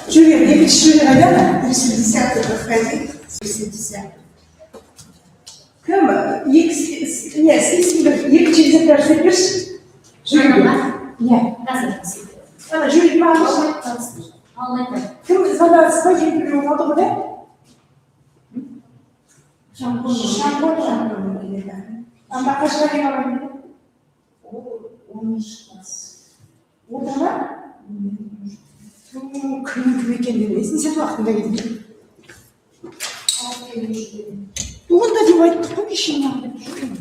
Жюли, мне пиши, наверное, 310 подходи, 310. Кем? Нет, если через это запишешь. Жюли. Нет. Она Жюли помощь. Кем звонок с твоим примером, да? Шампунь. Ама қашқа келемін? Ол 10 класс. Отырма? Кім екен деп есіңсет уақытында кеткен. Онда деп айттық қой кеше маған деп.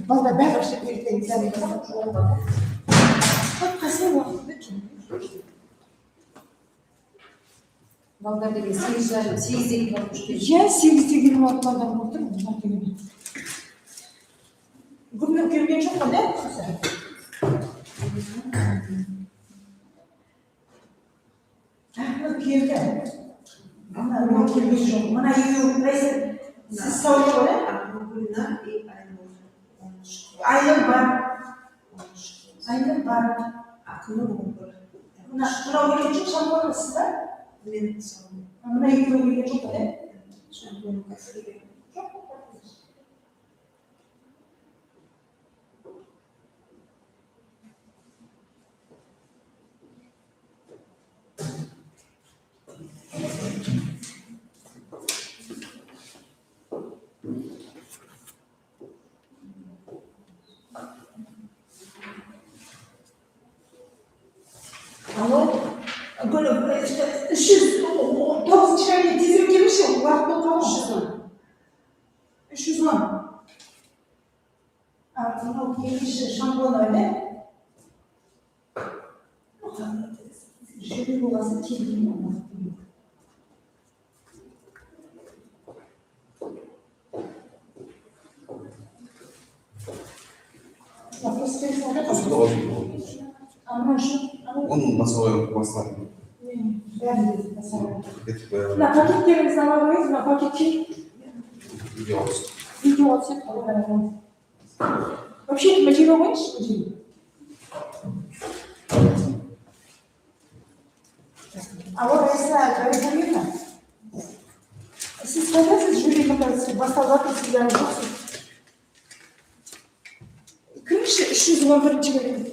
Балда бәрі ашып ертең сәлем жолда. Қасың уақытында келмей. Балдар деген 8-8 барып жүрген. Я 8-де келіп балдар отыр, бұлар келмейді. Гүлнің келген жоқ қой, да? Ақнұр келді. Ана келген жоқ. Мына екеуі біресе сіз сау жоқ, да? Гүлнар и Айнұр бар. Айнұр бар. Ақнұр бар. Мынау келген жоқ, шампонсыз ба? Мен сау. Мына екеуі келген жоқ, да? Шампон кәсіпкер. Алло, Гүл, 309 айда тезірек келмеші, уақыт болып қалмыз. 310. Мынау келгенше шампон ойда. Жөбе болғасын келген уақыт. Вопрос пересадок. Он на своем масле. На пакеттеріңізді ала қойыңыз, на пакетче видео алсақ. Вообще, мажиға қойыңыз? Алло, Раиса, сіз қайдасыз Жюли басталып жатырсыздар жоқсыз? Кім іші 311-ші келеді?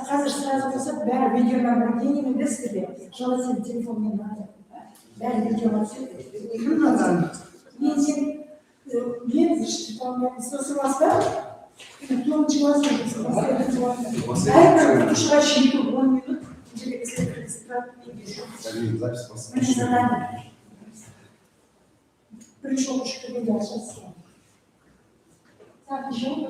Қазір сразу болса, бәрі видеонаблюдениемен десті жала сен телефонмен барды. Бәрі видеонаблюдениемен. Мен сен, мен сосылмас ба? Тоғызыншы класс әрбір ұшыға шейін 10 минут бірінші оқушы келгенде ашасыз. Сағын жауы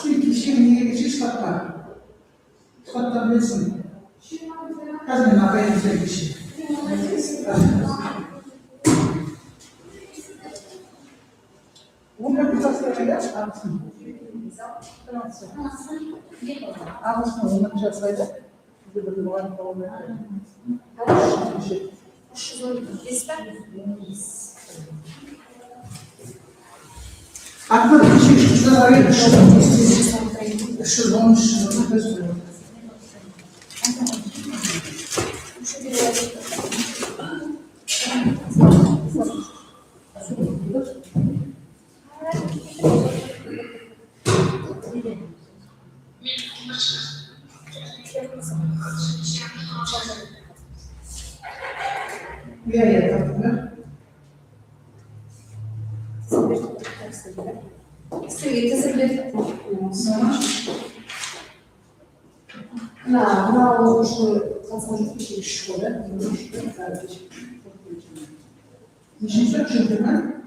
Şu kişinin geçiş hatta. Hatta bilsin. Kazanın haberini sevgisi. Bunu bir tasarıyla çıkarsın. Ағылшын оны жасайды. Bir var kalmıyor. Aklı bir şey şurada var ya, şurada olmuş, şurada gösteriyor. Bir yer yaptılar. Сізге тізімдер. мына оқушы қазақстан жетекші школа нешінші үшінші ма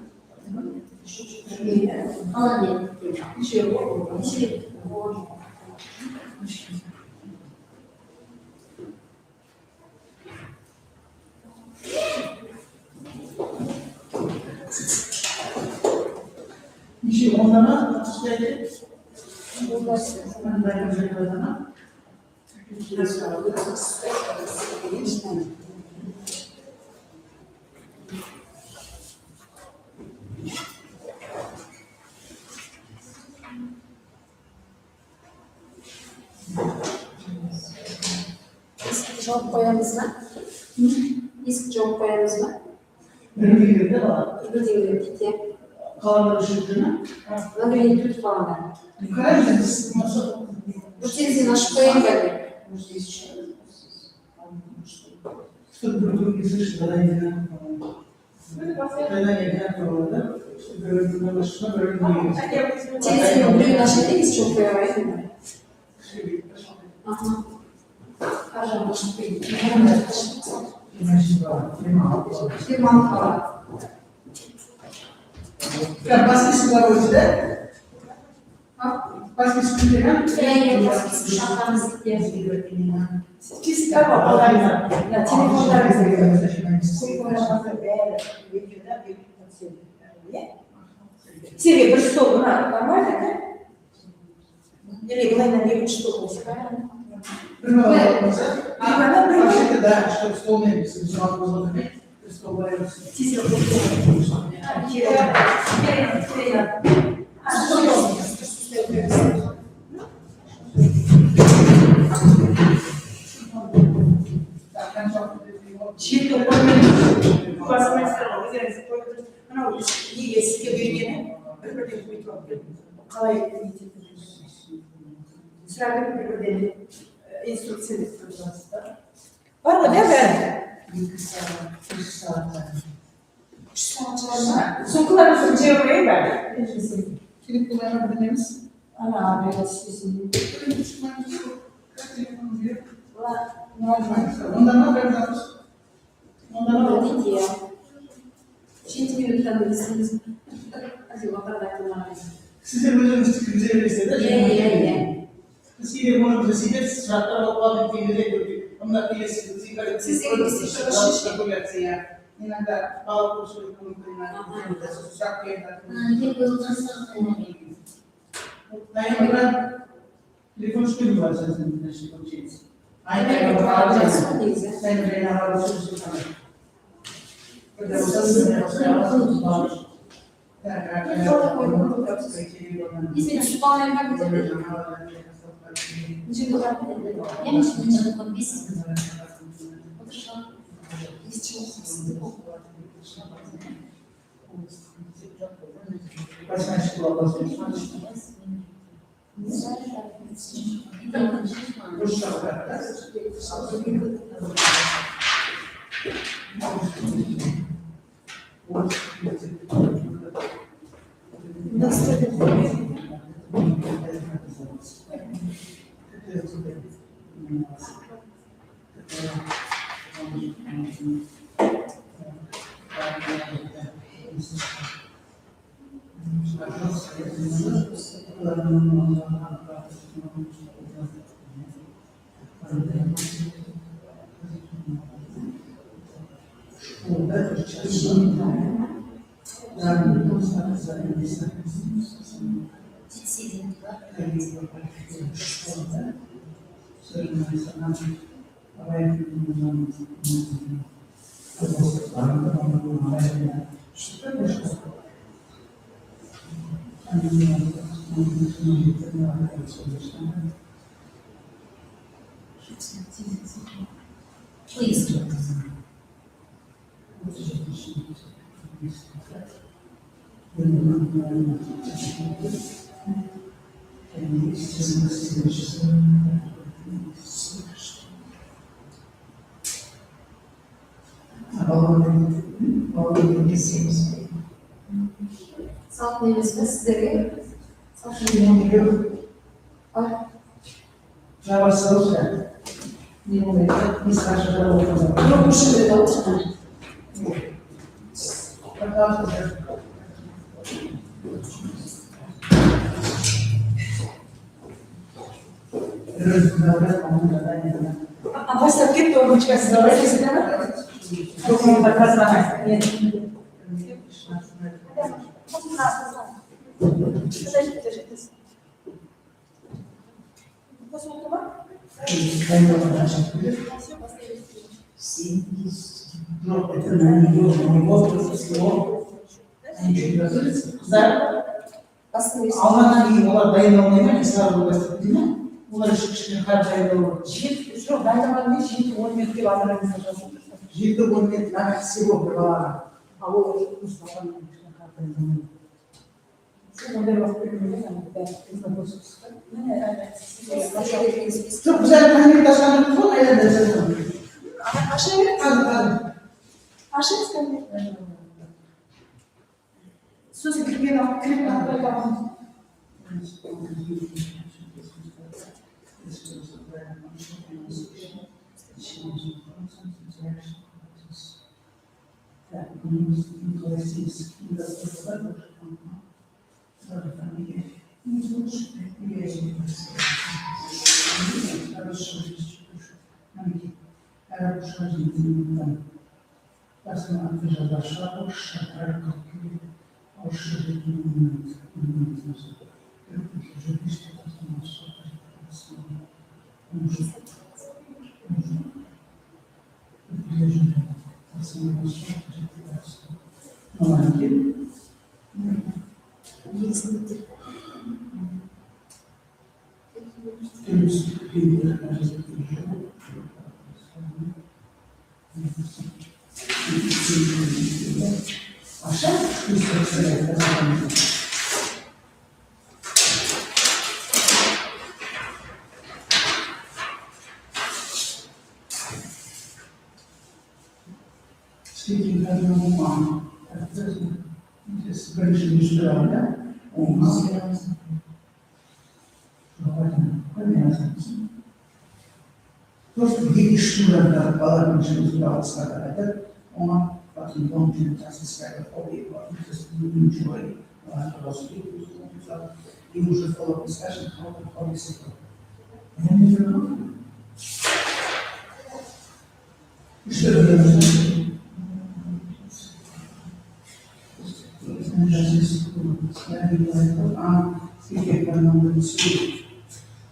неше онда ма Жауап қоямыз ба? Ескі жауап қоямыз ба? бірдеңелерде бар Бірдеңелер дейді. қаланың үшінші Мәңгілік түт қалады. Бұл терезені ашып қояйын бәрі. Что-то другое не слышно, когда не знаю. Когда не знаю, да? Терезені біреуін ашып дейміз, жауап қоя алайын ба? Ага. Қаржан ашып қойды. Фирманы қалады. Баскisi var o yüzden. Баскisi değil mi? Şartlarımızı Çizgi var olaylar. Ya telefonlar Сергей, бір стол мына нормально, да? Или былайынан екінші стол болса, правильно? Вообще-то да, чтобы стол не сразу возле стол варился. Неге сізге бергені бір-бірден көйтіп қалай сұрап бір-бірден инструкция деп тұрасыздар. Бар ғой, да, бәрі? 2 saat, 3 saat. 3 saat çıkarma. Сумкаларыңызды жеп қояйын бәрі. Kilip kullanabilir Ана, biraz sizin. Ondan ne yapıyorsunuz? Ondan ne Böyle değil ya. 7 minuttan bilirsiniz. Hadi bakalım ayaklarına. Size özünüz çıkınca öyleyse Ye. Size bunu size şartlar olmadan kendinize götürün. Onlar bilesiniz. Siz elbise çalışın. Popülasyon. Inanda bağlı kursu kurumlarına. Sıcak yerler. Dayanıklar. Telefon şükür var zaten. Aynen. Sen de beni arıyorsun. İsmini Sübhan'la ben bitirdim. Şimdi ben yani şimdi çıkıp biz Başka şey bulamazsın. Please. салқын емес пе сіздерге? Жабасыз не болмайды, не скажет, Жоқ, осы жерде отырған. Бастап кетті оның чекасын давайте ма? Документті қазір это на него всего. Қыздар, алғаннан кейін олар дайындалмай ма, сразу бастап дейді ме? Олар кішкене қар дайындалу. жоқ, дайындалғанмен 7-10 минут деп амарамызды жазып тұрсам. 7-10 минут на всего бір балаға. Ал ол мысалған кішкене қар дайындалмайды. Ондай уақыт бермеген, Жоқ, біз әлі кәмелет ашқан жоқпыз ғой, қайда да жазған. аша береді. Қазір. Ашыңыз кәмелет. Сосын кірген алып Speaking of the one, just mention this around that. Просто видишь, что надо, баланс не справился, это он потом должен таскать хобби, ничего, и уже стало скажем, хобби сыпал. Я не знаю. Что делать?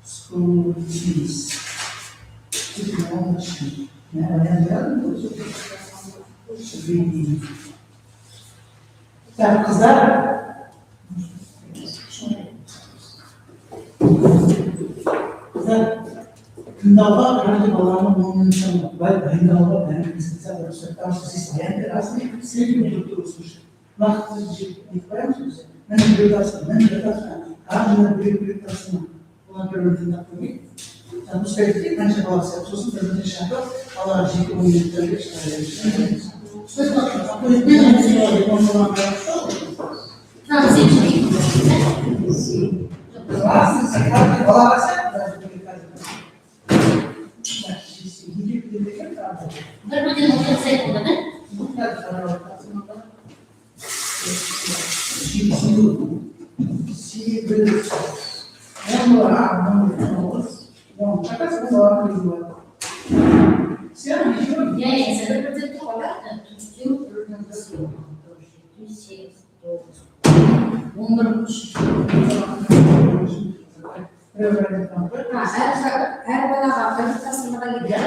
School fees. Technology. Так, қыздар. Қыздар, тыңдауға каждый баланың моментін дайындауға бәрін специально потому что здесь варианты разные, следует друг другу слушать. Нақты не понимаешь, мені біреу каждый біреу тасына. Ona göre tırnak koyayım. Yani bu söyledik, bence bazı yapıyorsun, presentation yapıyor. Allah'a ciddi oyuncuları çıkarıyoruz. Söz bakın, bu yüzden ne söylüyor, ondan Não, sim. Vermedi motor secondo, né? E aí, você vai fazer tua carta? Her bana kalitasına da gider.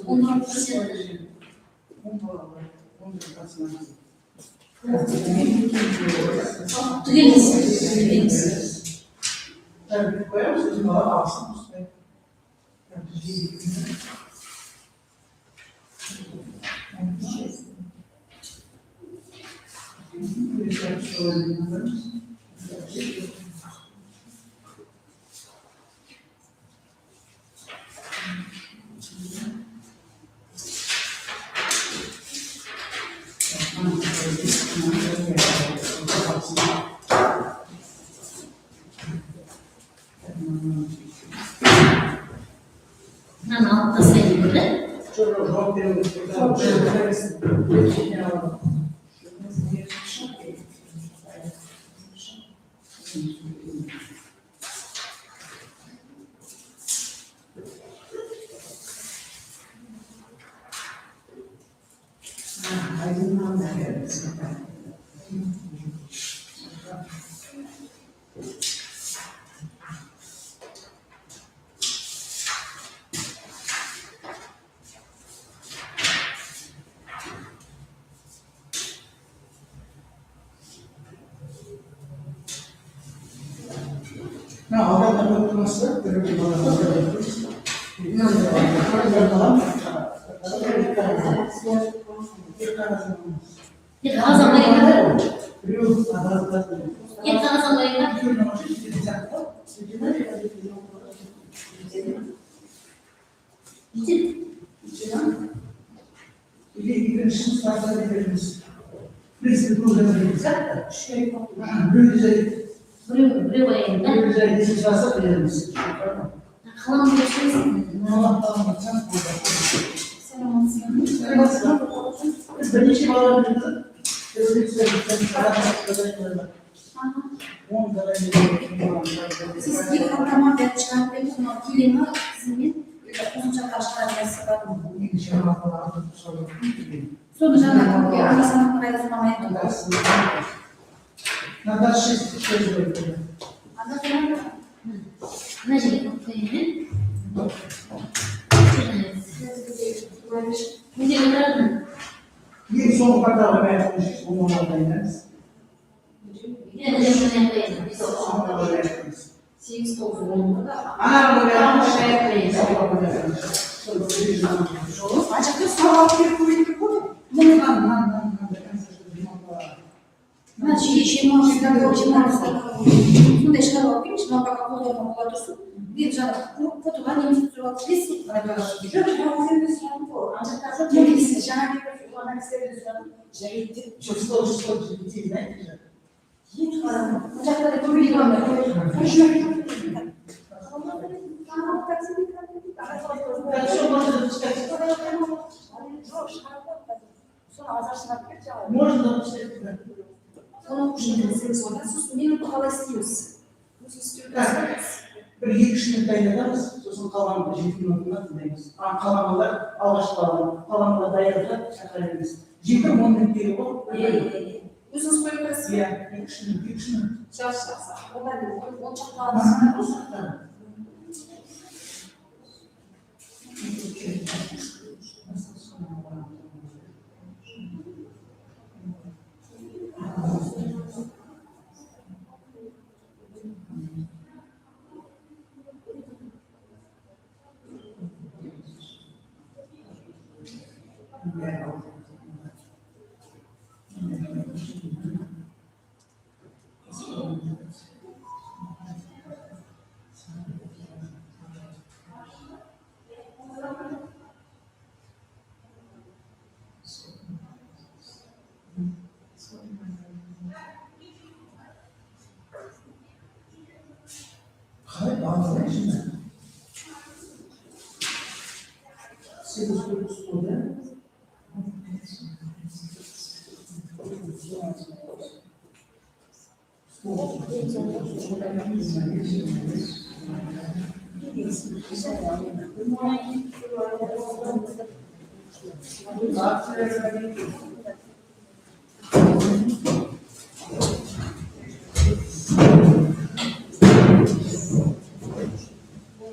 Ondan Nah, orang yang bermasalah terus يتغاظى مريضة يتغاظى مريضة Siz bir kahraman çıkartmayı sonra kelime sizin uzunca karşılaşması var. Sonra canım ki anasının parasını Надо 6 человек. Anlatın. نجي نجي نقرأ Niye son kadar haber konuşuyoruz? Bunu anlatayım. يلا نجي نقرأ Sonra haber konuşuyoruz. 8 9 Ana böyle yapmış. Ancak da sağlıklı kuvvetli bu. Значит, еще можно как очень много. Ну, даже когда видишь, но пока подобно куда-то видишь, вот туда не инструктор здесь, Çok ciddi, знаете? Можно допустить. Sonra kuşun sonra sus benim kalasıyız. Bir yetişkin dayanamaz, sosun kalan жетім өкімет дейміз. Қаламалар алғашқы қаламалар даярда шақыраймыз. Жетім 10 минуттегі бол. Uzun сколько раз? Иә, екі минут. Сейчас. Он чакалады. Hayır, bazıları şimdi. 8-9 oluyor.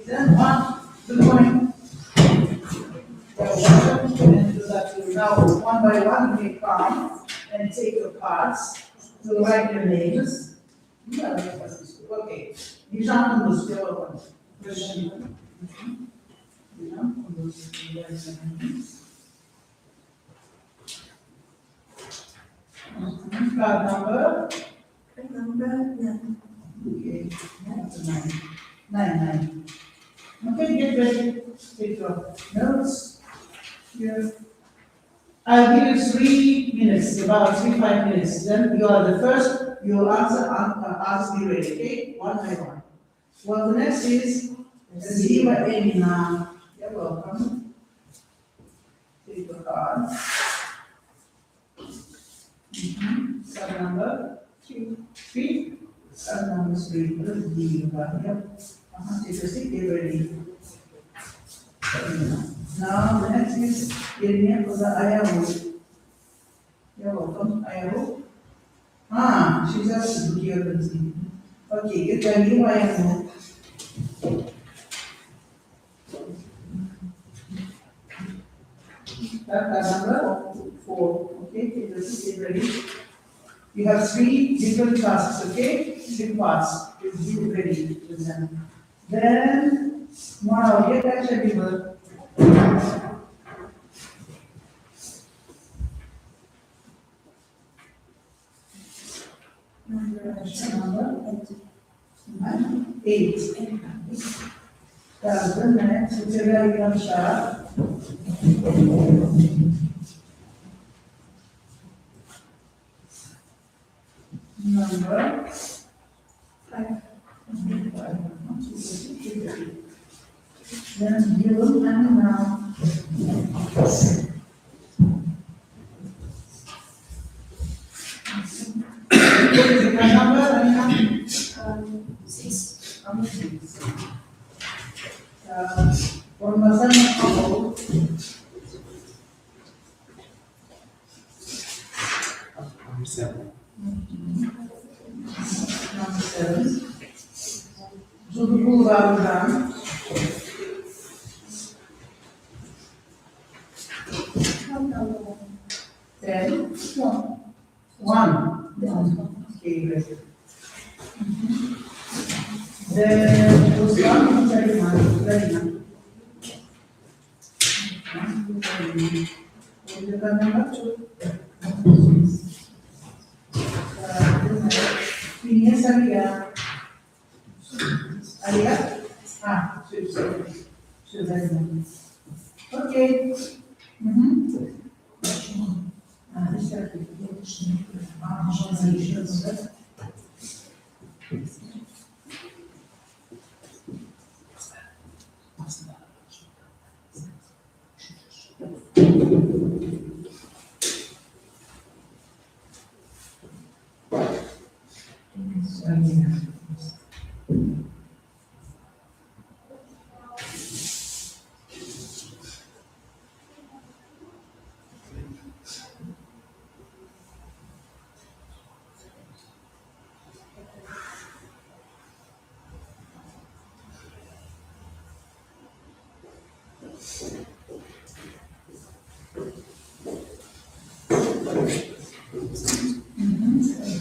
Then good morning. Now, one by one, you come and take your cards to write your names. Okay. Nişanlımız cevabı. Card number. Okay. 9. Okay, get ready. Take your notes here. I'll give you 3 minutes, about 3-5 minutes. Then you are the first, you will ask me ready, okay? One by one. Well, the next is Ziva Emina. You're welcome. Take your card. Card number 3. Card number 3. Ziva. Yep. Take a seat, get ready. Now the next is Irnia for the Ayahu. You're welcome. I hope. Ah, she's just here with me. Okay, get ready. I am. Number 4. Okay, get ready. You have 3 different tasks, okay? 3 parts. You ready with them. Then, now get that schedule. Number 8. That's the next. It's a very good start. Number 5. Then you will and now. Number 6. number 6. Formação acabou. Number 7. Number 7. Tudo plural já. Ten. 1. Okay, great. Then was 1 very much, very much. Number 2. Ini saya. Alias? Ah, sudah. Okay. Ah, isso aqui. Ah,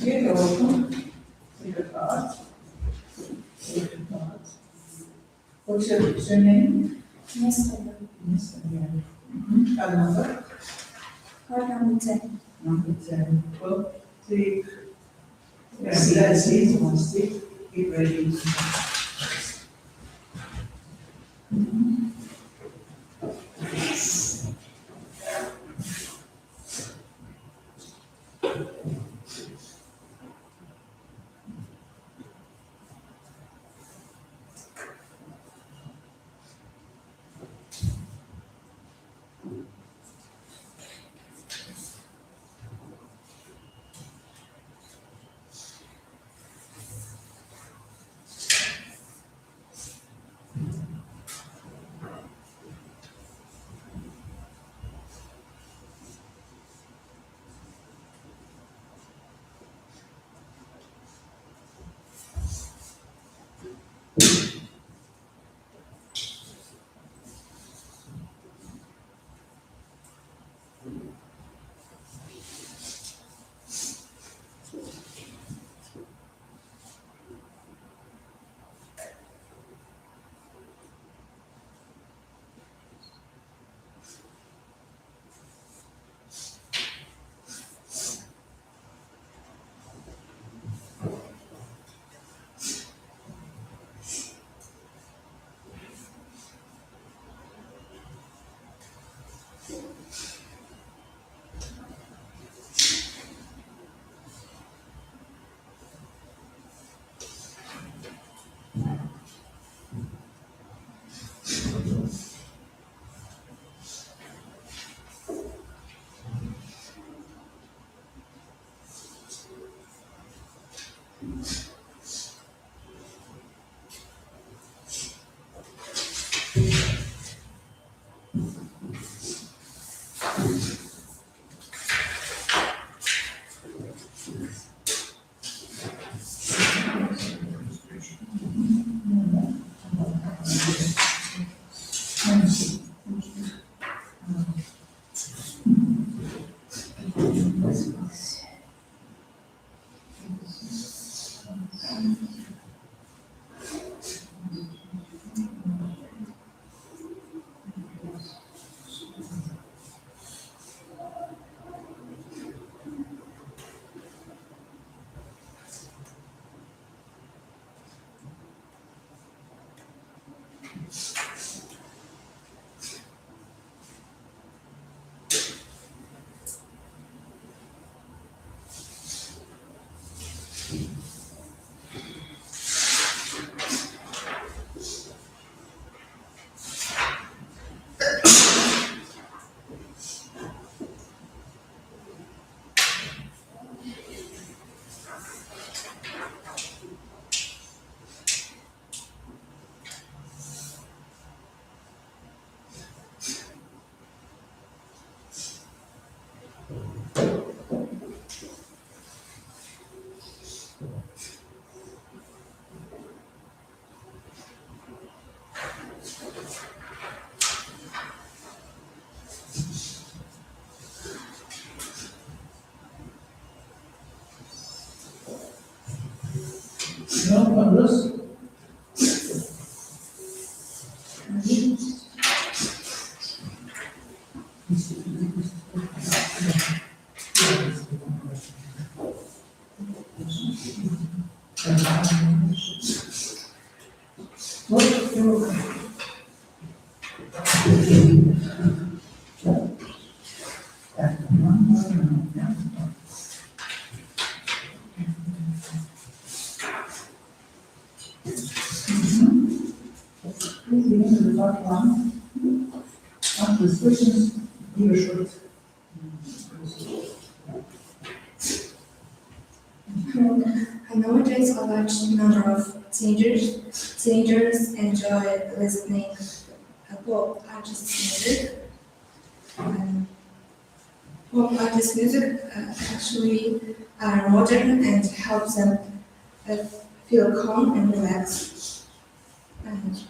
Okay, you're welcome. Take a card. What's your name? Yes, Yes, card number? card number 10. Number 10. Well, take. Yes, that's it. One stick. Get ready. Ne yapıyoruz? Please begin with part one. After the questions, give a short. Nowadays, a large number of teenagers enjoy listening pop artist music. Pop artist music actually are modern and helps them feel calm and relaxed. And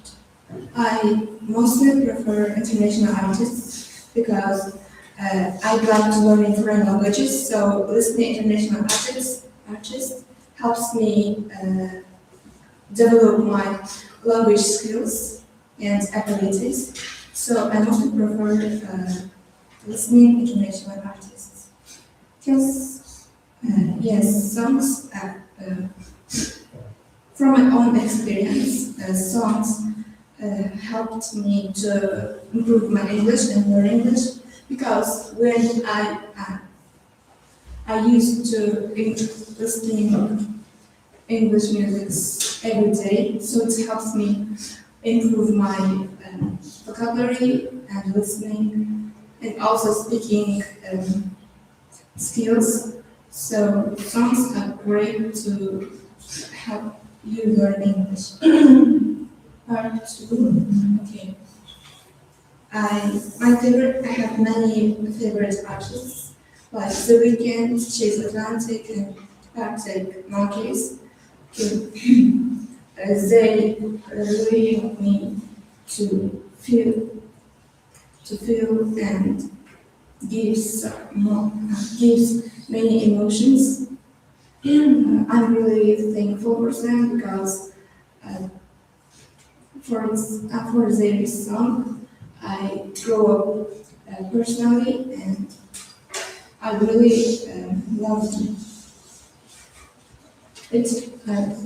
I mostly prefer international artists because I'd like to learn foreign languages. So listening to international artists helps me develop my language skills and abilities. So I mostly prefer listening to international artists. Yes, songs. From my own experience, songs helped me to improve my English and learn English because when I used to listening English music every day, so it helps me improve my vocabulary and listening and also speaking skills. So songs are great to help you learn English. Part two. Okay. I have many favorite artists like The Weeknd, Chase Atlantic, and Arctic Monkeys. They really help me to feel and gives many emotions. I'm really thankful for them because for their song, I grew up personally and I really love them.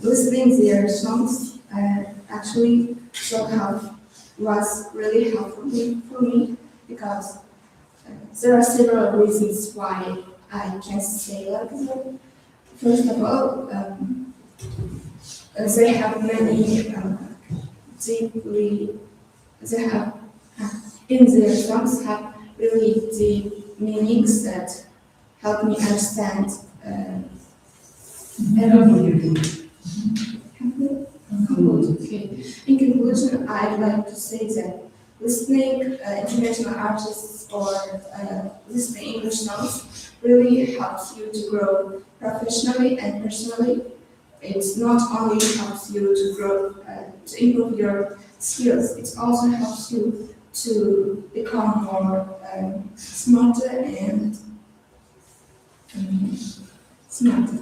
Listening their songs actually was really helpful for me because there are several reasons why I can say like that. First of all, they have many they have in their songs have really deep meanings that help me understand everything. Okay. In conclusion, I'd like to say that listening international artists or listening English songs really helps you to grow professionally and personally. It not only helps you to grow, to improve your skills, it also helps you to become more smarter and smarter.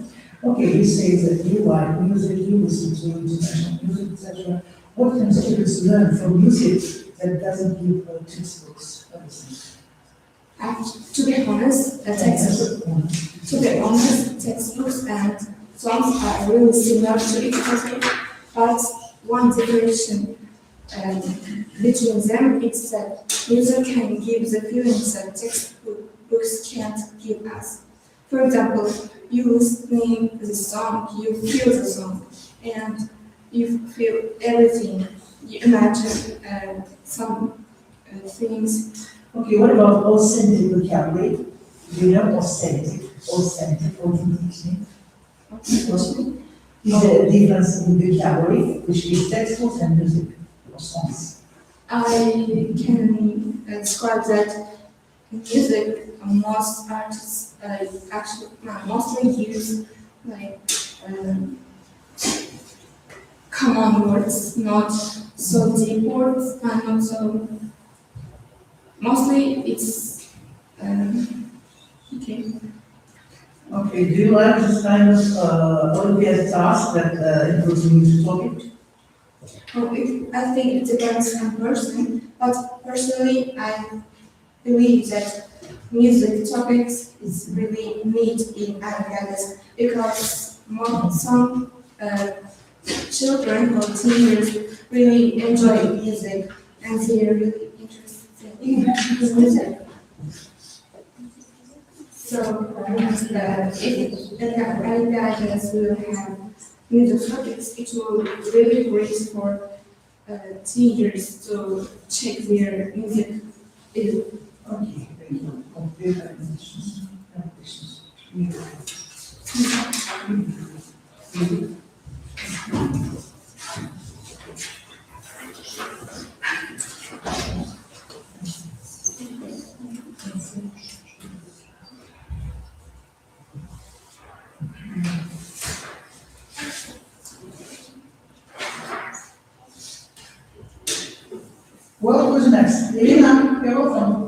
Okay, he says that you like music, you listen to international music, etc. What can students learn from music that doesn't give textbooks, for instance? To be honest, textbooks and songs are really similar to each other, but one differentiation between them is that music can give the feelings that textbooks can't give us. For example, you listening the song, you feel the song, and you feel everything. You imagine some things. Okay, what about authentic vocabulary? Do you know authentic, authentic? Is there a difference in vocabulary, which is textbooks and music or songs? I can describe that in music, most artists actually mostly use like common words, not so deep words, and not so. Mostly, it's okay. Okay, do you like this kind of Olympiad task that includes music topic? I think it depends on person, but personally, I believe that music topics is really neat in Olympiads because some children or teenagers really enjoy music and they are really interested in music. So, if the Olympiads will have music topics, it will be really great for teenagers to check their music. Okay, thank you. Computer conditions, Well, who's next? Irina, you're welcome.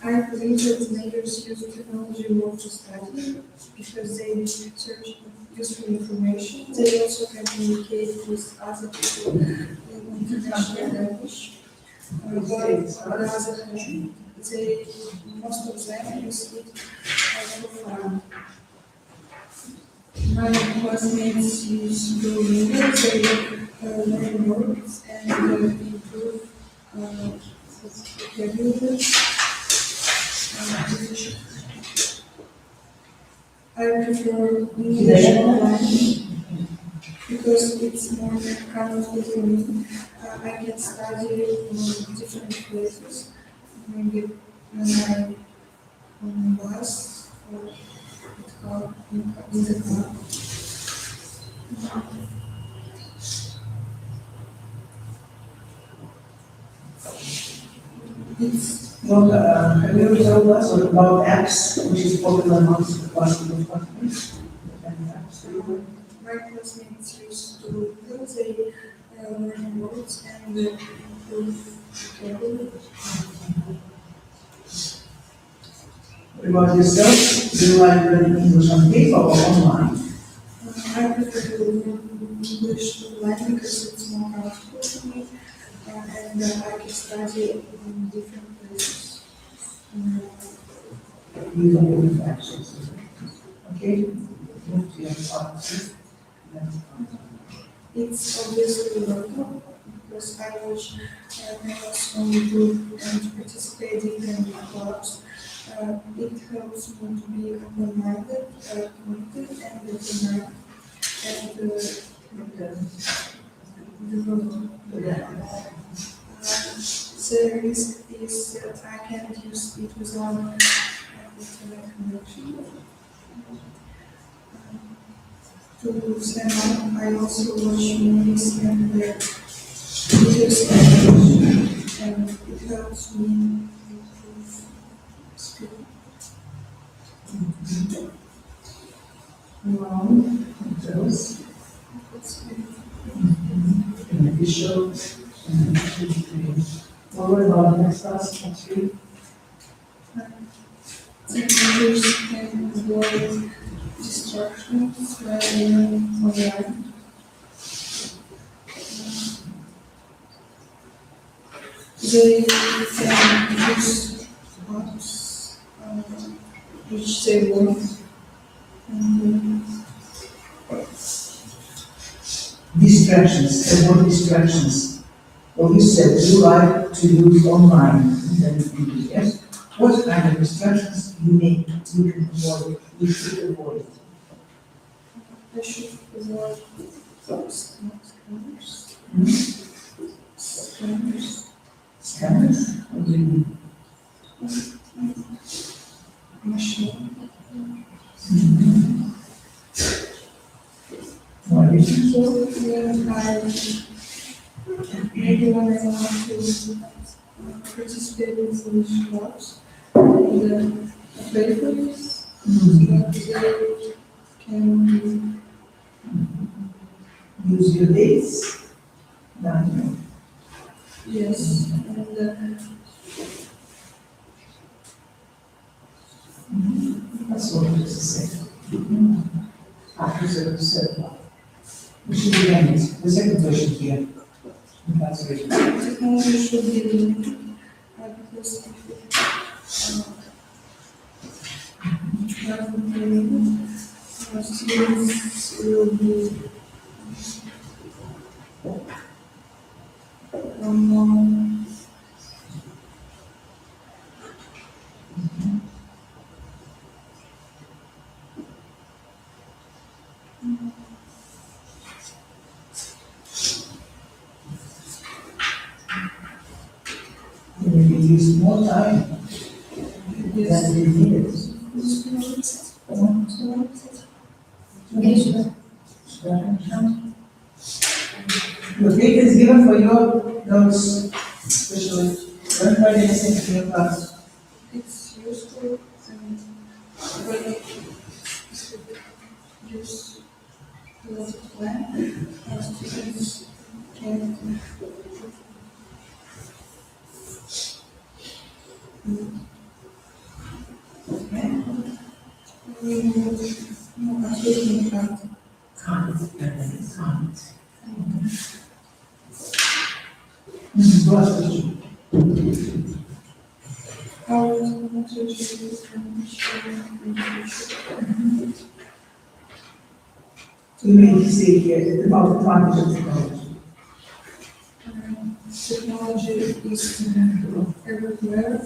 I believe that majors use technology more to study because they search useful information. They also can communicate with other people in international language. But on the other hand, most of them use it for fun. My classmates use Duolingo, they learn words and improve vocabulary. I prefer English online because it's more comfortable for me. I can study in different places, maybe when I'm on the bus or at home, in the car. Well, have you ever told us about apps, which is popular amongst the classical companies? My classmates used to use they learn words and improve vocabulary. What about yourself? Do you like learning English on paper or online? I prefer to learn English online because it's more comfortable for me and I can study in different places. You don't use actions. Okay? Move to your part. It's obviously local because I watch videos on YouTube and participate in clubs. It helps me to be open-minded, committed, and determined, and the risk is that I can't use it without internet connection. to stand up, I also watch movies and play video games, and it helps me improve speaking. Wow. What else? That's it. Beneficial. What about the next task? Next week? Teenagers can avoid distractions while learning online. They can use apps which they want. And, Distractions, avoid distractions. Well, you said you like to use online, yes? What kind of distractions you can avoid, you should avoid? I should avoid scammers. Scammers. Scammers? What do you mean? Machine. What is it? So when maybe when I want to participate in English clubs, and play for this, so that they can Use your dates? No. yes, and That's what it is to say. After certain. We should be ending. The second question here. That's right. technology should be limited, because if it doesn't be limited, students will be more We will use more time than we needed. The date is given for your notes, especially learn by listening to your class. it's useful and very use a lot of time. Our students can Last question. how technology can share information. We may say here about the advantage of technology. Technology is everywhere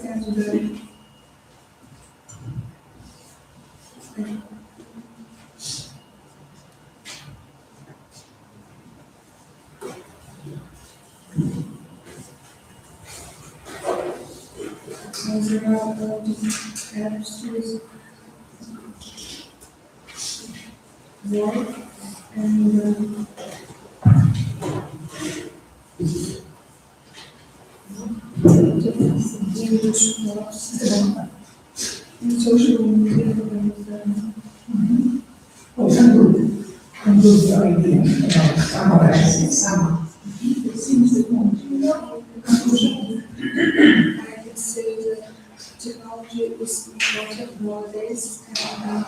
and there are a lot of apps with work and English clubs and social media and Oh, conclude the idea about summarizing some. It seems that conclusion. I can say that technology is important nowadays and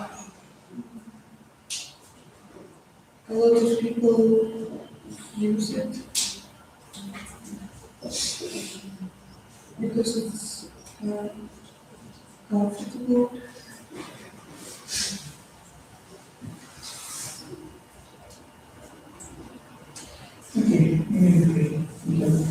a lot of people use it because it's comfortable. Okay, okay.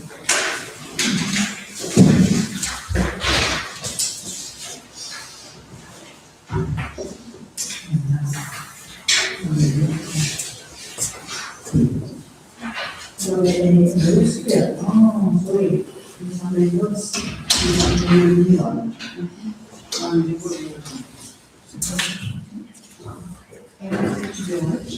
So any notes here? Oh, sorry. Somebody notes. Somebody on. Thank you very much.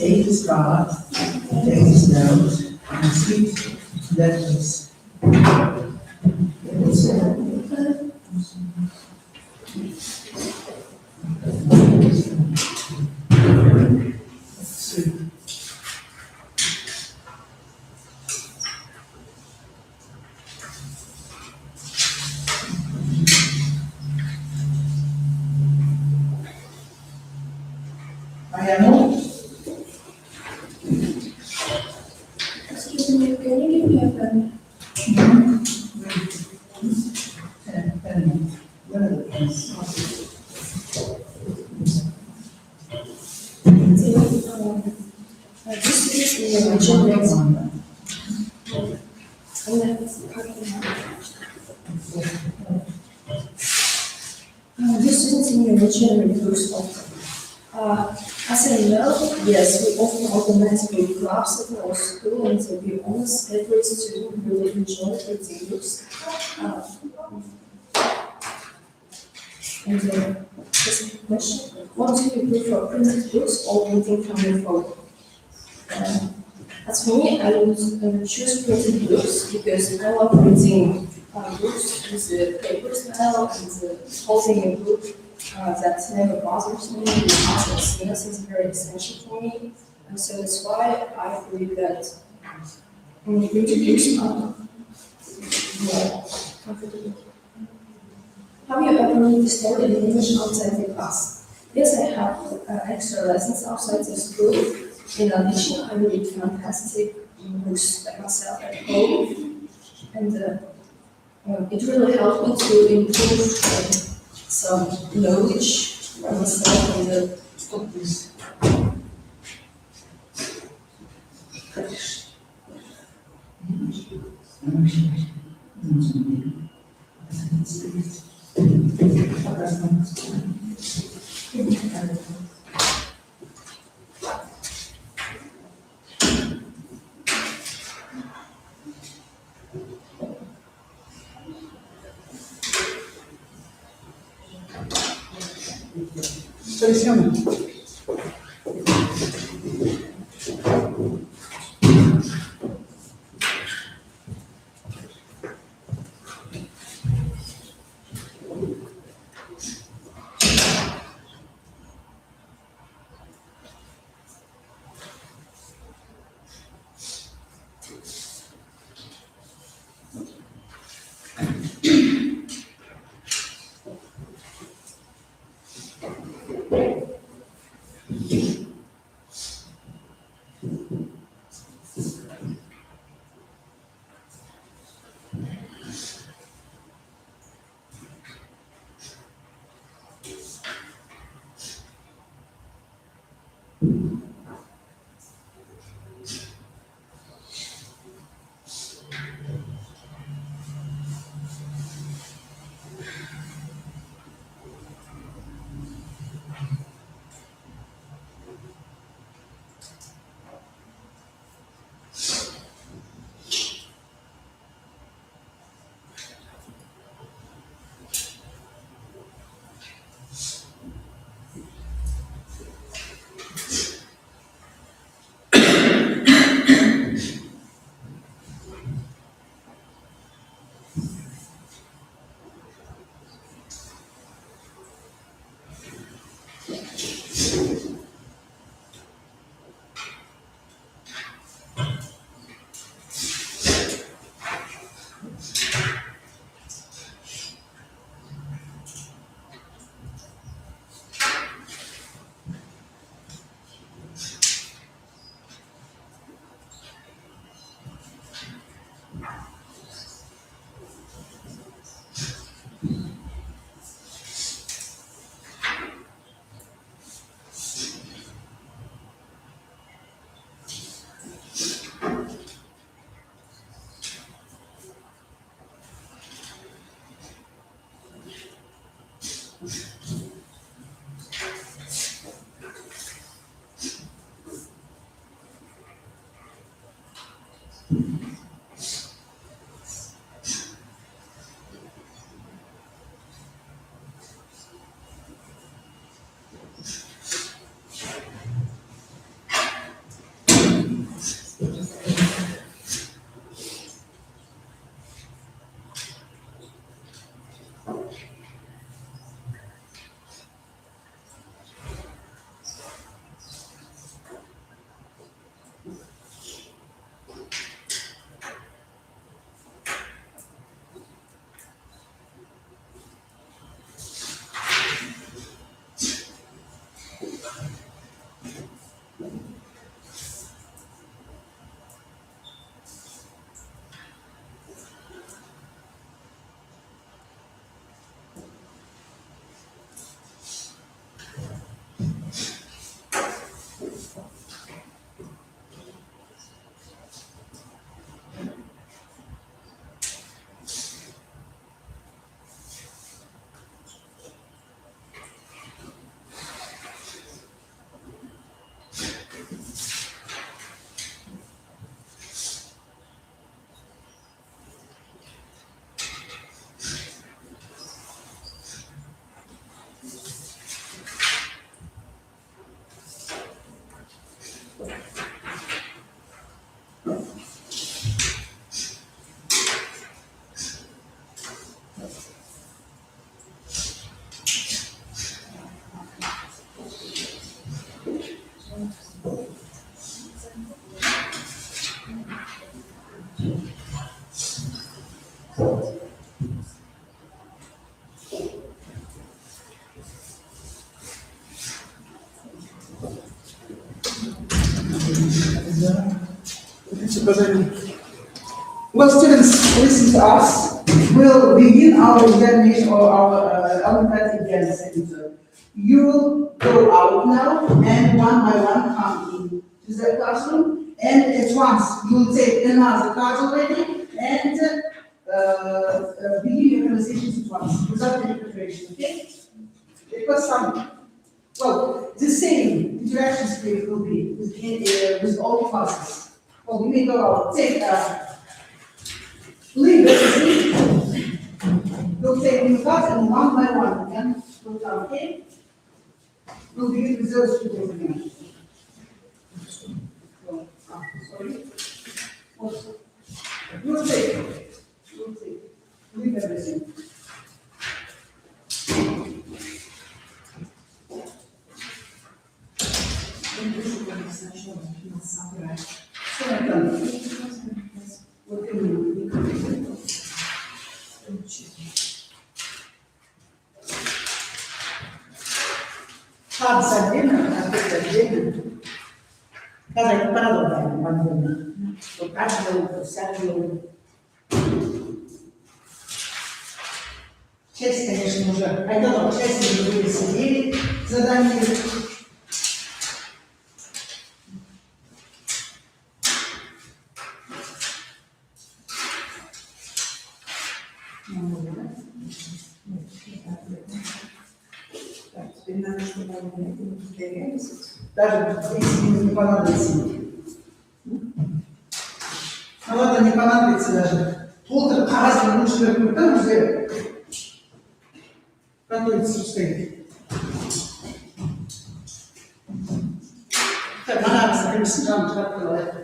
A is God, A is nose, and C that is. Ayano? Excuse me, can you give me a pen? Where are the pens? This is in the generic. This is in the generic books of. As I know, yes, we often automatically grasp at our school, and to be honest, every student really enjoys reading books. This question, what do you prefer, printed books or reading from your phone? As for me, I would choose printed books because I love reading books with the paper smell and holding a book that never bothers me because it's is very essential for me. And so that's why I believe that printed books are more comfortable. Have you ever studied English outside the class? Yes, I have extra lessons outside the school. In addition, I read fantastic books by myself at home, and it really helped me to improve some knowledge by myself and the books. Seleciona. Well, students, listen to us. We'll begin our examination or our undergrad exam center. You will go out now and one by one come into the classroom, and at once you will take another card already and begin your conversations at once without any preparation, okay? Because the same interaction spirit will be with all classes. Well, we may go out, take leave it, we'll take in class and one by one again, we'll come, okay? We'll begin with those people again. Sorry. We'll take, leave everything. Sabe attivement, cada preparador da bandeira, o cachorro, o cérebro. Часть, конечно, уже, часть уже были сидели, задание. Даже если не понадобится. Ладно, не понадобится даже. Полтора раза лучше, там уже готовится стоит. Так, понадобится, конечно, там как-то.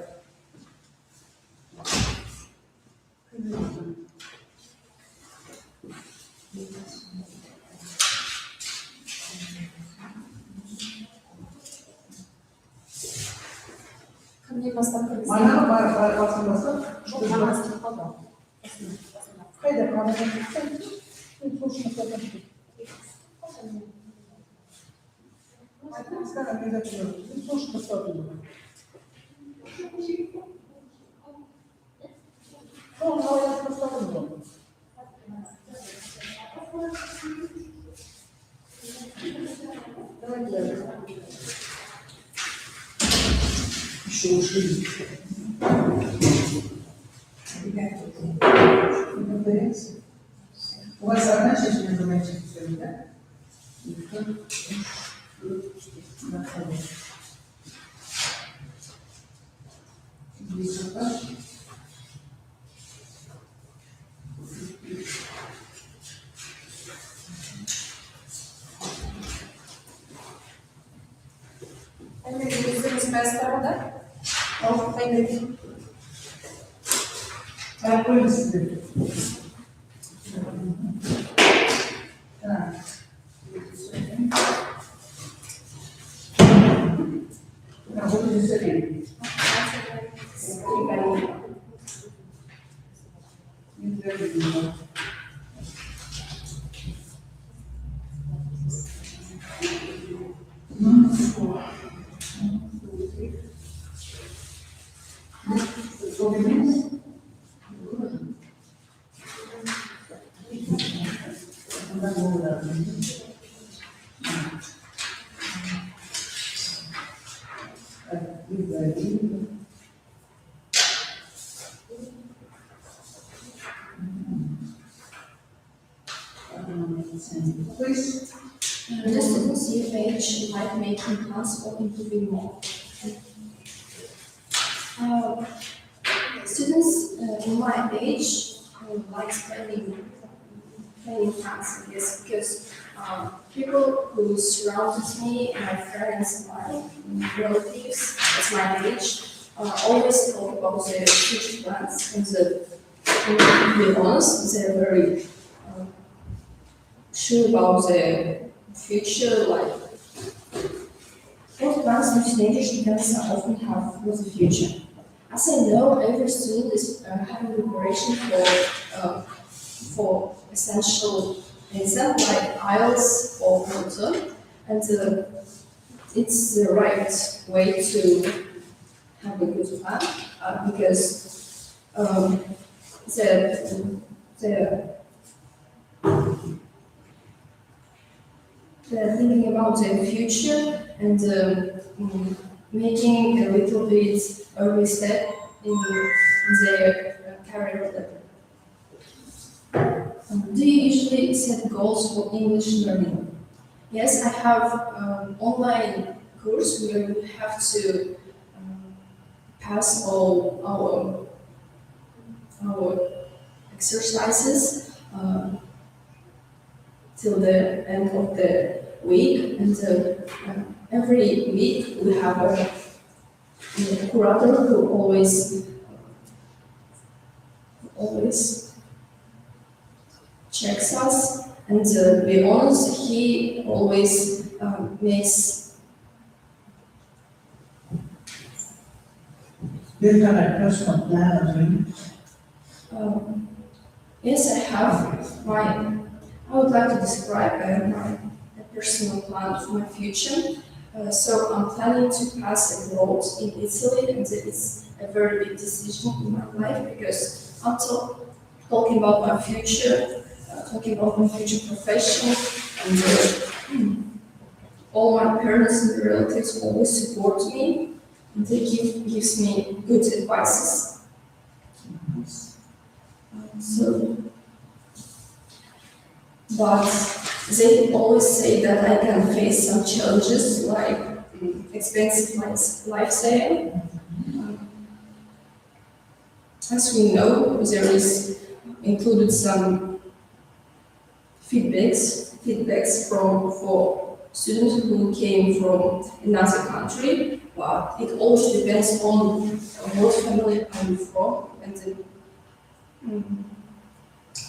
Мне поставили. Mana basın. Çok namazlı kaldı. Haydi kalın. Hoşuna kalın. Скажем, не запомнил. Слушай, поставлю. Он говорит, поставлю. Давайте. Еще ушли. У вас одна часть между мальчиками, да? Здесь вот так. Oh, thank you. Ben koyayım size. Ha. Ben bunu size söyleyeyim. Please. The students your age like making plans or improving more. Students in my age like planning plans, yes, because people who surrounded me, my friends, my relatives at my age, always talk about their future plans, and to be honest, they're very sure about the future, like what plans do teenagers depends often have for the future. As I know, every student is having preparation for essential exam like IELTS or TOEFL, and it's the right way to have a good plan because they're thinking about their future and making a little bit early step in their career. Do you usually set goals for English learning? Yes, I have online course where we have to pass all our exercises till the end of the week, and every week we have a curator who always checks us, and to be honest, he always makes This kind of personal plan as well. yes, I have I would like to describe my personal plan for my future. So I'm planning to pass abroad in Italy, and it's a very big decision in my life because I'm talking about my future, talking about my future profession, and all my parents and relatives always support me, and they gives me good advices. But they always say that I can face some challenges like expensive lifestyle. As we know, there is included some feedbacks for students who came from another country, but it always depends on what family I'm from, and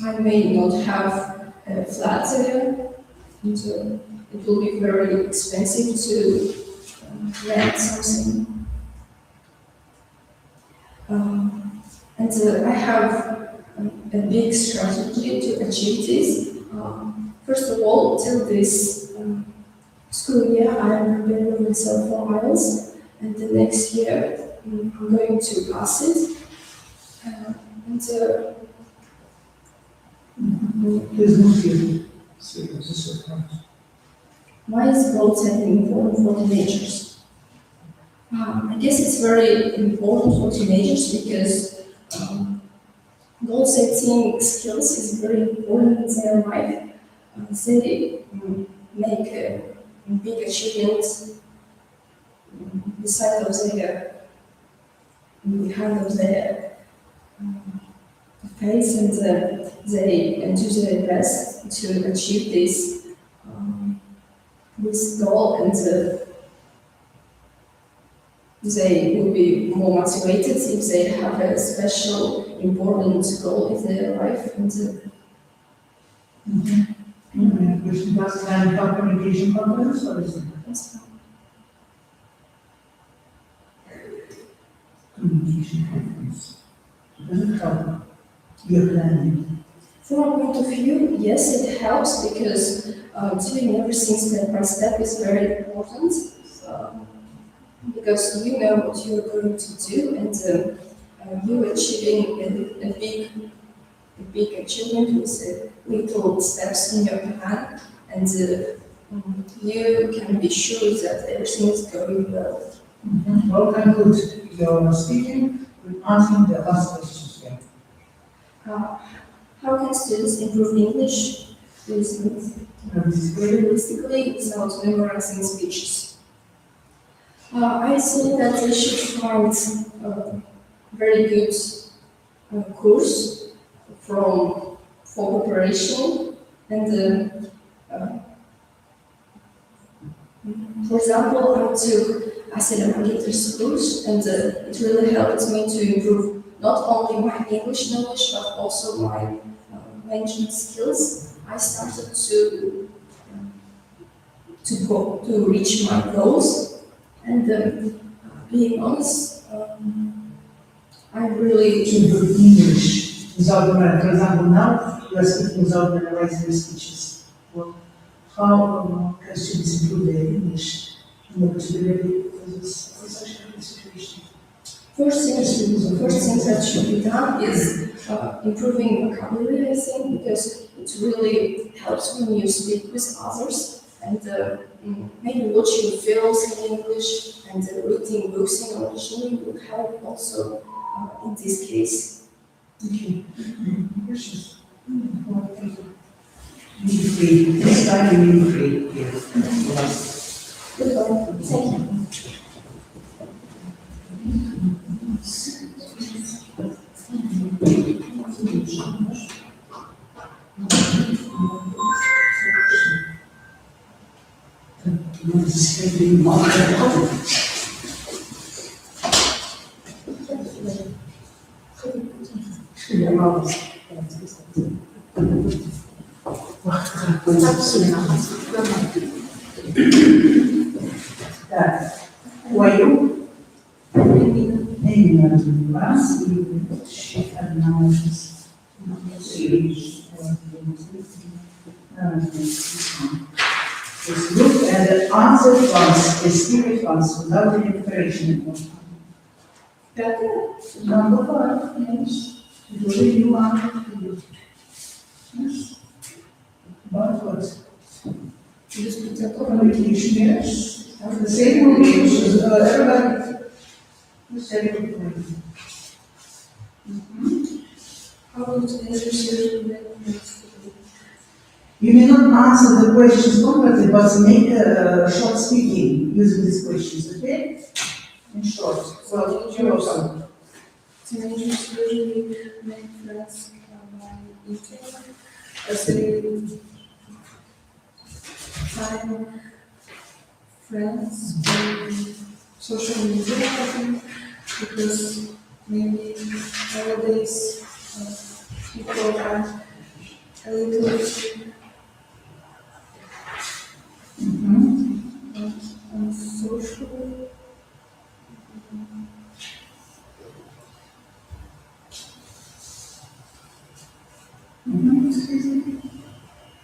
I may not have a flat there, and it will be very expensive to rent something. I have a big strategy to achieve this. First of all, till this school year, I am preparing myself for IELTS, and the next year I'm going to pass it. Please move here. See, this is so close. Why is goal setting important for teenagers? I guess it's very important for teenagers because goal setting skills is very important in their life. They make a big achievement beside of their behind of their face, and they do their best to achieve this goal, and they will be more motivated if they have a special important goal in their life. And Which does stand for communication confidence or is it communication confidence? Does it help your planning? from a point of view, yes, it helps because doing everything step by step is very important. Because you know what you're going to do, and you achieving a big achievement with little steps in your plan, and you can be sure that everything is going well. Well, I'm good. You're speaking, we're answering the last questions here. How can students improve English? Realistically, without memorizing speeches. I think that they should find a very good course for preparation, and for example, I took accelerator course, and it really helped me to improve not only my English knowledge but also my management skills. I started to reach my goals. And being honest, I really Improve English without memorizing. For example, now you are speaking without memorizing the speeches. Well, how can students improve their English in order to be ready for this situation? first thing that should be done is improving vocabulary, I think, because it really helps when you speak with others. And maybe watching films in English and reading books in English will help also in this case. Okay. Questions? Need free. Next time you need free here. Goodbye. Thank you. Who are you? Anyone who wants to shift analysis. Let's look at the answer funds, the spirit funds without any preparation. Number 5, yes. What do you want to do? Yes. About what? Communication, yes. The same communication, everybody. The same communication. How would education make You may not answer the questions completely, but make a short speaking using these questions, okay? In short. So, you know some. teenagers usually make friends by eating, as they find friends on social media, I think, because maybe nowadays people are a little unsocial.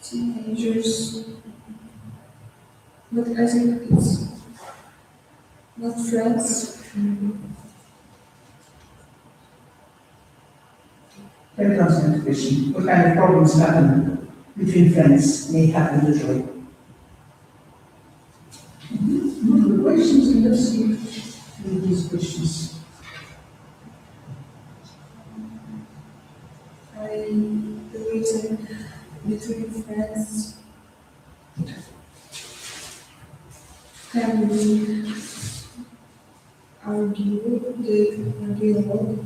Teenagers, but I think it's not friends. Very constant question. What kind of problems happen between friends may happen usually? Good questions, and let's see with these questions. The reason between friends can be they argue a lot.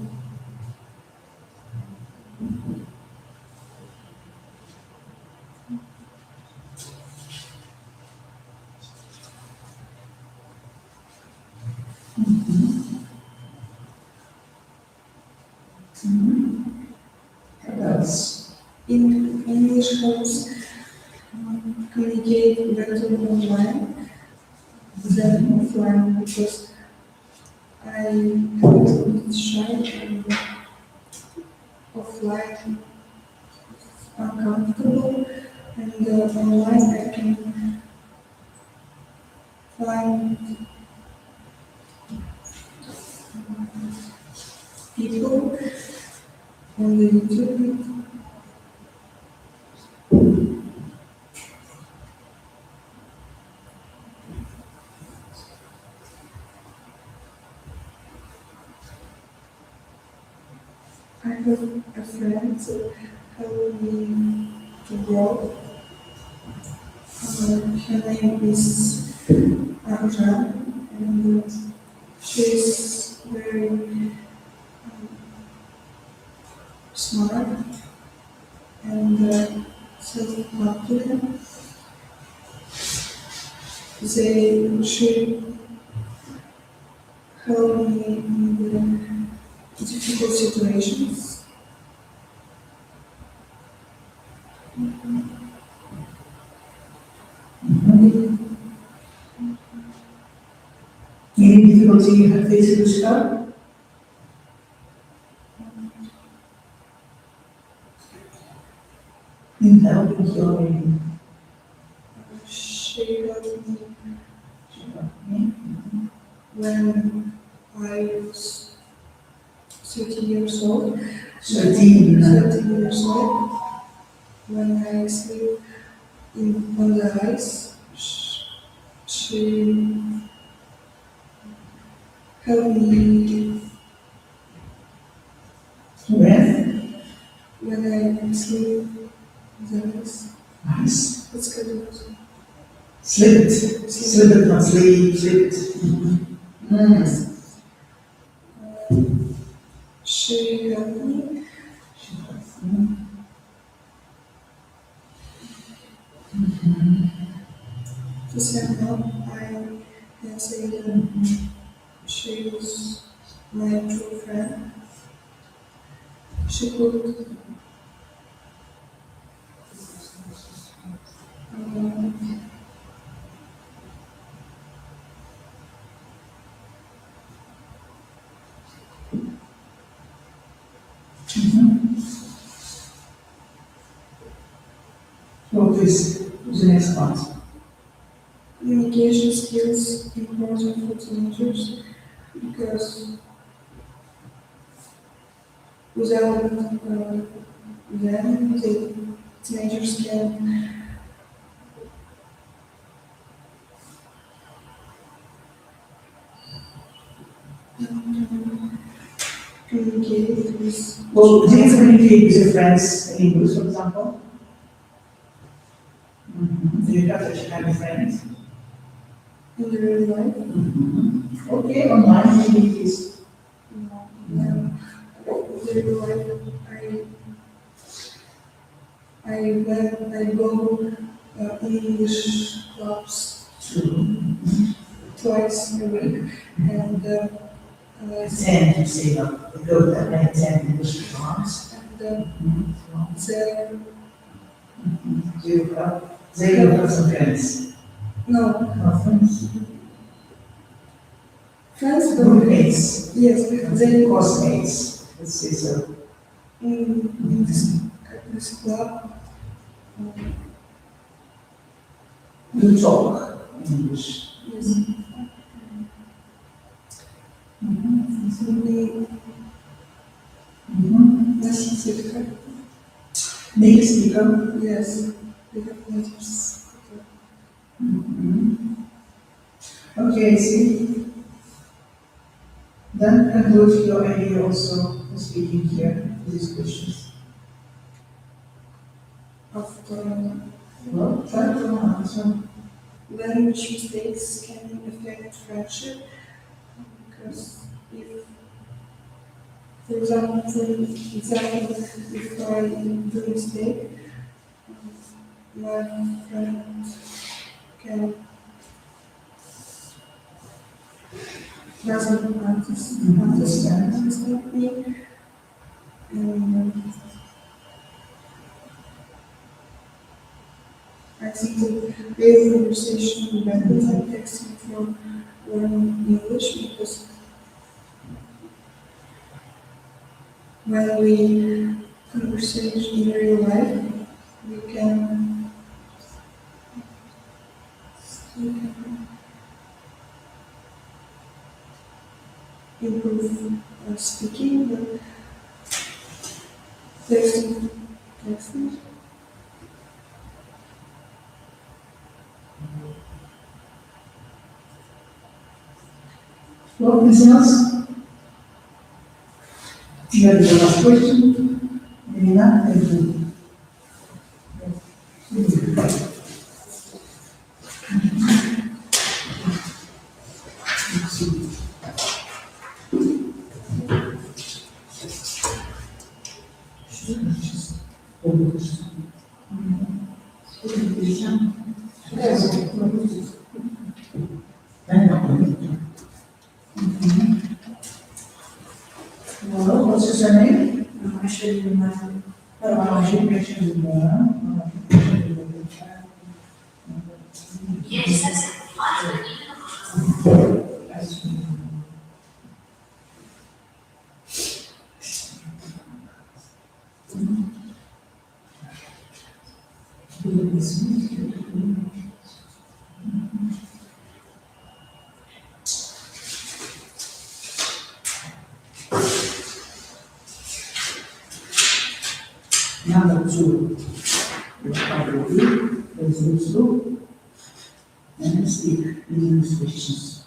What else? In English helps communicate better online than offline because I am a little bit shy and offline uncomfortable, and online I can find people on the YouTube. I have a friend who helped me to grow. Her name is Ағылшын, and she's very smart and self-confident. She helped me in the difficult situations. Any difficulty you have faced with her? In helping you already. She helped me when I was 30 years old. 13. 13 years old. When I sleep on the ice, she helped me when I sleep on the ice. Nice. It's good. Slip it. Slip it, not sleep. Slip it. She helped me. To sum up, I can say that she was my true friend. She could What is the next part? communication skills important for teenagers because without them, the teenagers can communicate with. Well, do you communicate with your friends in English, for example? Do you have such kind of friends? In the real life. Okay, online maybe it is. In the real life, I go English clubs twice a week, and Attend, you say, go that may attend English class. there Do you have some friends? no No friends? friends go. Roommates, Yes, they classmates, let's say so. in this club. You talk English. Yes. Native speaker. Native speaker. Yes, they have native speaker. Okay, see. Then conclude your idea also for speaking here to these questions. After Well, try to answer. language mistakes can affect friendship because if, for example, if I do a mistake, my friend can doesn't understand me, And I think the real conversation will be better than texting for learning English, because when we conversate in real life, we can improve speaking, but texting. Well, anything else? You have the last question? Maybe not, thank you. Well, what's your surname? Actually, my Number 2, there's also, and speak English questions.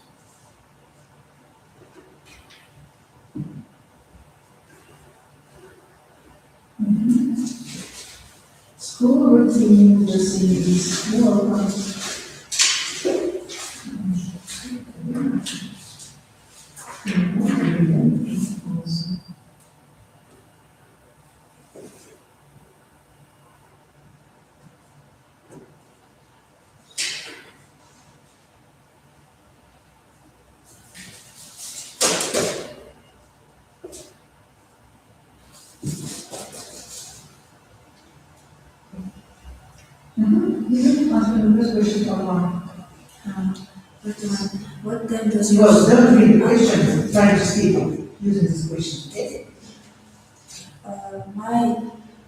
School routine just is more what time does Well, your don't read the question, try to speak using this question. Okay? my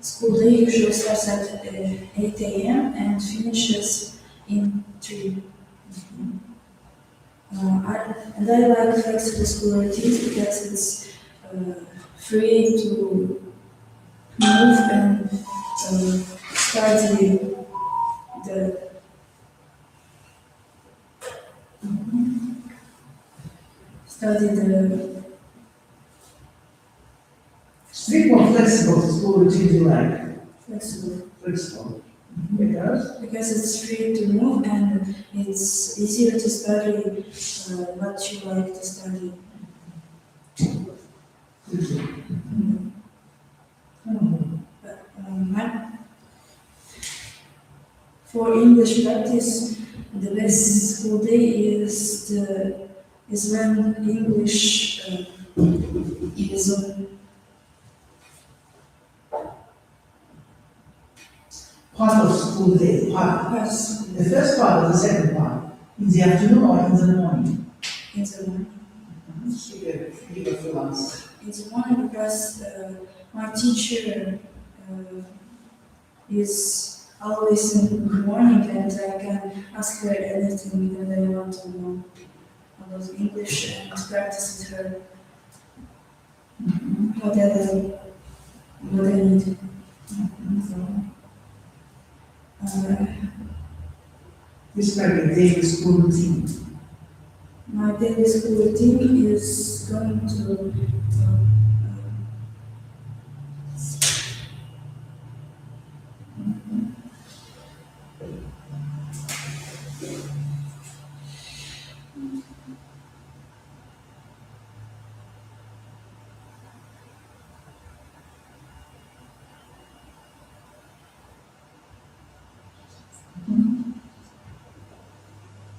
school day usually starts at 8 a.m. and finishes in 3. And I like flexible school routines because it's free to move and study the study the Speak more flexible school routine you like. flexible Flexible. because it's free to move and it's easier to study what you like to study. For English practice, the best school day is when English is Part of school day, part. yes, The first part or the second part? In the afternoon or in the morning? in the morning. Give a full answer. In the morning because my teacher is always in the morning and I can ask her anything that I want to know about English and practice with her whatever what I need. Describe your daily school routine. My daily school routine is going to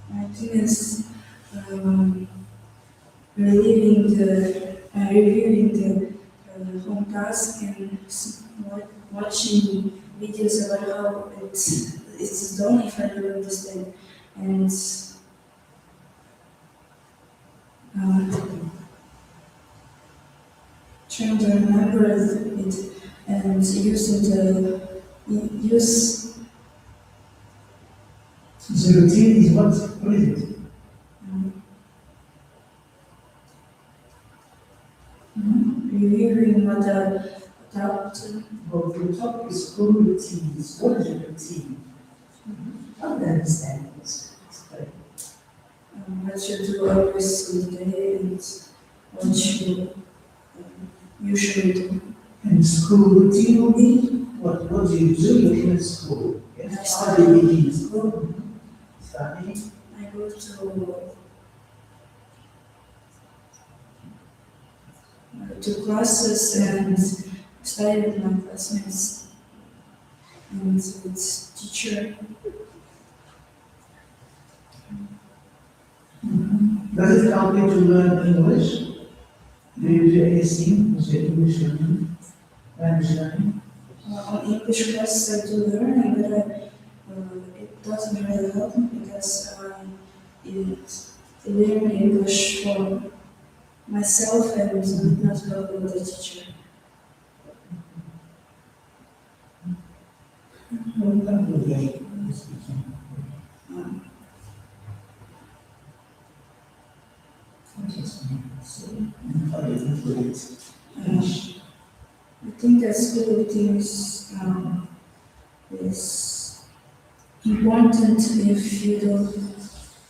my routine is reviewing the home task and watching videos about how it's done if I don't understand. And trying to remember it and use The routine is what is it? reviewing what I taught. But the topic is school routines. What is a routine? I don't understand this. Explain. What you do always in the day and what you usually do. And school routine will be what do you do? You in school. Yes. How do you begin school? Study. I go to classes and study with my classmates and with teacher. Does it help you to learn English? Do you do anything with your English learning? Language learning? On English classes I do learn, but it doesn't really help me because I learn English for myself and not helping the teacher. I think that school routine is important if you don't,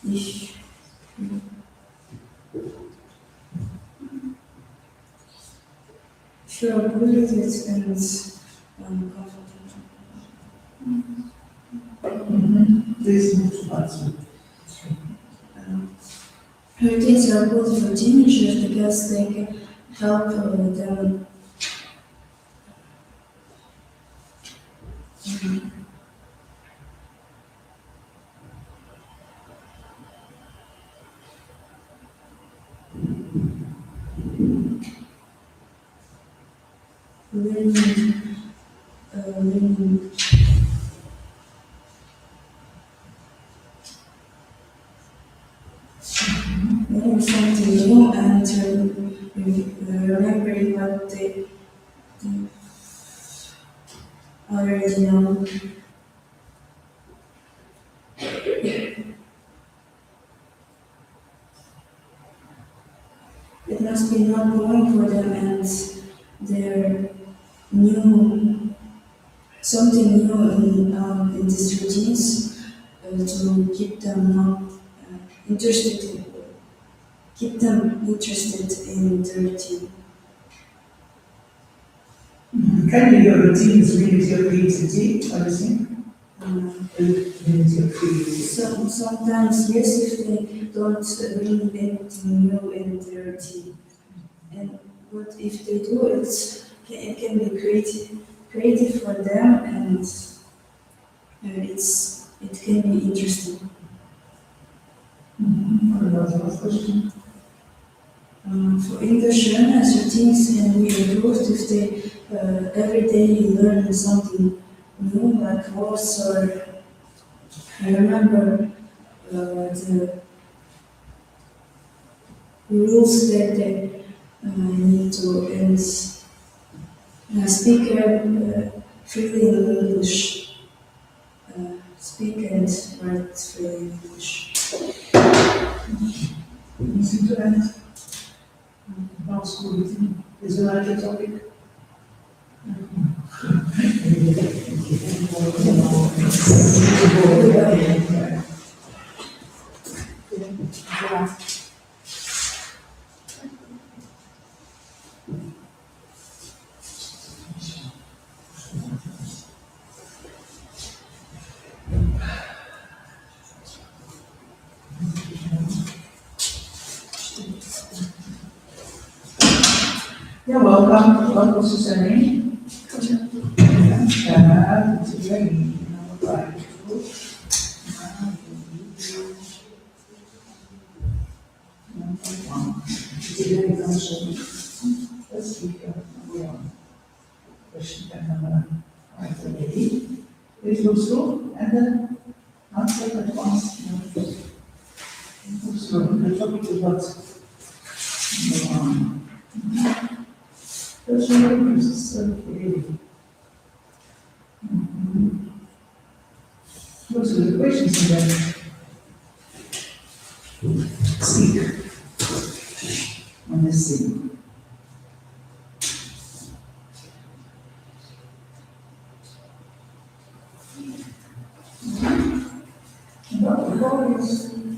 if you are good at it and comfortable. Please move to answer. Routines are good for teenagers because they can help them learning something new and remembering what they already know. It must be not boring for them and they're something new in these routines to keep them not keep them interested in the routine. Can your routine is limit your creativity, I think? Limit your creativity. Sometimes, yes, if they don't bring anything new in the routine. But if they do, it can be creative for them, and it can be interesting. What about the last question? For English learners, routines can be improved if they every day learn something new, like words or remember the rules that they need to and speak freely in English. Speak and write freely in English. Anything to add about school routine? Is there like a topic? You're welcome. What was your name? It's very Let's see here. Question and number 580. Please go slow and then answer at once. Go slow. The topic is what? Personal interests. Those are the questions and then seek on the scene.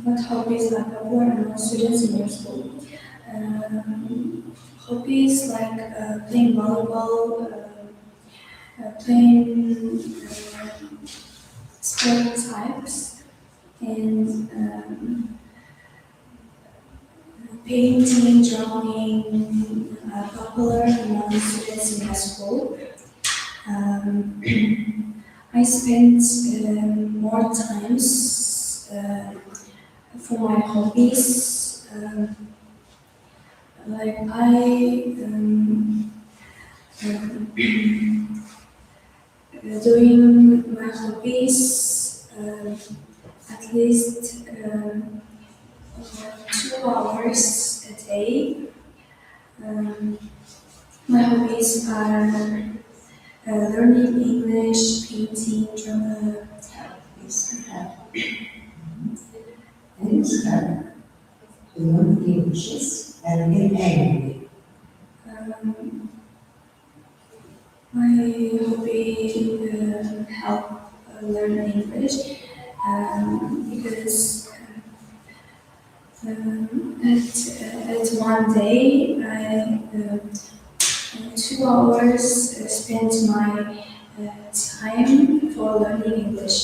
What hobbies like when students in your school? Hobbies like playing volleyball, playing sport types, and painting, drawing, popular among students in my school. I spent more times for my hobbies. Like doing my hobbies at least 2 hours a day. My hobbies are learning English, painting, drama. Things have to learn English and get angry. My hobby help learn English because at one day I 2 hours spent my time for learning English.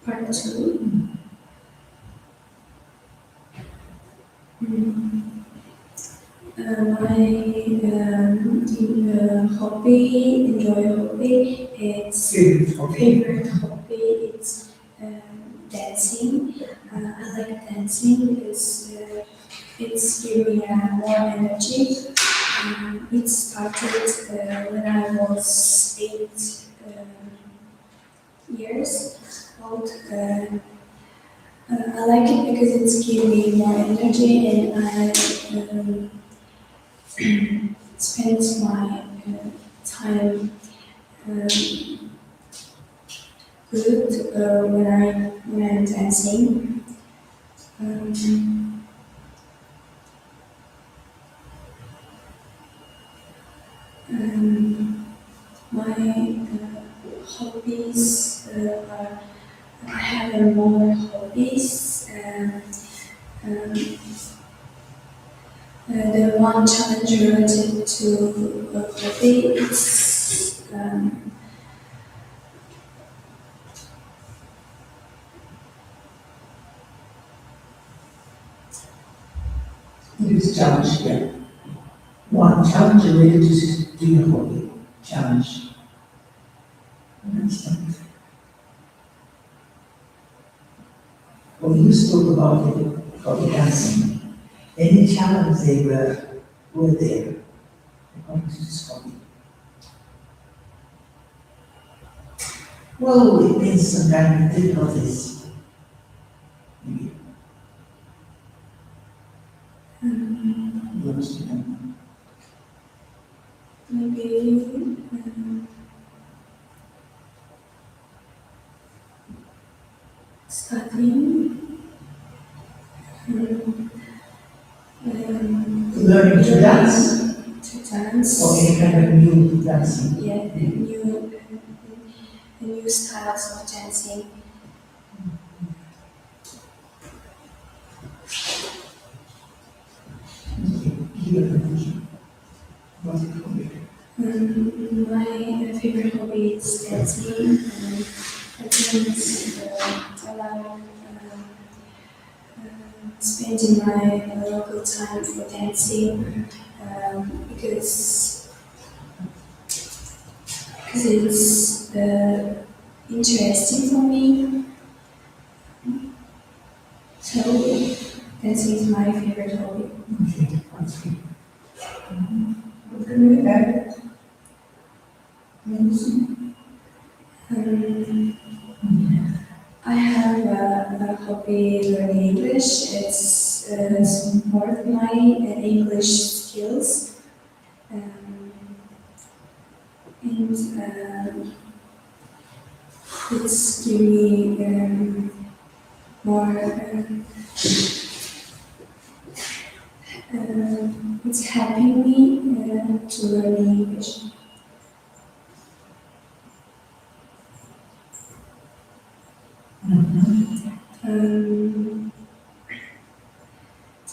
Part 2. My hobby, favorite hobby, it's dancing. I like dancing because it's giving me more energy. It started when I was 8 years old. I like it because it's giving me more energy, and I spend my time good when I'm dancing. My hobbies are I have more hobbies. The one challenge related to a hobby is This challenge here. One challenge related to your hobby. Challenge. Understand? When you spoke about it, hobby dancing, any challenge they were there according to this hobby. Well, it means some kind of difficulties. Maybe. You understand? maybe studying. Learning to dance To dance. or any kind of new dancing. Yeah, new styles of dancing. Give a conclusion. What's it called? My favorite hobby is dancing. That means I like spending my local time for dancing because it's interesting for me. So dancing is my favorite hobby. Okay, that's good. and I have a hobby learning English. It's support my English skills. And it's give me more. It's helping me to learn English.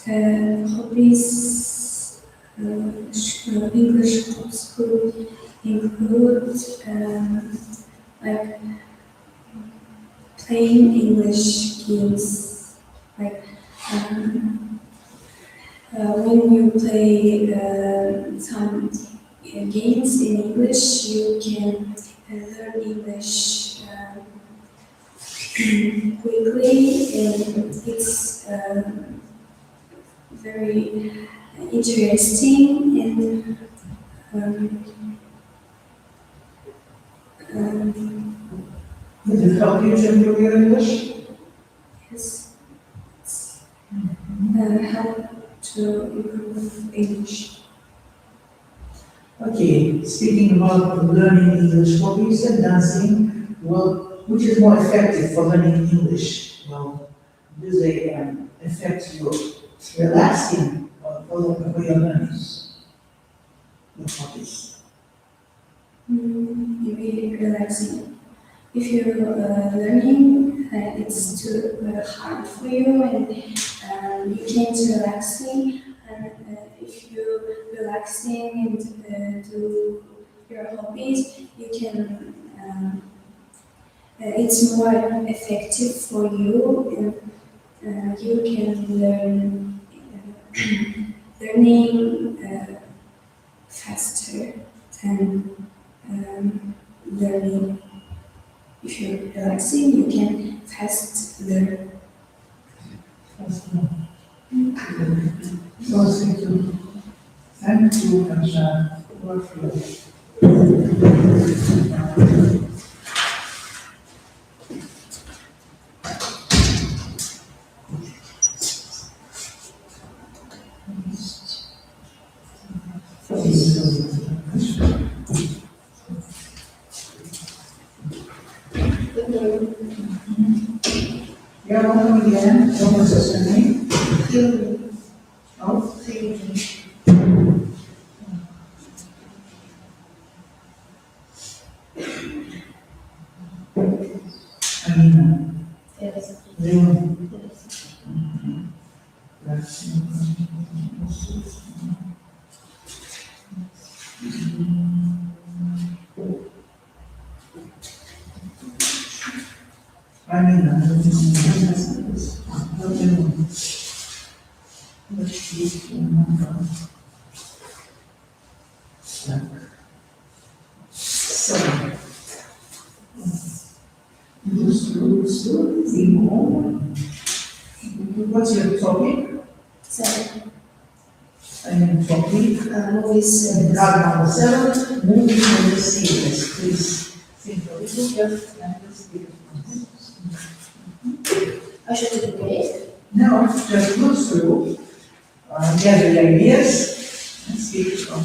The hobbies English school include like playing English games, like when you play some games in English, you can learn English quickly, and it's very interesting and Did it help you to improve your English? yes, help to improve English. Okay, speaking about learning English, what you said dancing, well, which is more effective for learning English? Well, do they affect your relaxing for your learnings? Your hobbies? Maybe relaxing. If you're learning, it's too hard for you, and you can't relaxing. And if you're relaxing and do your hobbies, you can. It's more effective for you, and you can learn learning faster than learning. If you're relaxing, you can fast learn. So, thank you, Kansha, for You're welcome again. What was your name? Oh, Amina. Yes. Leon. Amina. So, what's your topic? So, And topic? movies. Card number 7, movies and the series. Please think of it just and speak. I should take a break. No, just look through, gather the ideas and speak from.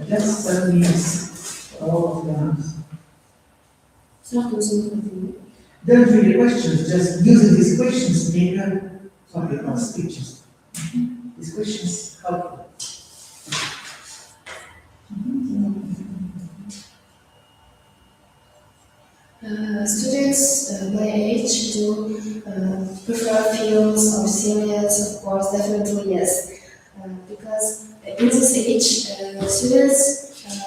That's 7 minutes for all of them. Don't read the questions, just using these questions to make a topic of speeches. These questions help. Students my age do prefer films or series, of course, definitely yes. Because in this age, students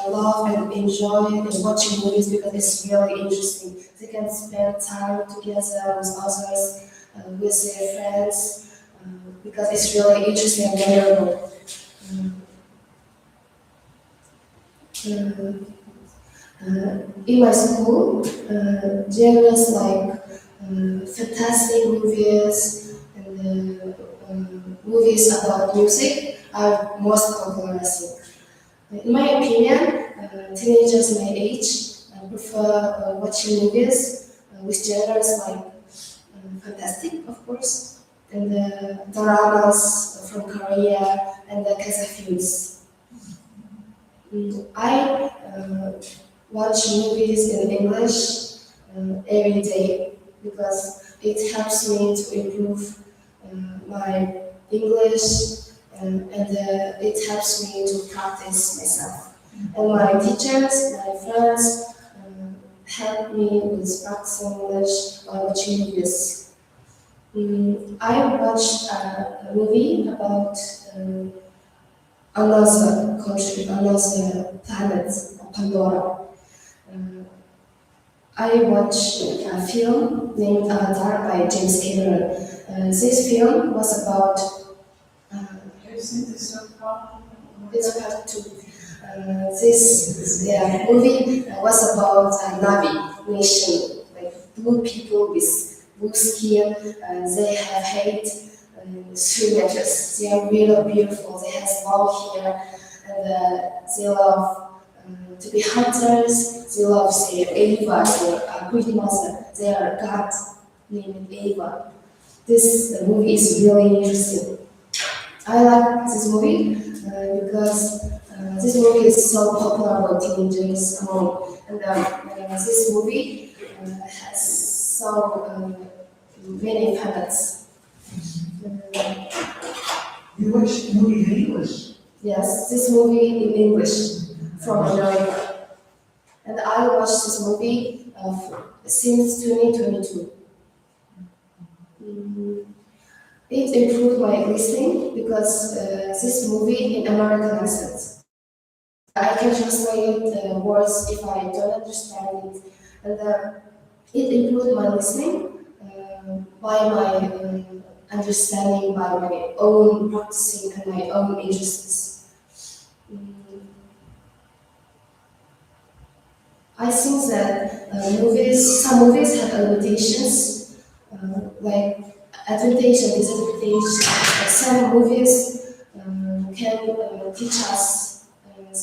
love and enjoy watching movies because it's really interesting. They can spend time together with others, with their friends, because it's really interesting and memorable. In my school, there was like fantastic movies and movies about music. are most popular, I think. In my opinion, teenagers my age prefer watching movies with genres like fantastic, of course, and dramas from Korea and the Kazakh films. I watch movies in English every day because it helps me to improve my English and it helps me to practice myself. And my teachers, my friends help me with practicing English by watching movies. I watched a movie about another country, another planet, Pandora. I watched a film named Avatar by James Cameron. This film was about it's part two. This movie was about a Navi nation, like blue people with blue skin. They have height 3 meters. They are really beautiful. They have long hair, and they love to be hunters. They love their Eva, their great mother. They are god named Eva. This movie is really interesting. I like this movie because this movie is so popular with teenagers among, and this movie has so many fans. You watch movies in English? Yes, this movie in English from America, and I watched this movie since 2022. It improved my listening because this movie in American accent. I can translate words if I don't understand it, and it improved my listening by my understanding, by my own practicing and my own interests. I think that some movies have limitations, like advantage and disadvantage. Some movies can teach us,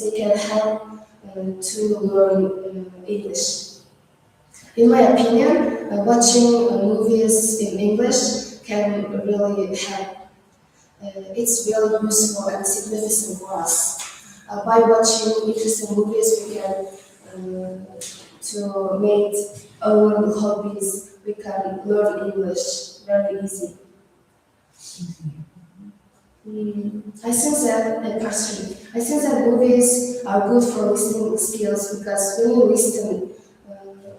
they can help to learn English. In my opinion, watching movies in English can really help. It's really useful and significant for us. By watching interesting movies, we can to make own hobbies. We can learn English very easy. I think that personally, I think that movies are good for listening skills because when you listen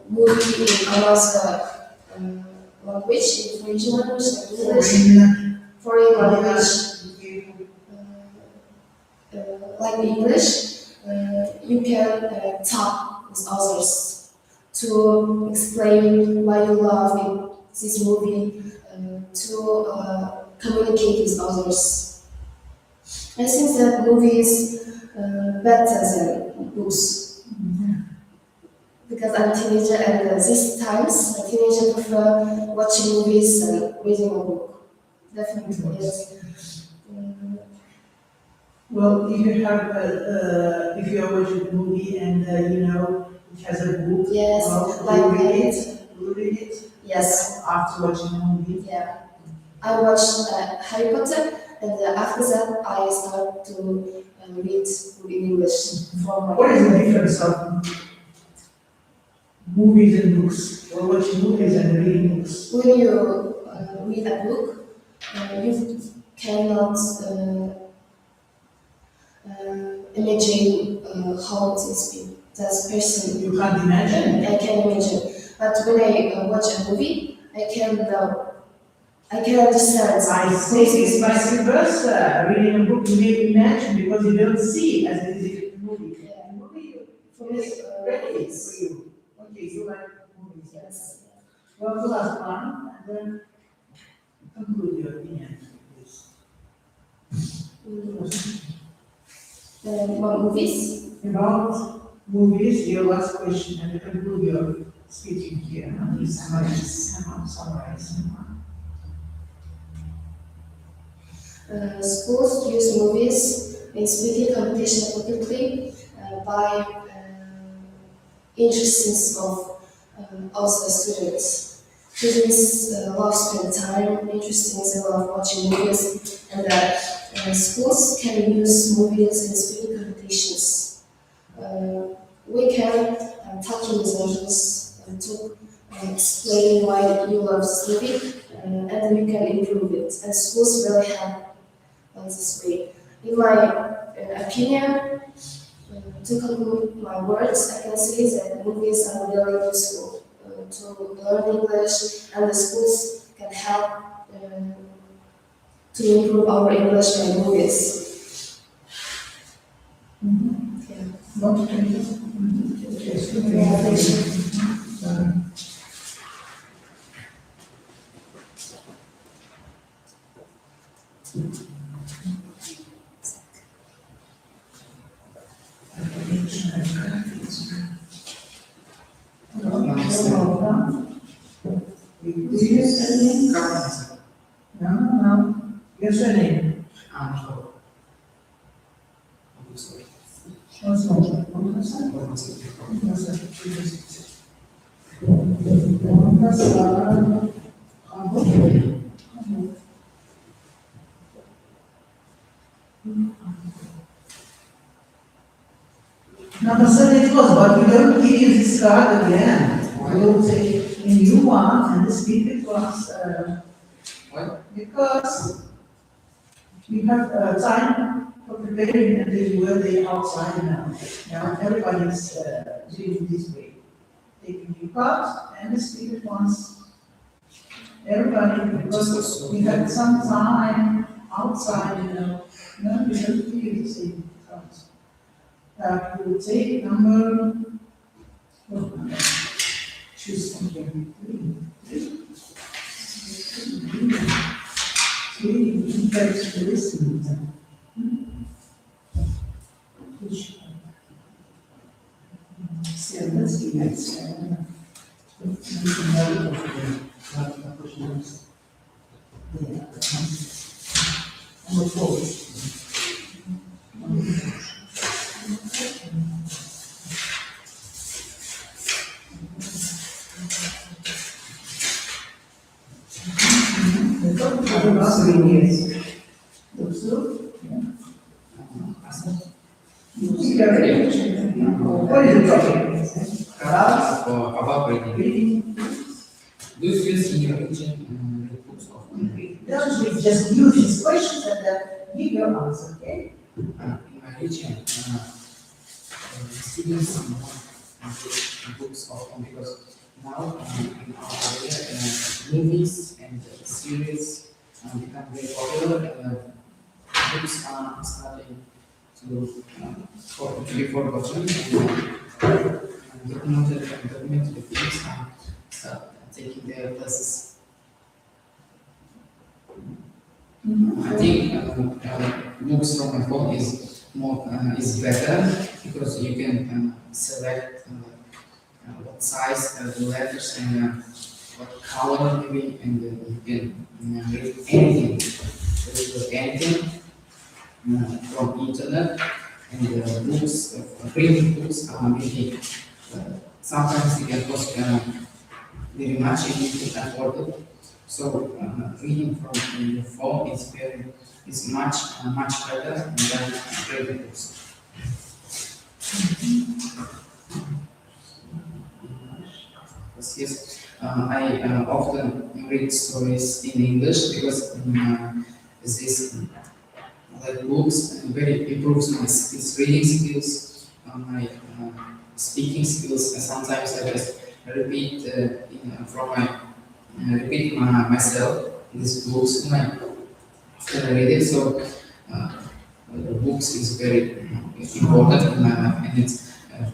movie in another language, in foreign language, like English, foreign language, like English, you can talk with others to explain why you love this movie, to communicate with others. I think that movies better than books because I'm a teenager and these times a teenager prefer watching movies and reading a book. Definitely, yes. Well, if you have, if you are watching a movie and it has a book, Yes, well, like you read it yes, after watching the movie. yeah. I watched Harry Potter, and after that I start to read in English from my. What is the difference of movies and books, or watching movies and reading books? When you read a book, you cannot imagine how it is that person. You can't imagine. I can imagine, but when I watch a movie, I can know. I can understand. I think it's vice versa. Reading a book, you may imagine because you don't see it as it is in a movie. Yeah. A movie For me, is ready for you. Okay, you like movies. yes. Well, the last one, and then conclude your opinion, please. What movies? About movies, your last question, and you conclude your speaking here. Summarize. Summarize. Schools use movies in speaking competition publicly by interests of also students. Students love spend time interested in love watching movies, and schools can use movies in speaking competitions. We can touch on these measures to explain why you love this movie, and you can improve it. And schools really help on this way. In my opinion, to conclude my words, I can say that movies are really useful to learn English, and the schools can help to improve our English by movies. Not changes. Yeah, thank you. No. Yes or name? Now, the son it was, but we don't give you this card again. We will say, in you one, and this people was, Why? because we have time for preparing and they were they outside now. Now everybody's doing this way. Taking new cards and the speaker wants everybody, because we had some time outside, no, we have to use the same cards. We will take number, choose from three. Three impacts to listen. So let's do next. Number four. What is the topic? About reading. Do you use in your region the books of reading? Don't we just use these questions and then give your answer, okay? In my region, students books often because now in our area, movies and series become very popular. Books are starting to be forgotten, and documented films start taking their places. I think books from my phone is more is better because you can select what size the letters and what color maybe, and you can read anything, from internet. And books, printed books are maybe sometimes they can cost very much and you can afford it. So reading from your phone is much better than reading books. Yes, I often read stories in English because this like books very improves my skills, reading skills, my speaking skills, and sometimes I just repeat repeat myself these books when after I read it. So the books is very important in my life, and it's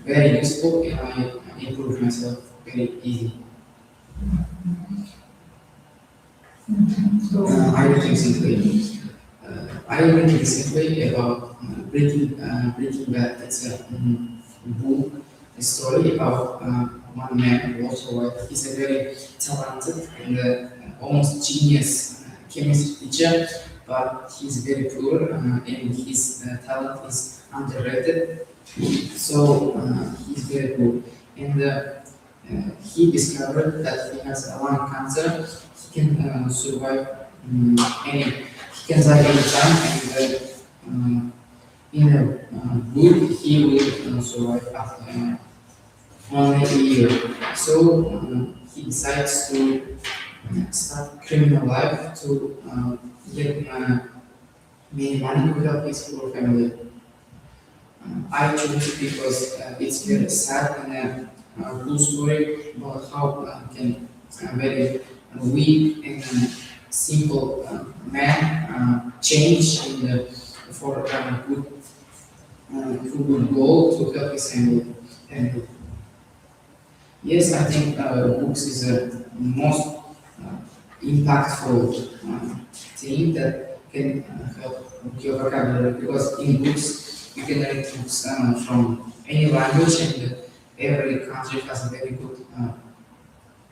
very useful, and I improve myself very easy. So I think simply. I read recently about Breaking Bad. It's a book, a story about one man, Walter White. He's a very talented and almost genius chemistry teacher, but he's very poor and his talent is underrated. So he's very poor. And he discovered that he has a lung cancer. He can survive he can die anytime, and in a good he will survive after only a year. So he decides to start criminal life to get many money to help his poor family. I chose it because it's very sad and a cool story about how can a very weak and simple man change for a good goal to help his family. And yes, I think books is the most impactful thing that can help with your vocabulary, because in books you can read books from any language, and every country has a very good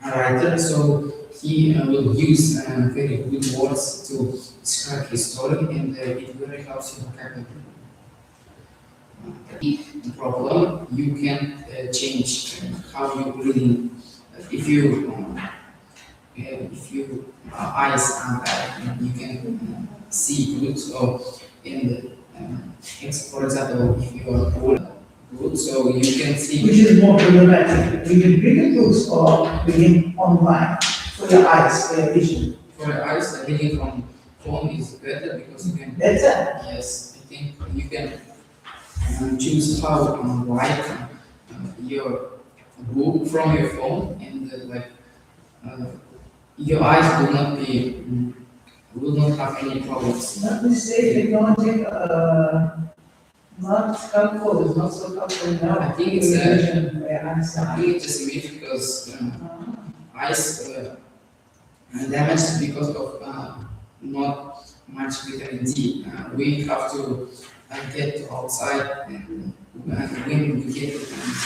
writer, so he will use very good words to describe his story, and it very helps your vocabulary. The problem, you can change how you reading. If your eyes are bad, you can see good. So, for example, if you are good, so you can see. Which is more problematic, reading reading books or reading online for your eyes, for your vision? For your eyes, reading from phone is better because you can. Better? Yes, I think you can choose how to write your book from your phone, and your eyes will not have any problems. Not to say technology not helpful, it's not so helpful now. I think it's I think it's just a myth because eyes damaged because of not much vitamin D. We have to get outside, and when we get vitamin D,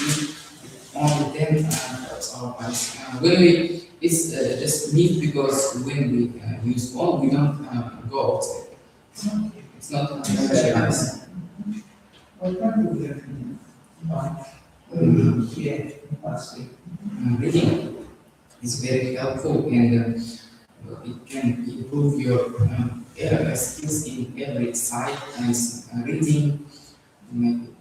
only then helps our eyes. It's just myth because when we use phone, we don't go outside. It's not very nice. What kind of your opinion? Yeah, lastly. Reading is very helpful, and it can improve your skills in every side, as reading,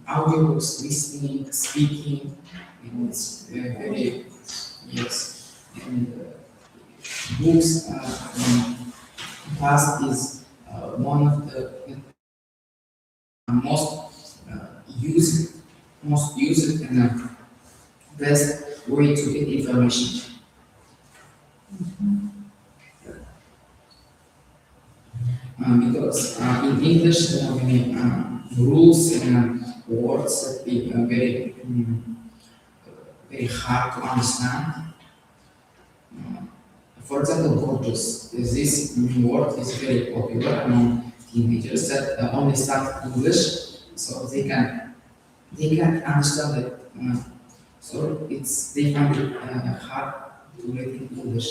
audiobooks, listening, speaking, and it's very, yes. And books past is one of the most used and best way to get information. Because in English there are many rules and words that be very hard to understand. For example, gorgeous. This word is very popular among teenagers that only start English, so they can understand it. So they find it hard to read in English.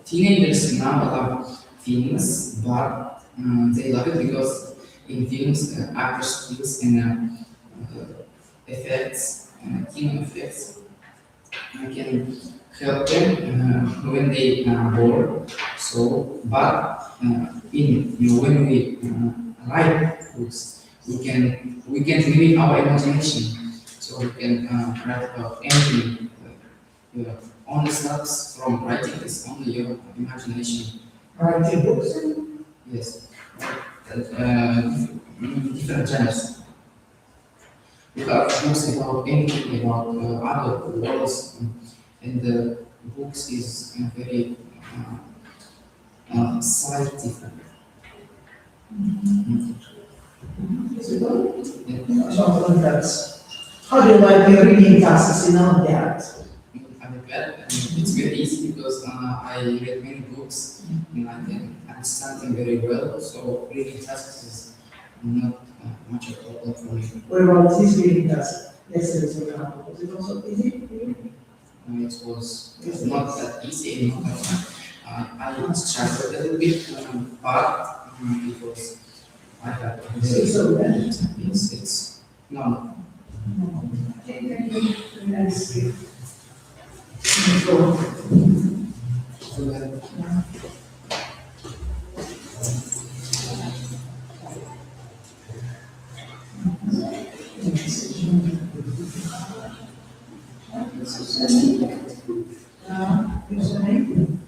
Teenagers now love films, but they love it because in films actor skills and effects, kino effects can help them when they are bored. So, but when we write books, we can limit our imagination. So we can write about anything. Only starts from writing is only your imagination. Writing books? Yes. Different genres. We have books about anything, about other worlds, and the books is very scientific. How do you like your reading classes in our dad? It's very easy because I read many books and I can understand them very well. So reading tasks is not much of a problem for me. What about this reading class? Let's say, for example, was it also easy? it was not that easy, not that fun. I struggled a little bit, but it was, I had a very So bad. it's no. Nice. So, So that, what's your name?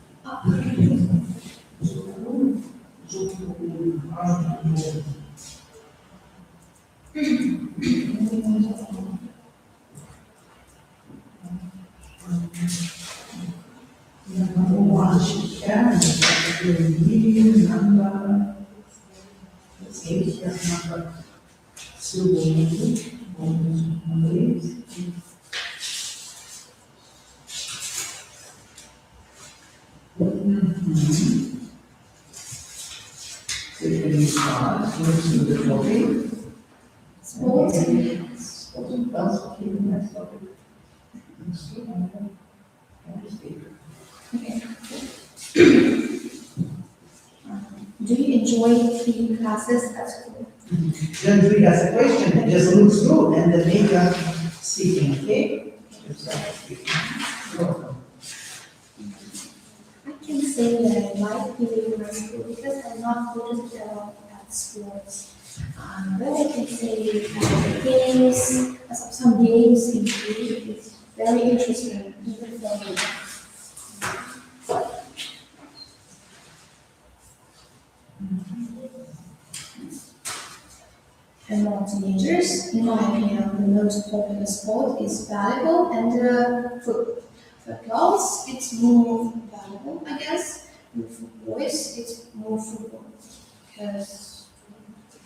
So you can start to the topic. Sports. That's okay, next topic. Okay. Do you enjoy PE classes at school? Then read as a question, just look through and then make a speaking, okay? I can say that I like PE in my school because I'm not good at sports. But I can say the games, some games in PE is very interesting, even for me. Among teenagers, in my opinion, the most popular sport is volleyball and football. For girls, it's more volleyball, I guess. And for boys, it's more football. Because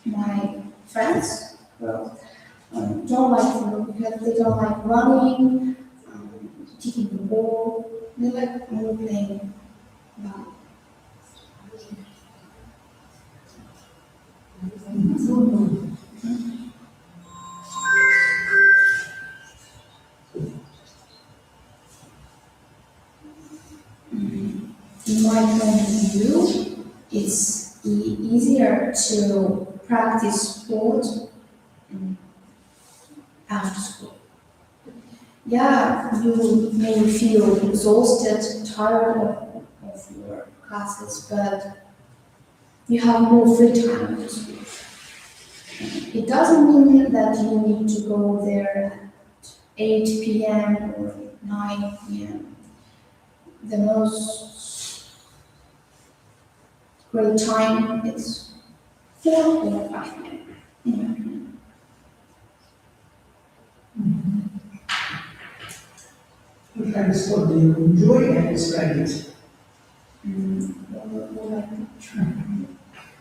my friends, well, don't like football because they don't like running, kicking the ball. They like more playing volleyball. In my point of view, it's easier to practice sport after school. Yeah, you may feel exhausted, tired of your classes, but you have more free time after school. It doesn't mean that you need to go there at 8 p.m. or 9 p.m. The most great time is 4 or 5 p.m. in my opinion. What kind of sport do you enjoy and describe it?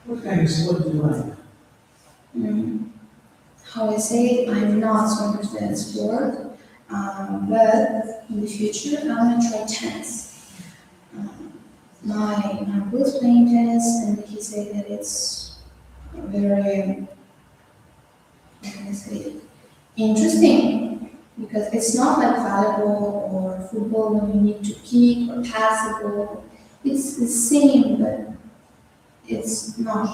What kind of sport do you like? How I say it, I'm not so interested in sport, but in the future I'm gonna try tennis. My uncle is playing tennis, and he said that it's very, how can I say it, interesting because it's not like volleyball or football when you need to kick or pass the ball. It's the same, but it's not.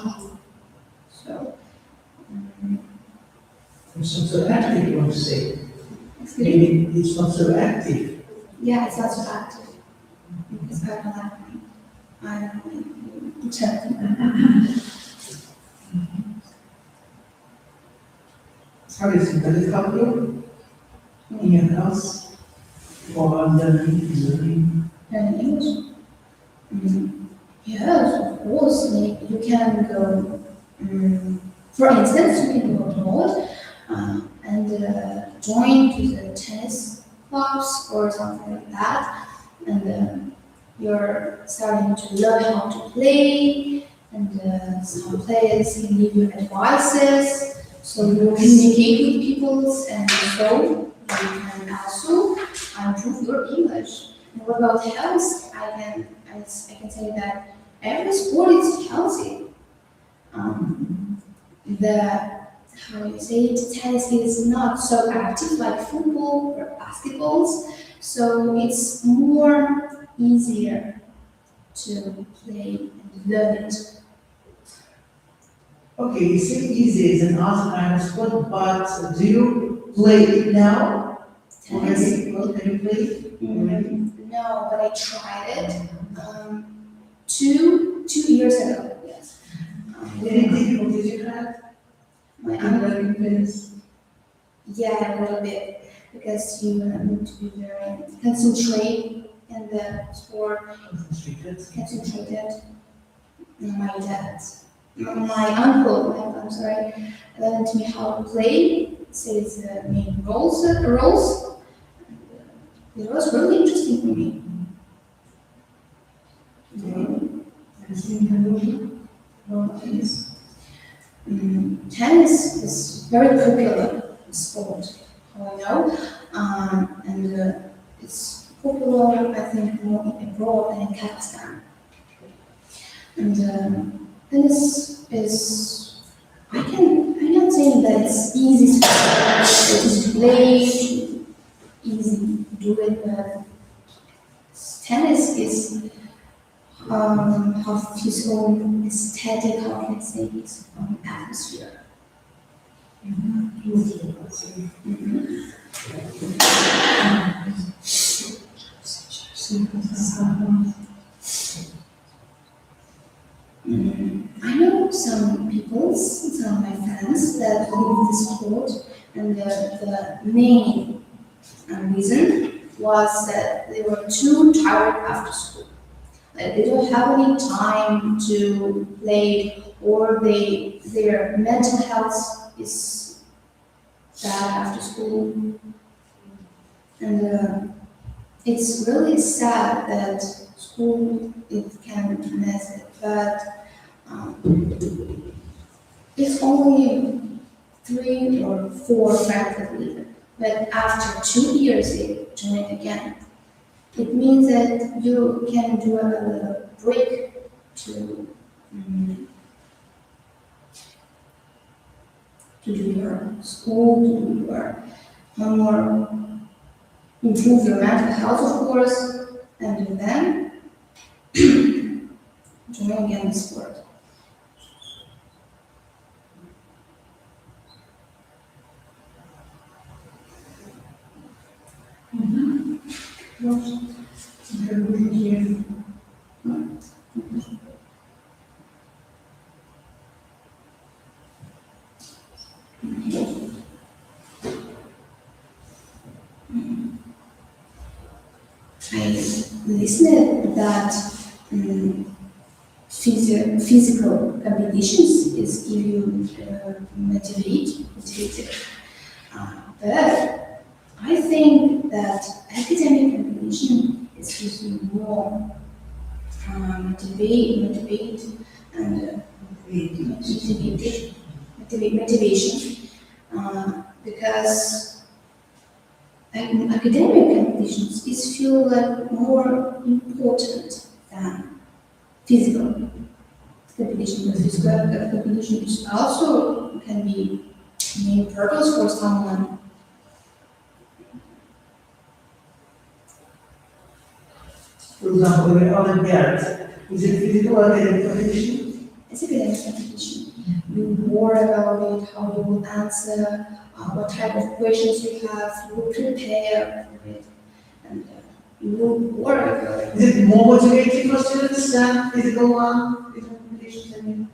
So. It's not so active, you want to say. Excuse me? Maybe it's not so active. Yeah, it's not so active because I don't like How is it? Does it help you in your class for learning? learning English. Yes, of course. Like, you can go, for instance, you can go abroad and join to the tennis clubs or something like that, and you're starting to learn how to play, and some players can give you advices, so you communicate with people, and so you can also improve your English. And what about health? I can say that every sport is healthy. How you say it, tennis is not so active like football or basketballs, So it's more easier to play and learn it. Okay, you say easy is an awesome kind of sport, but do you play it now? Already? Well, can you play it? No, but I tried it two years ago. Yes. Any difficulties you had? My in uncle, learning this? yeah, a little bit, because you need to be very concentrate in the sport, concentrated. My uncle, I'm sorry, learned me how to play. Says the main roles. It was really interesting for me. Tennis is very popular sport, how I know, and it's popular, I think, more abroad than in Kazakhstan. And tennis is, I can't say that it's easy to play, easy to do it, but tennis is have his own aesthetic, how can I say, his own atmosphere. I know some people, some of my friends that leave the sport, and the main reason was that they were too tired after school. Like they don't have any time to play, or their mental health is bad after school, and it's really sad that school it can mess it, but it's only 3 or 4 friends that leave it. But after 2 years they join again. It means that you can do a little break to do your school, to do your homework, improve your mental health, of course, and then join again the sport. I listened that physical competitions is give you motivated. But I think that academic competition is usually more motivate and motivation because academic competitions is feel like more important than physical competition. But physical competition is also can be main purpose for someone. For example, in Olympiads, is it physical or academic competition? It's academic competition. You worry about it, how you will answer, what type of questions you have, you will prepare for it, and you will worry about it. Is it more motivating for students than physical one? Different competitions, I mean?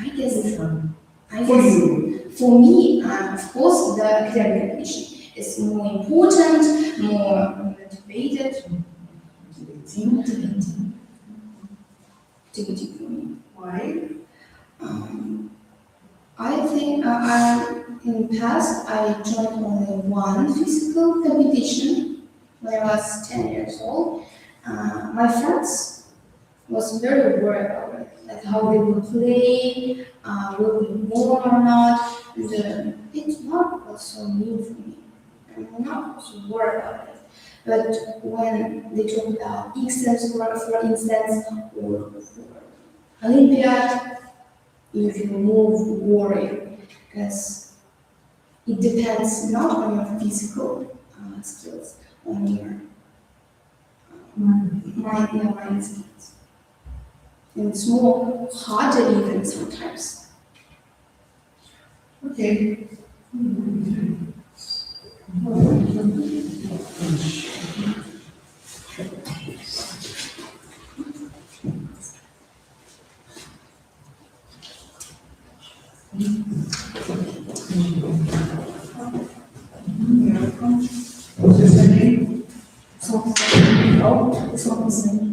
I guess Which one? I For guess you? for me, of course, the academic competition is more important, more motivated. Motivating for me. Why? I think in the past I joined only one physical competition when I was 10 years old. My friends was very worried about it, like how they would play, will we won or not. And it's not also new for me. I'm not so worried about it. But when they talk about exams, for instance, or for Olympiad, you feel more worried because it depends not on your physical skills, my instincts. And it's more harder even sometimes. Okay. What's his name? Oh, it's not the same.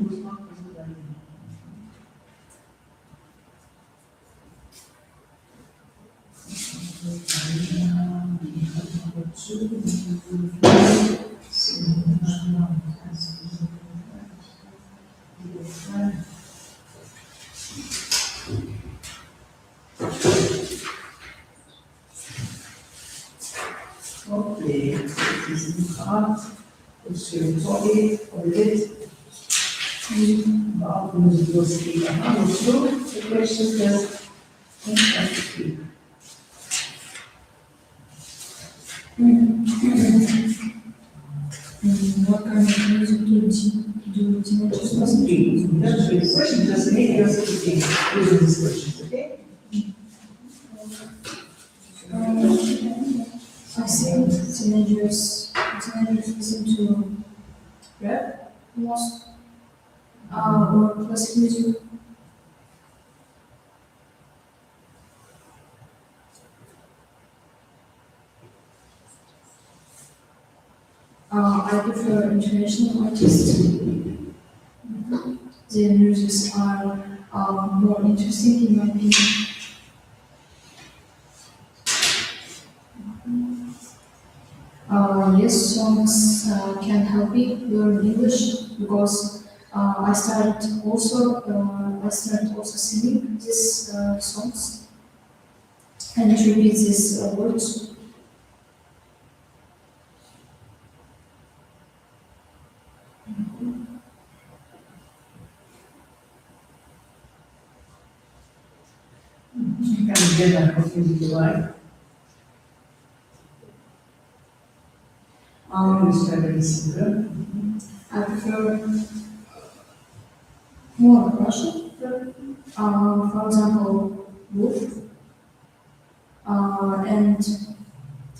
Okay, het is niet gehad. Dus sorry voor dit. Maar we moeten doorsteken. So, the question is, What kind of music do teenagers listen to? that's the question, just make your speaking using these questions, okay? I think teenagers listen to rap most, or classic music. I prefer international artists. Their musics are more interesting in my opinion. Yes, songs can help me learn English because I started also singing these songs and repeat these words. You can get that what music you like. Who's favorite singer? I prefer more Russian. For example, Wolf. And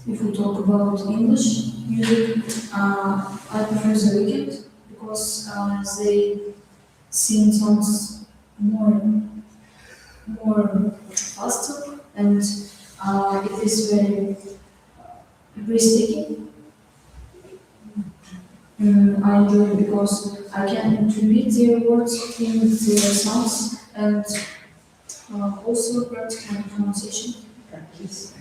if we talk about English music, I prefer The Weeknd because they sing songs more faster and it is very breathtaking. I enjoy it because I can repeat their words in their songs and also practice my pronunciation. Practice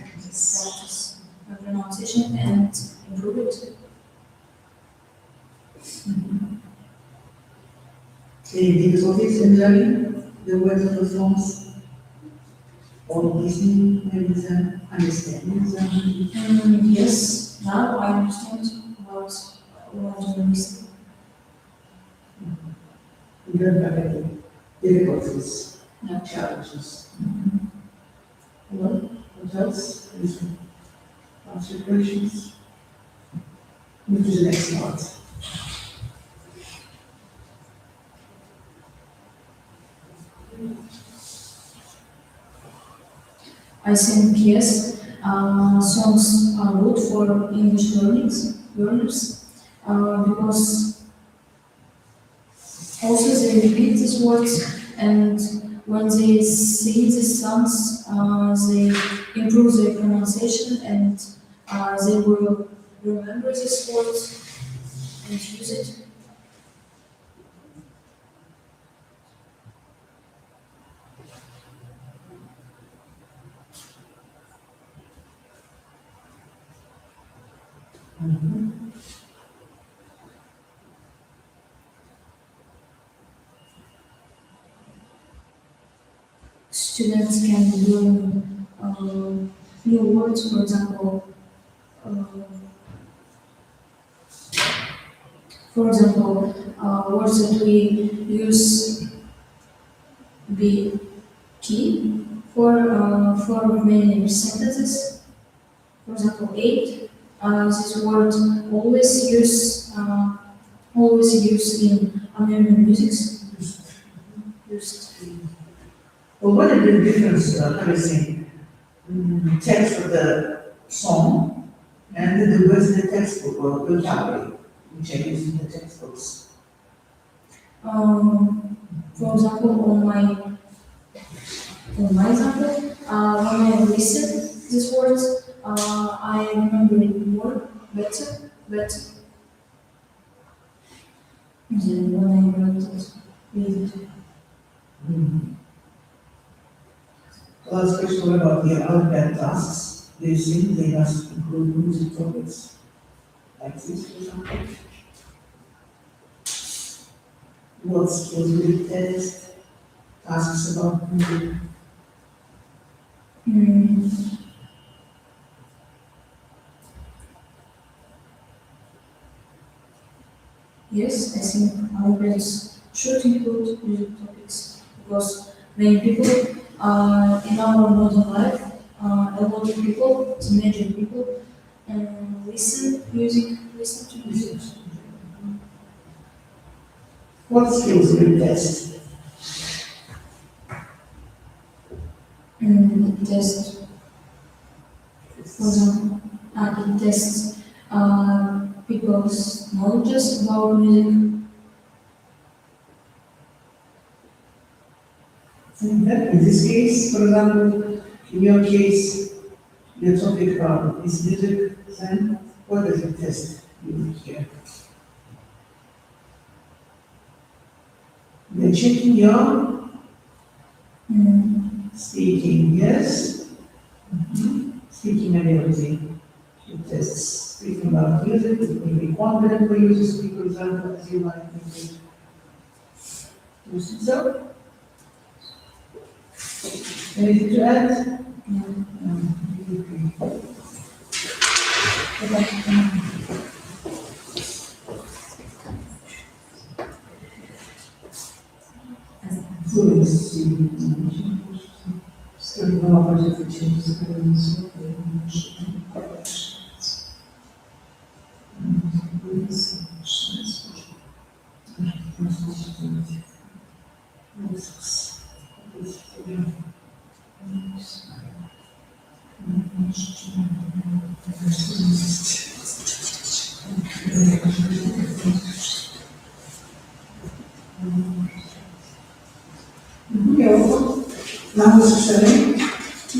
my pronunciation and improve it. Any difficulties in learning the words of the songs? Or listening, maybe the understanding them? Yes, now I understand what you listen. You don't have any difficulties, not challenges. Well, what else? Answer questions. Move to the next part. I think yes, songs are good for English learners because also they repeat these words and when they sing these songs, they improve their pronunciation and they will remember these words and use it. Students can learn new words, for example, words that we use be key for many sentences. For example, 8 this word always used in American music. Used. Well, what is the difference, text of the song and the words in the textbook or vocabulary, which are used in the textbooks? For example, on my example, when I listen these words, I remember it more better than when I read it. Last question, what about the alphabet tasks? Do you think they must include music topics? Like this, for example? What skills will it test? Tasks about music? Yes, I think alphabets should include music topics because many people in our modern life, a lot of people, teenage people, listen to music. What skills will it test? It tests, for example, it tests people's knowledge about music. In this case, for example, in your case, your topic is music, then what does it test you here? They're checking your speaking, yes? Speaking ability. It tests speaking about music, it may be confident for you to speak, for example, as you like, maybe. You see so? Anything to add? Fluency. Studying all of the changes of Now, Mr. Shelley?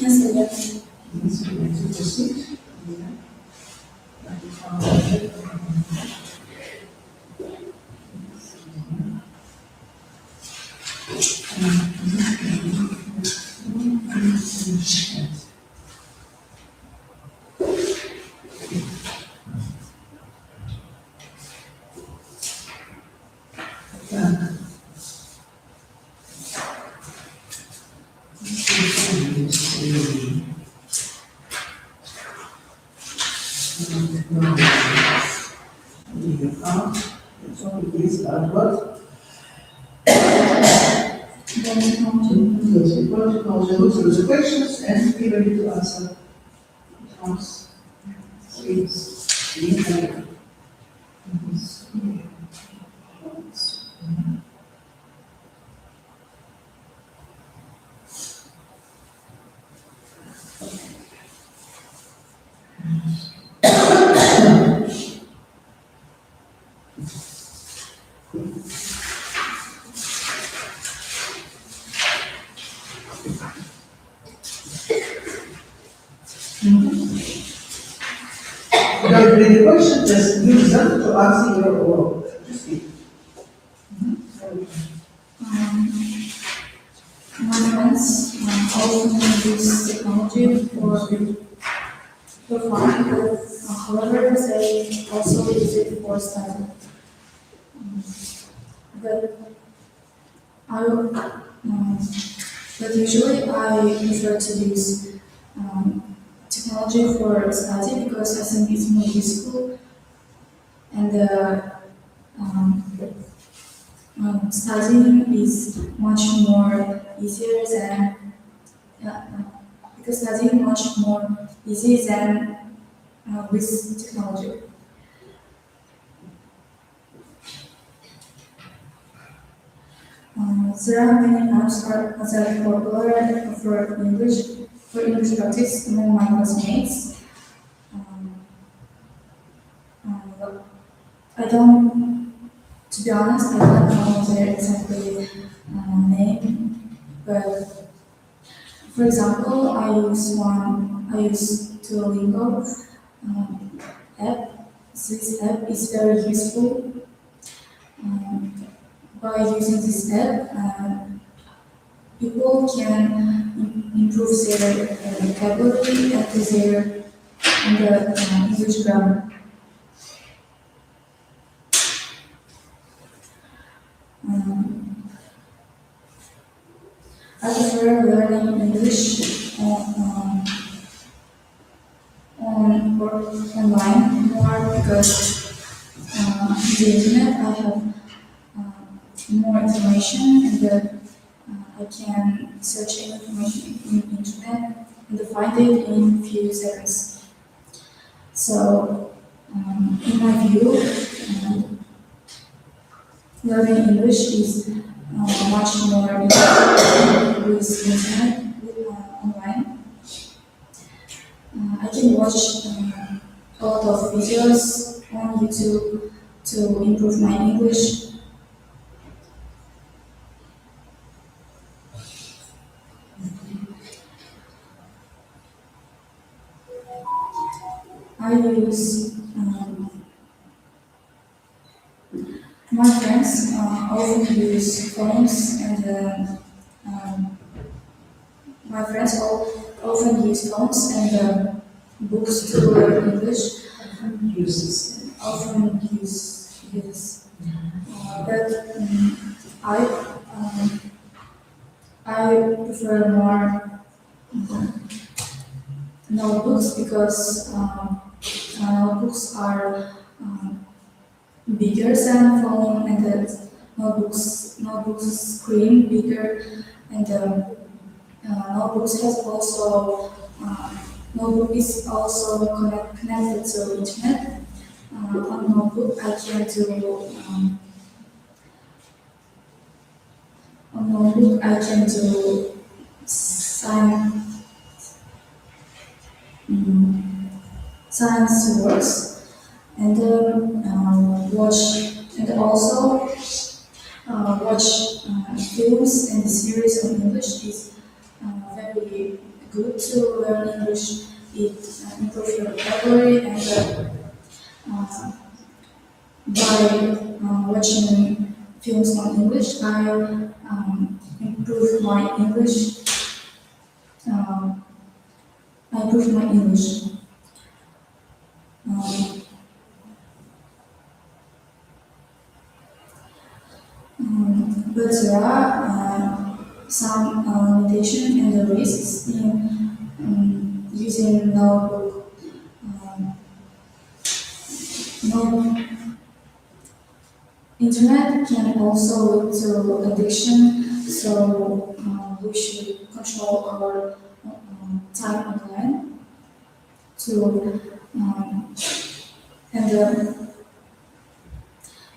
Yes, yes. Yes, we need to proceed. Is about what? Yes, we're going to go through the questions and be ready to answer. Without reading the question, just use them to answer your oral. Just speak. My friends often use technology for fun, but however, they also use it for study. But usually I prefer to use technology for study because I think it's more useful and studying is much more easier than because studying much more easy than with technology. There are many apps that are popular for English practice among my classmates. I don't, to be honest, I don't know their exactly name, but for example, I use Duolingo app. This app is very useful. By using this app, people can improve their vocabulary and the English grammar. I prefer learning English online more because the internet I have more information and I can search any information in the internet and find it in few seconds. So, in my view, learning English is much more effective with internet, online. I can watch a lot of videos on YouTube to improve my English. I use my friends often use phones and my friends often use phones and books to learn English. Often use yes, but I prefer more notebooks because notebooks are bigger than phone and the notebooks screen bigger and notebooks has also notebook is also connected to internet. On notebook I can do science works and watch and also watch films and series on English is very good to learn English. It improves your vocabulary and by watching films on English, I improve my English. I improve my English. But there are some limitations and risks in using notebook. Internet can also lead to addiction, so we should control our time online.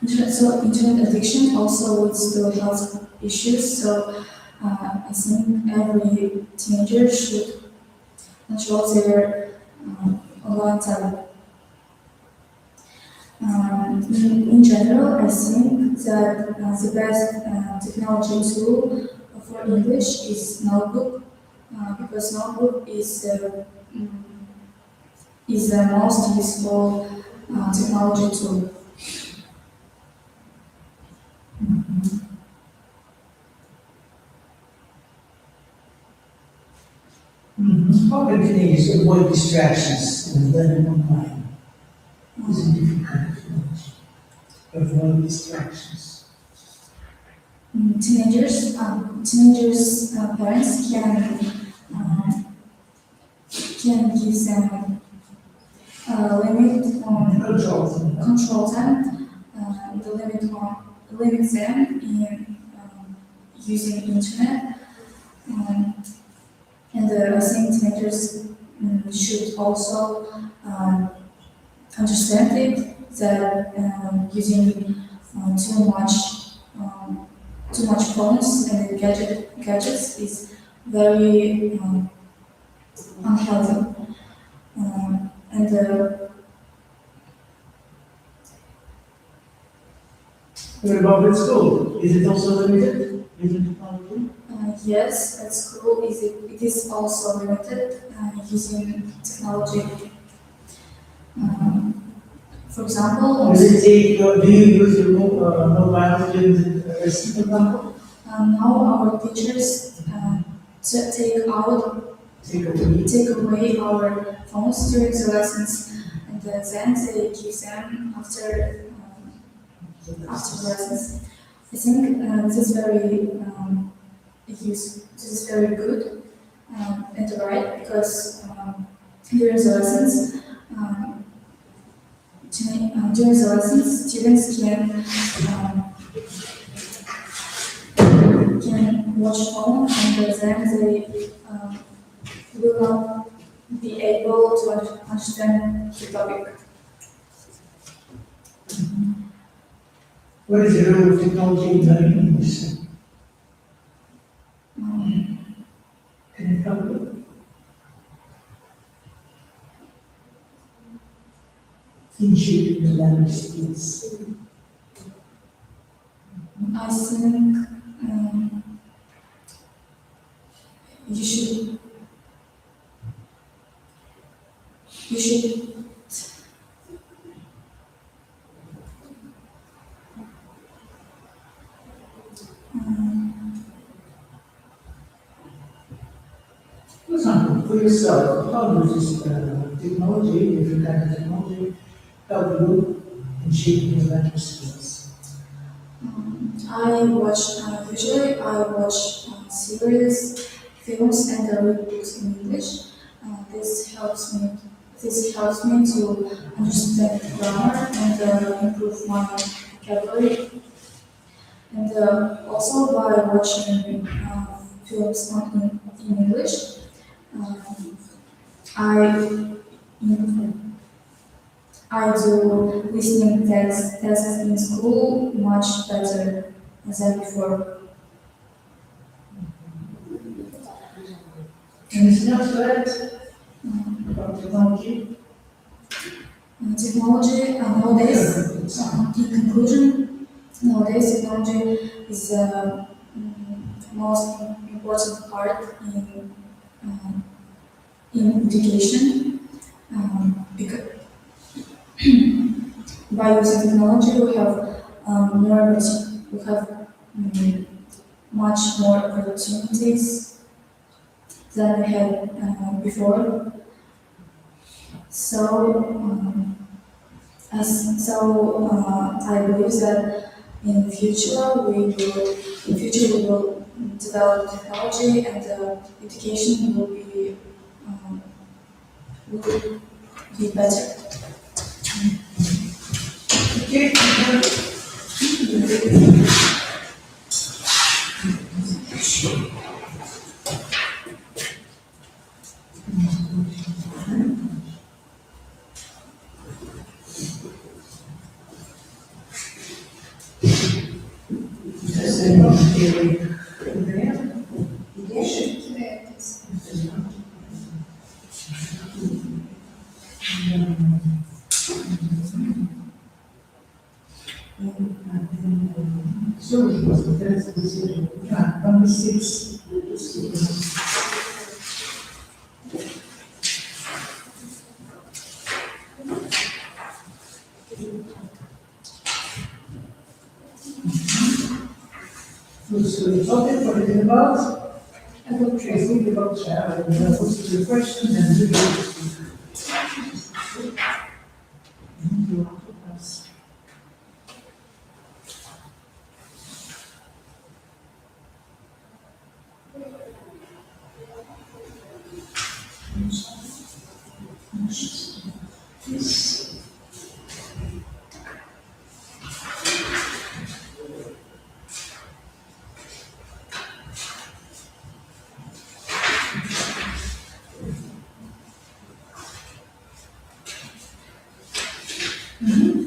Internet addiction also leads to health issues. So I think every teenager should control their online time. In general, I think that the best technology tool for English is notebook, because notebook is the most useful technology tool. How can teenagers avoid distractions when learning online? Is it difficult to avoid distractions? Teenagers' parents can give them a limit on control them, limit them in using internet, and I think teenagers should also understand it that using too much phones and gadgets is very unhealthy. And What about at school? Is it also limited using technology? yes, at school it is also limited using technology. For example, Does it take, do you use your mobile during the lesson, for example? now our teachers take away our phones during the lessons, and then they give them after the lessons. I think this is this is very good and right, because during the lessons, students can watch phone, and then they will not be able to understand the topic. What is the role of technology in learning English? Can you help me? In shaping the language skills. I think you should For example, for yourself, how does this technology, different kind of technology, help you in shaping your language skills? usually I watch series, films, and read books in English. This helps me to understand grammar and improve my vocabulary. And also by watching films in English, I I do listening tests in school much better than before. Anything else to add about technology? Technology nowadays, in conclusion, nowadays technology is the most important part in education, because by using technology we have much more opportunities than we had before. I believe that in future we will develop technology, and education will be better. Okay. Number 6. So the topic, what is it about? And what do you think about child? And what's the question? And do you want to ask?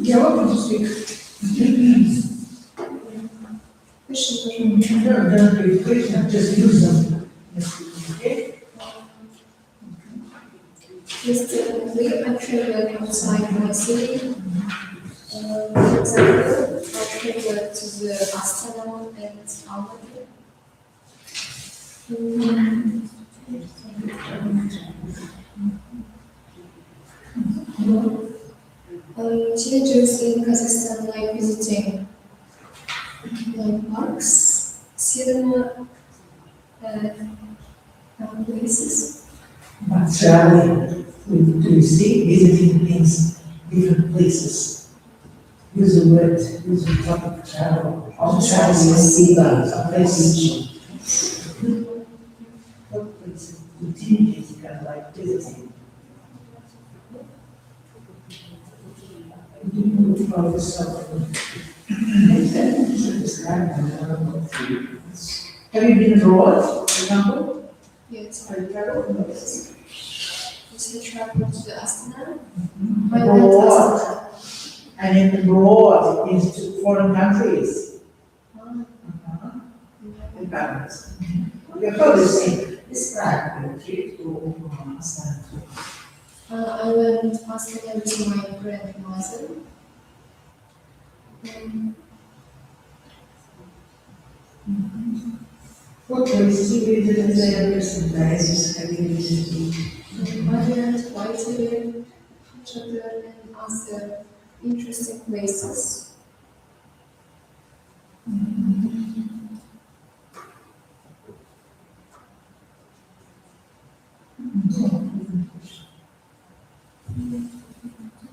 Yeah, welcome to speak. Don't be patient, just use them. Okay? Yes, definitely. I traveled outside my city. For example, I traveled to the Astana and Almaty. Teenagers in Kazakhstan like visiting like parks, cinema, and places. But traveling, we see visiting things, different places. Use the word, use the topic travel. Of travel, you see that, a place. What places, routine is kind of like visiting. You move from yourself. Have you been abroad, for example? Yes, Have you traveled? I traveled to the Astana. I went to Abroad. Astana. And in abroad, into foreign countries. In Paris. You probably see, describe your trip to Astana. I went to Astana with my grandmother. What places you visited there, some places have you visited? I learned quite a bit children and other interesting places.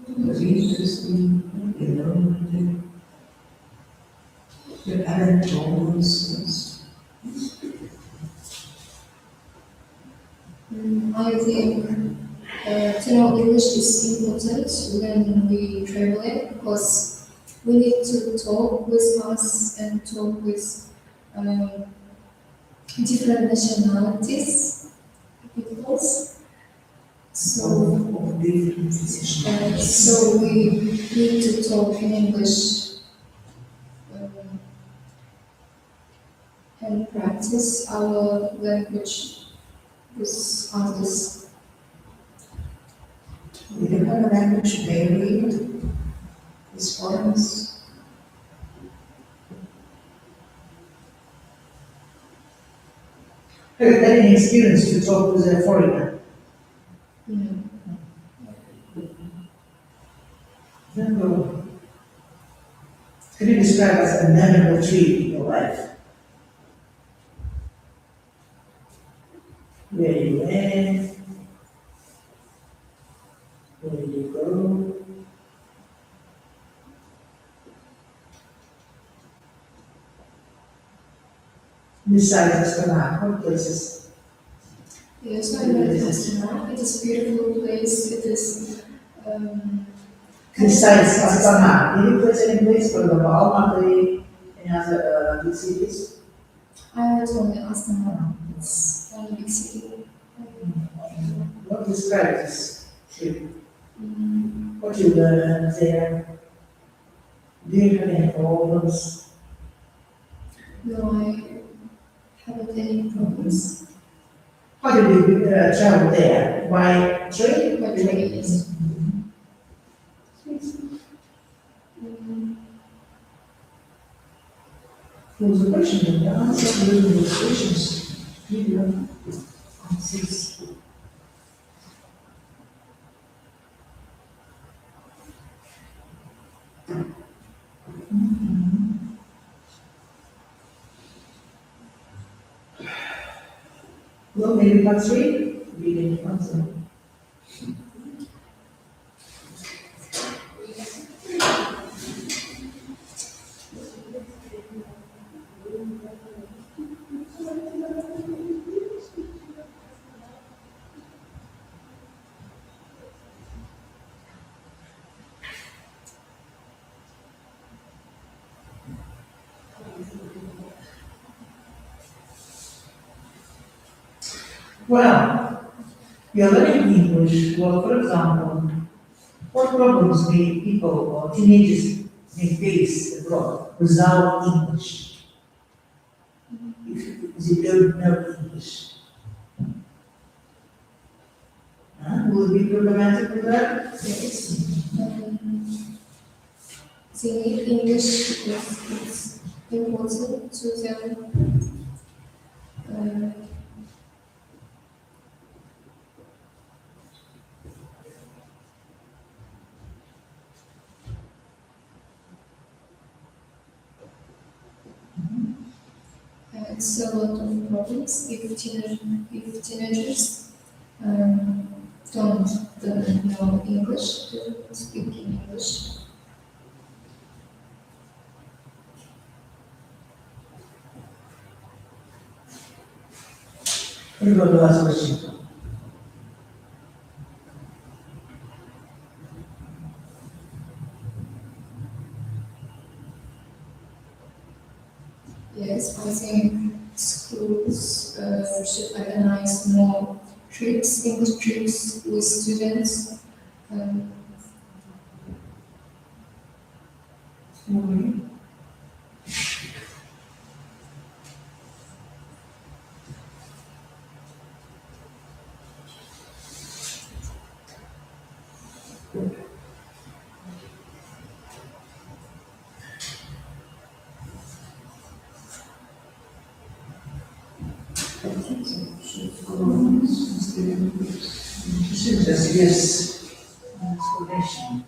It was interesting, you know, the anatomies. I think to know English is important when we travel because we need to talk with us and talk with different nationalities, peoples. So, Of different decisions. so we need to talk in English and practice our language with others. We can have a language varied with foreigners. Have you had any experience to talk with a foreigner? No. Can you describe as a memorable trip in your life? Where you went? Where did you go? Besides Astana, what places? Yes, I went to Astana. It is a beautiful place. It is. Besides Astana, did you place any place, for example, Almaty, any other big cities? I went only Astana. It's one big city. What describes this trip? What you learned there? Do you have any problems? No, I haven't any problems. How did you travel there? By train? By train, yes. Those are questions, the answer to those questions. Give you answers. Well, maybe part three, we didn't answer. Well, you're learning English. Well, for example, What problems may people or teenagers may face abroad without English? If they don't know English. Will it be problematic with that? Yes. They need English because it's important to them. It's a lot of problems if teenagers don't know English, to speak in English. Any one last question? Yes, I think schools should organize more trips, English trips with students. Just yes, explanation.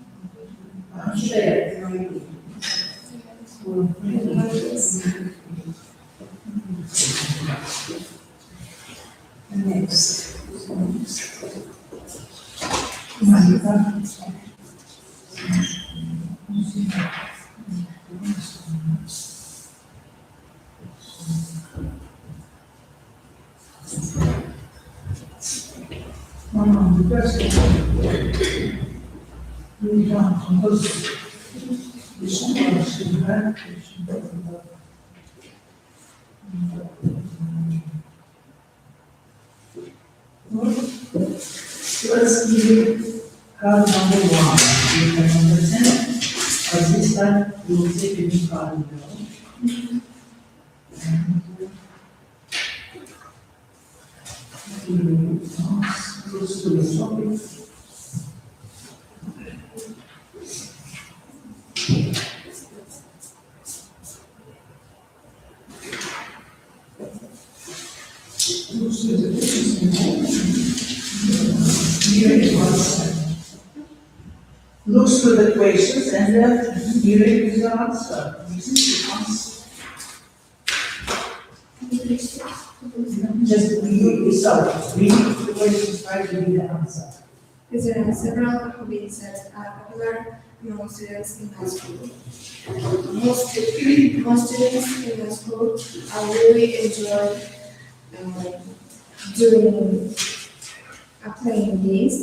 Next. Let's give card number 1, card number 10. At this time, we will take a new card now. Close to the topic. Looks through the questions and then here is the answer. This is the answer. Just read yourself. Read the questions, try to read the answer. There are several hobbies that are popular among students in high school. Most students in high school are really enjoy doing playing games.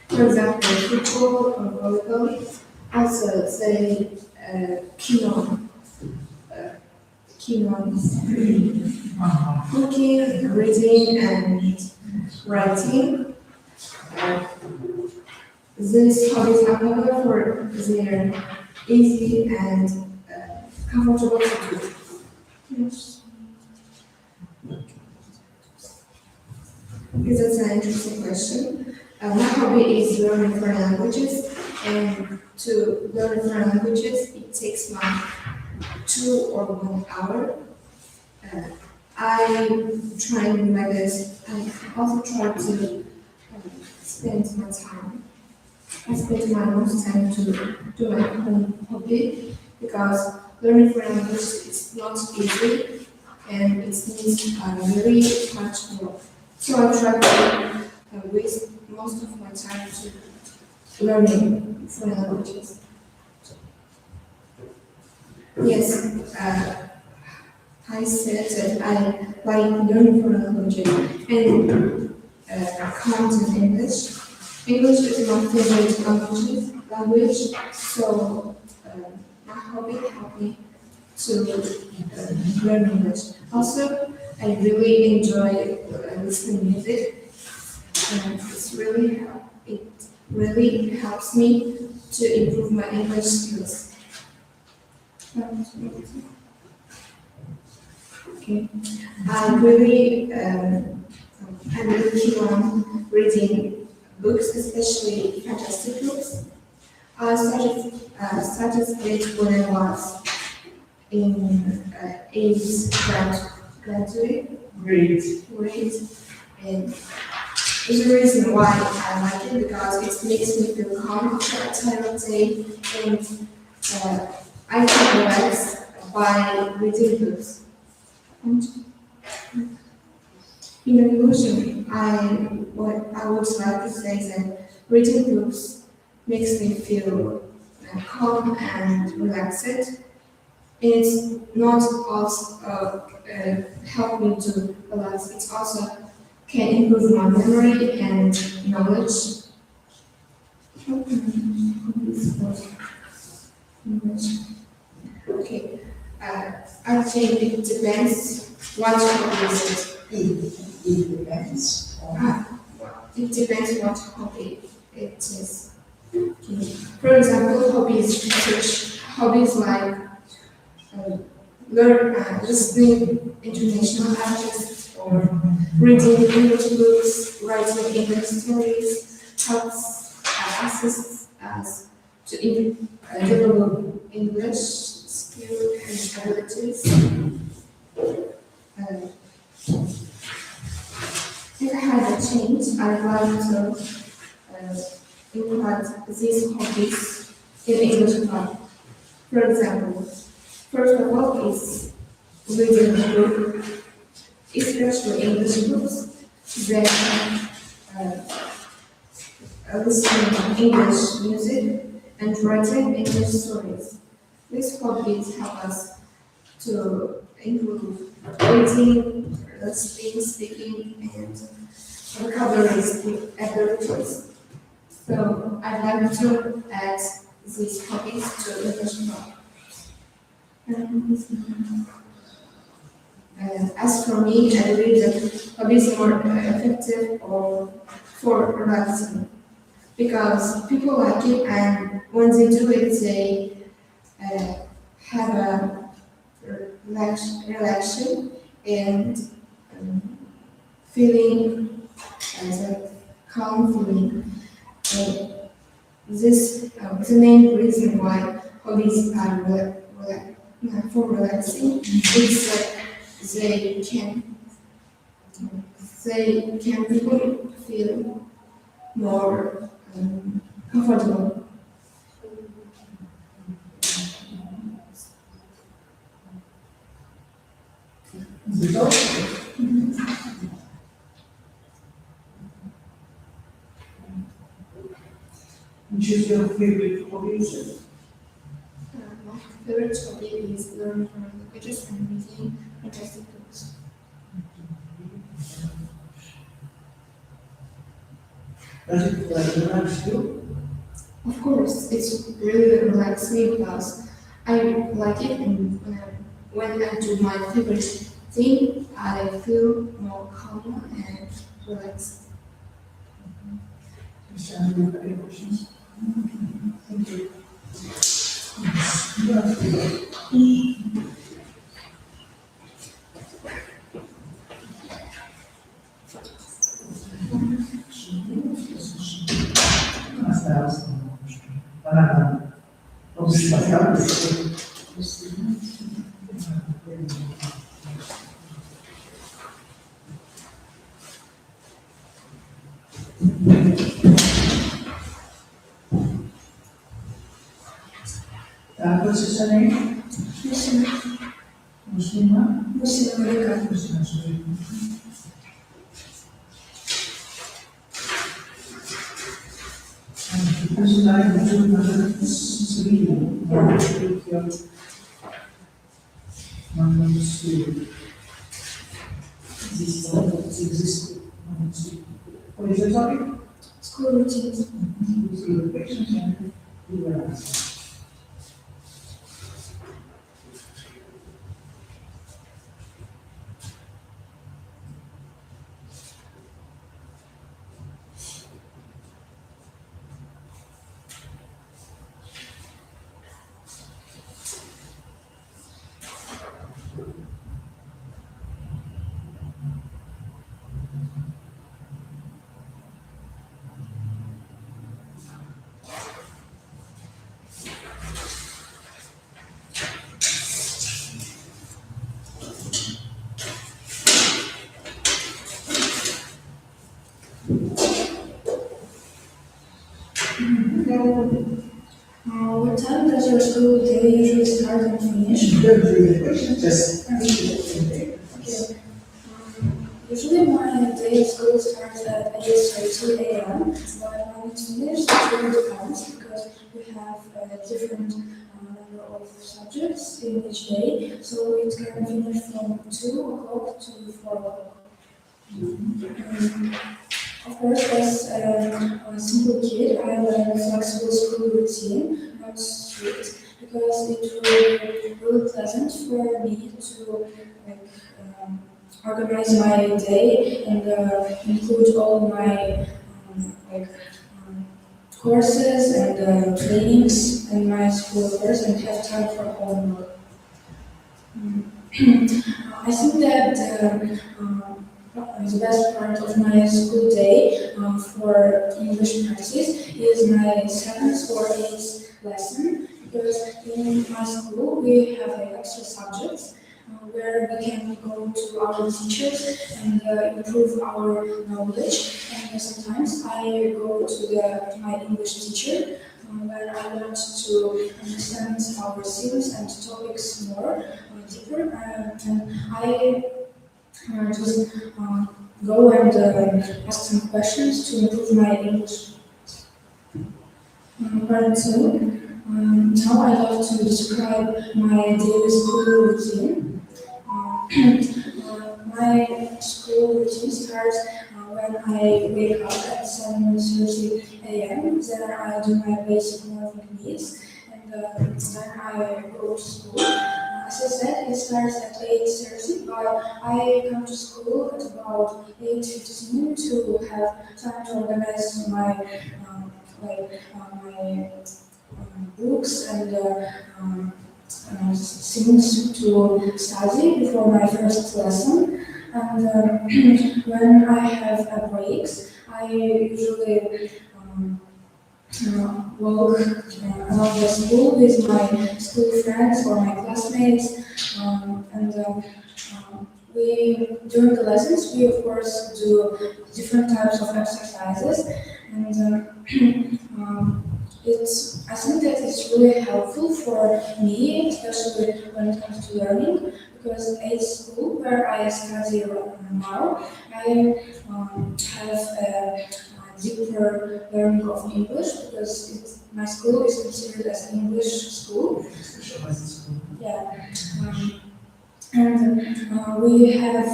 For example, football or volleyball. Also, say cooking, reading, and writing. These hobbies are popular for their easy and comfortable to do. Yes. Because that's an interesting question. My hobby is learning foreign languages, and to learn foreign languages, it takes my 2 or 1 hour. I try to do my best. I also try to spend my time. I spend my most time to do my own hobby because learning foreign languages is not easy and it needs very much work. So I try to waste most of my time to learning foreign languages. Yes, I said that I like learning foreign languages and content English. English is my favorite language, so my hobby helped me to learn English. Also, I really enjoy listening music, and it's really really helps me to improve my English skills. Okay. I'm really keen on reading books, especially fantastic books. I started it when I was in graduate grade, and there's a reason why I like it because it makes me feel calm after a tiring day, and I can relax by reading books. And in conclusion, what I would like to say is that reading books makes me feel calm and relaxed. It's not also help me to relax. It also can improve my memory and knowledge. Okay, I think it depends what hobby is it. It depends It depends what hobby it is. Okay. For example, hobbies research, hobbies like listening international artists or reading English books, writing English stories, helps assists us to develop English skills and abilities. If I had a chance, I'd like to impart these hobbies in English class. For example, first of all is reading a book, especially English books, then listening to English music and writing English stories. These hobbies help us to improve reading, listening, speaking, and vocabulary abilities. So I'd like to add these hobbies to English class. As for me, I believe that hobbies are more effective or for relaxing because people like it, and when they do it, they have a relaxation and feeling as a calm feeling. This is the main reason why hobbies are for relaxing is that they can people feel more comfortable. Which is your favorite hobby? My favorite hobby is learning foreign languages and reading fantastic books. Does it relax you? Of course, it's really relaxing me because I like it, and when I do my favorite thing, I feel more calm and relaxed. Any other questions? Thank you. What's your name? Muslima? Muslima. Because I do another Sweden, this exists. What is the topic? School routines. What time does your school day usually start and finish? Just Okay. Usually my day of school starts at 8:30 a.m., but when it's finished, it really depends because we have different number of subjects in each day, so it can finish from 2 o'clock to 4 o'clock. Of course, as a simple kid, I like flexible school routine, not strict, because it will be really pleasant for me to like organize my day and include all my courses and trainings in my school course and have time for homework. I think that the best part of my school day for English practice is my 7th or 8th lesson, because in my school we have extra subjects where we can go to our teachers and improve our knowledge. And sometimes I go to my English teacher where I want to understand our themes and topics more deeper. And I just go and ask some questions to improve my English. Part 2. Now I love to describe my daily school routine. My school routine starts when I wake up at 7:30 a.m. Then I do my basic morning needs, and then I go to school. As I said, it starts at 8:30, but I come to school at about 8:15 to have time to organize my books and things to study before my first lesson. And when I have breaks, I usually walk around the school with my school friends or my classmates. During the lessons, we of course do different types of exercises, and I think that it's really helpful for me, especially when it comes to learning, because at school where I study now, I have a deeper learning of English, because my school is considered as an English school. Yeah. And we have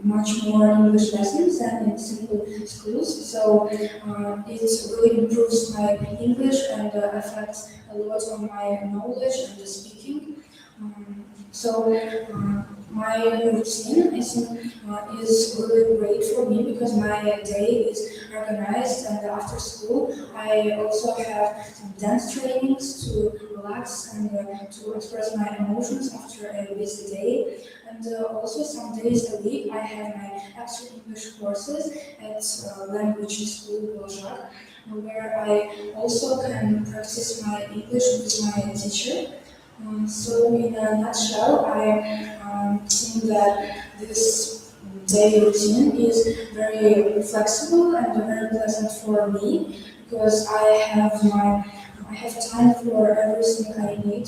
much more English lessons than in simple schools, so it really improves my English and affects a lot of my knowledge and the speaking. My routine, I think, is really great for me because my day is organized, and after school I also have some dance trainings to relax and to express my emotions after a busy day. And also some days a week I have my extra English courses at language school Bojac, where I also can practice my English with my teacher. So in a nutshell, I think that this day routine is very flexible and very pleasant for me, because I have time for everything I need.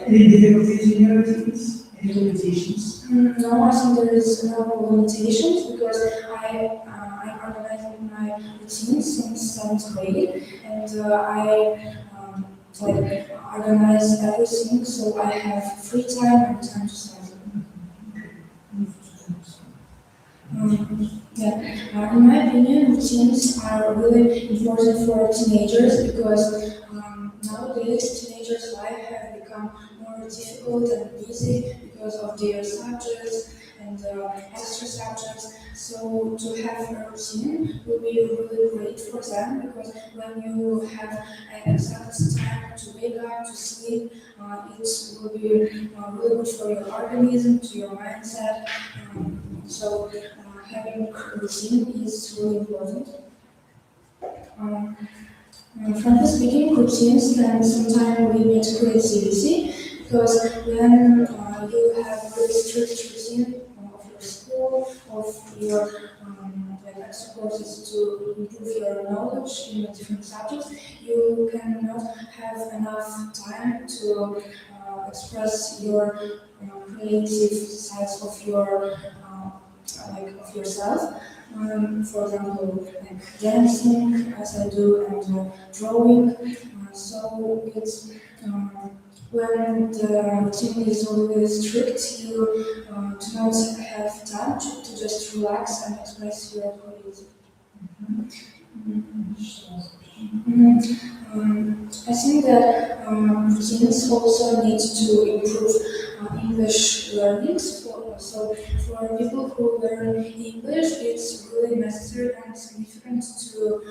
Any difficulties in your routines? Any limitations? No, I think there is no limitations because I'm organizing my routine since 7th grade, and I organize everything so I have free time and time to study. In my opinion, routines are really important for teenagers because nowadays teenagers' life have become more difficult and busy because of their subjects and extra subjects. So to have a routine will be really great for them, because when you have an exact time to wake up, to sleep, it will be really good for your organism, to your mindset. Having a routine is really important. Frankly speaking, routines can sometimes limit creativity, because when you have a very strict routine of your school, of your like extra courses to improve your knowledge in the different subjects, you cannot have enough time to express your creative sides of your like of yourself. For example, like dancing, as I do, and drawing. So it's when the routine is always strict, you do not have time to just relax and express your creativity. I think that routines also need to improve English learnings. So for people who learn English, it's really necessary and significant to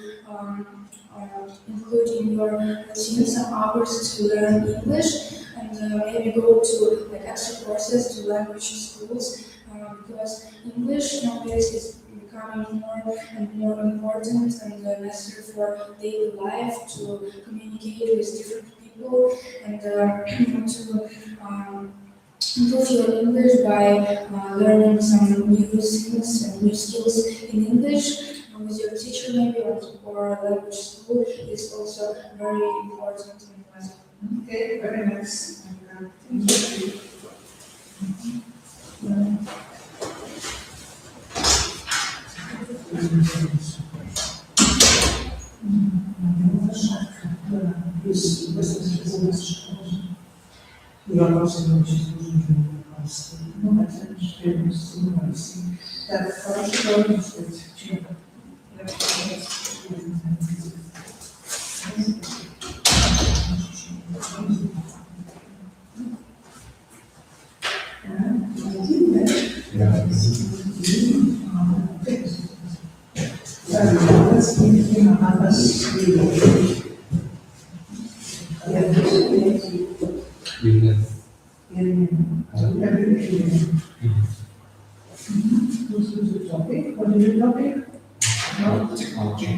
include in your routine some hours to learn English, and maybe go to like extra courses to language schools, because English nowadays is becoming more and more important and necessary for daily life, to communicate with different people, and to improve your English by learning some new things and new skills in English with your teacher maybe, or language school is also very important in life. Okay, very nice. Thank you. Так, хорошо, Technology.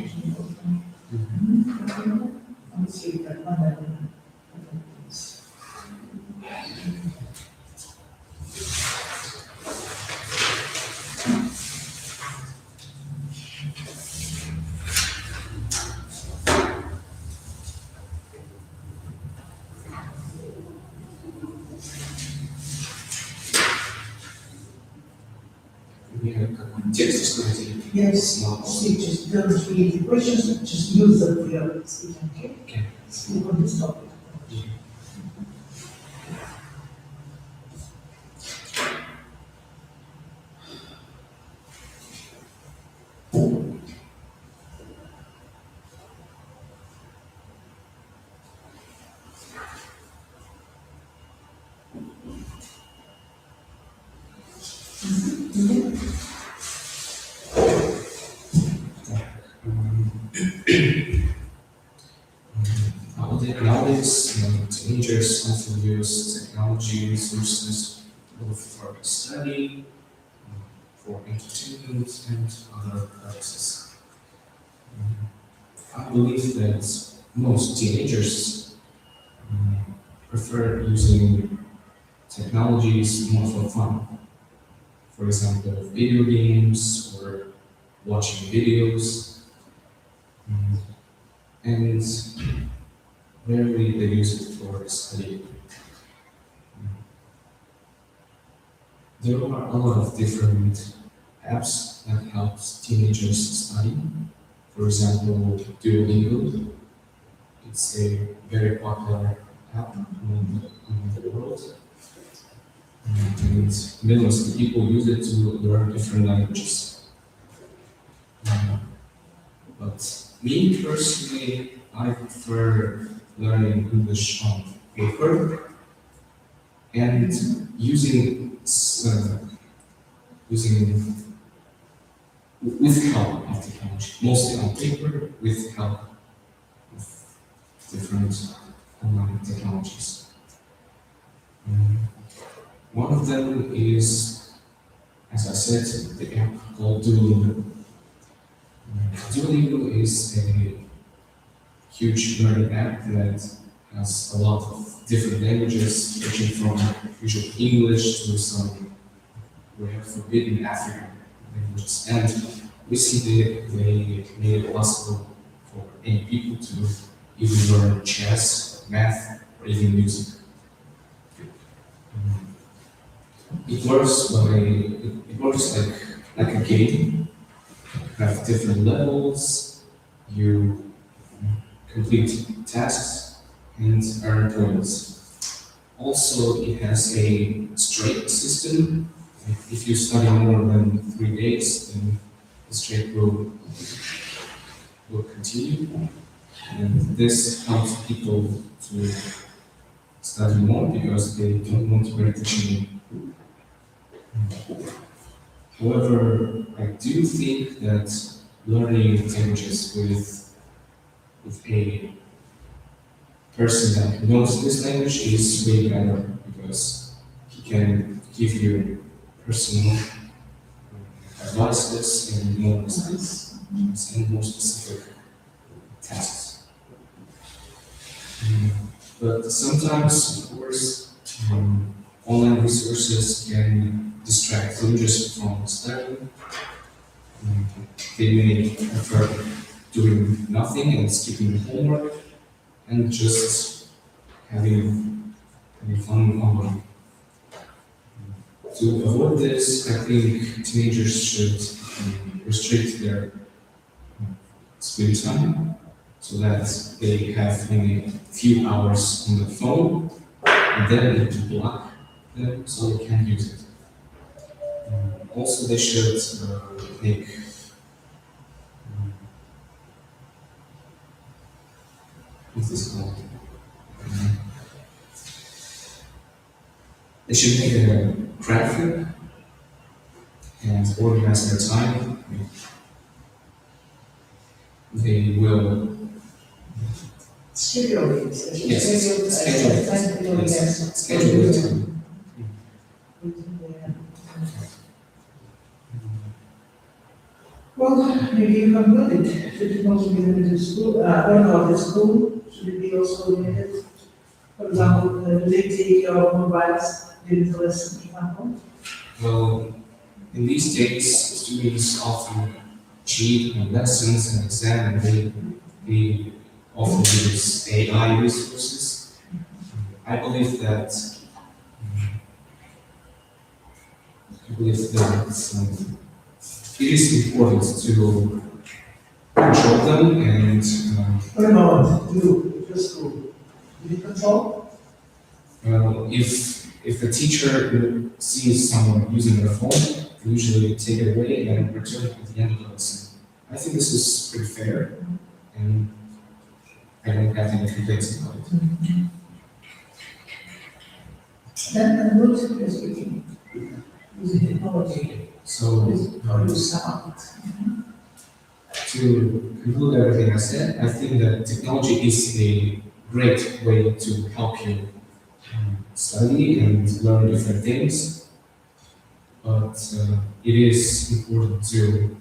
Текст сказать. Yes, just don't read the questions, just use them for your speaking, okay? Okay. Speak on this topic. Nowadays, teenagers often use technology resources both for study, for entertainment, and other purposes. I believe that most teenagers prefer using technologies more for fun. For example, video games or watching videos, and rarely they use it for study. There are a lot of different apps that help teenagers study. For example, Duolingo. It's a very popular app among the world. And millions of people use it to learn different languages. But me personally, I prefer learning English on paper and using with help of technology, mostly on paper with help of different online technologies. One of them is, as I said, the app called Duolingo. Duolingo is a huge learning app that has a lot of different languages, ranging from usual English to some rare forbidden African languages. And recently they made it possible for any people to even learn chess, math, or even music. It works like a game. You have different levels, you complete tasks and earn points. Also, it has a straight system. If you study more than 3 days, then the straight will continue. And this helps people to study more because they don't want to be attention. However, I do think that learning languages with a person that knows this language is way better because he can give you personal advices and more precise and more specific tasks. But sometimes, of course, online resources can distract learners from studying. They may prefer doing nothing and skipping homework and just having fun online. To avoid this, I think teenagers should restrict their screen time so that they have only a few hours on the phone and then need to block them so they can't use it. Also, they should make what's this called? They should make a graphic and organize their time. They will Schedule it. schedule it. Well, maybe you concluded. Should it also be limited to school? Or not, the school, should it be also limited? For example, do they take your mobiles during the lesson, for example? Well, in these days, students often cheat on lessons and exam, and they often use AI resources. I believe that it is important to control them and What about you, your school? Do you control? if the teacher sees someone using their phone, they usually take it away and return it at the end of the lesson. I think this is pretty fair, and I don't have any complaints about it. Then what is speaking? Using technology, So, use sound. to conclude everything I said, I think that technology is a great way to help you study and learn different things, but it is important to,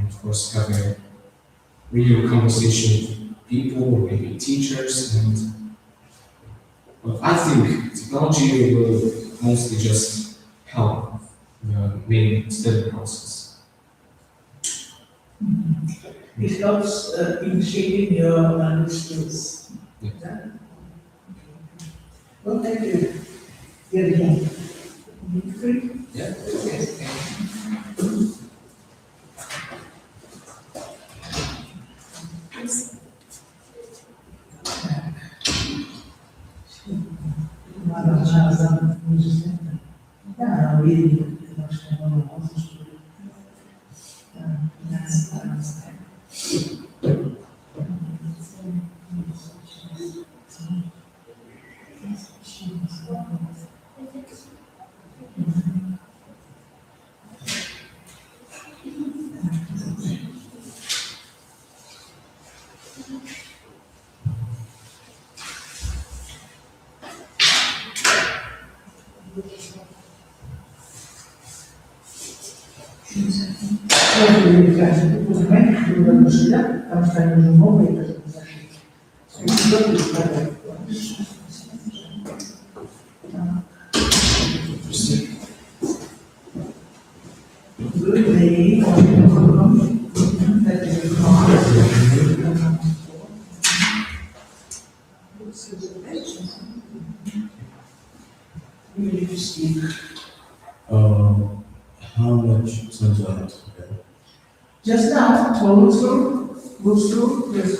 of course, have a real conversation with people or maybe teachers. And but I think technology will mostly just help the main study process. It helps in shaping your language skills. Yeah. Yeah. Well, thank you. Here again. Free? Yeah. good day or welcome that you come. You need to speak. How much time do I have to prepare? Just now, follow through, go through, yes.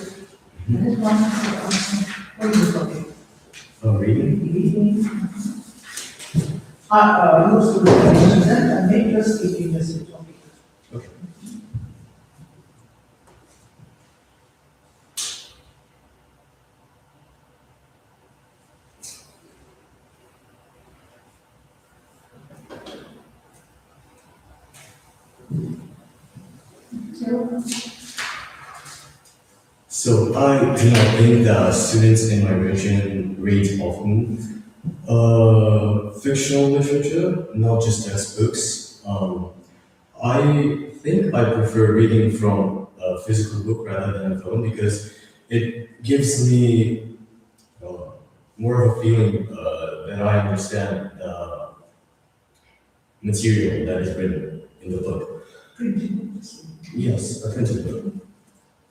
That one, what is it okay? Reading? Go through the questions and make us speaking message, okay? Okay. So I do not think that students in my region read often. Fictional literature, not just textbooks. I think I prefer reading from a physical book rather than a phone because it gives me more of a feeling that I understand the material that is written in the book. Yes, a printed book.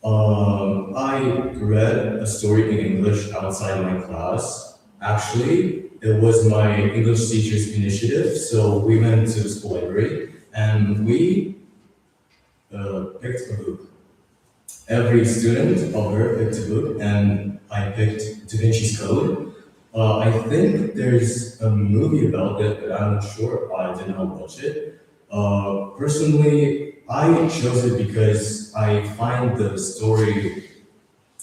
I read a story in English outside my class. Actually, it was my English teacher's initiative, so we went to the school library and we picked a book. Every student of her picked a book, and I picked Da Vinci's Code. I think there's a movie about it, but I'm not sure. I did not watch it. Personally, I chose it because I find the story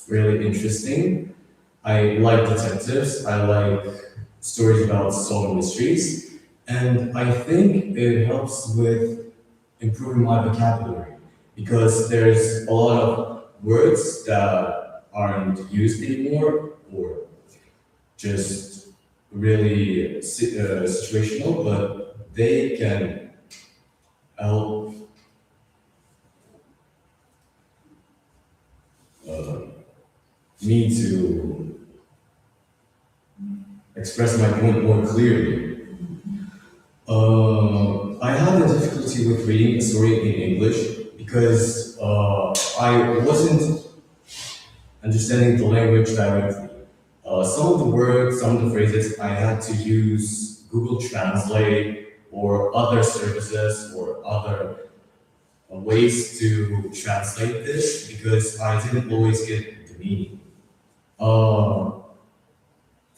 really interesting. I like detectives, I like stories about solving mysteries, and I think it helps with improving my vocabulary because there's a lot of words that aren't used anymore or just really situational, but they can help me to express my point more clearly. I had a difficulty with reading a story in English because I wasn't understanding the language directly. Some of the words, some of the phrases, I had to use Google Translate or other services or other ways to translate this because I didn't always get the meaning.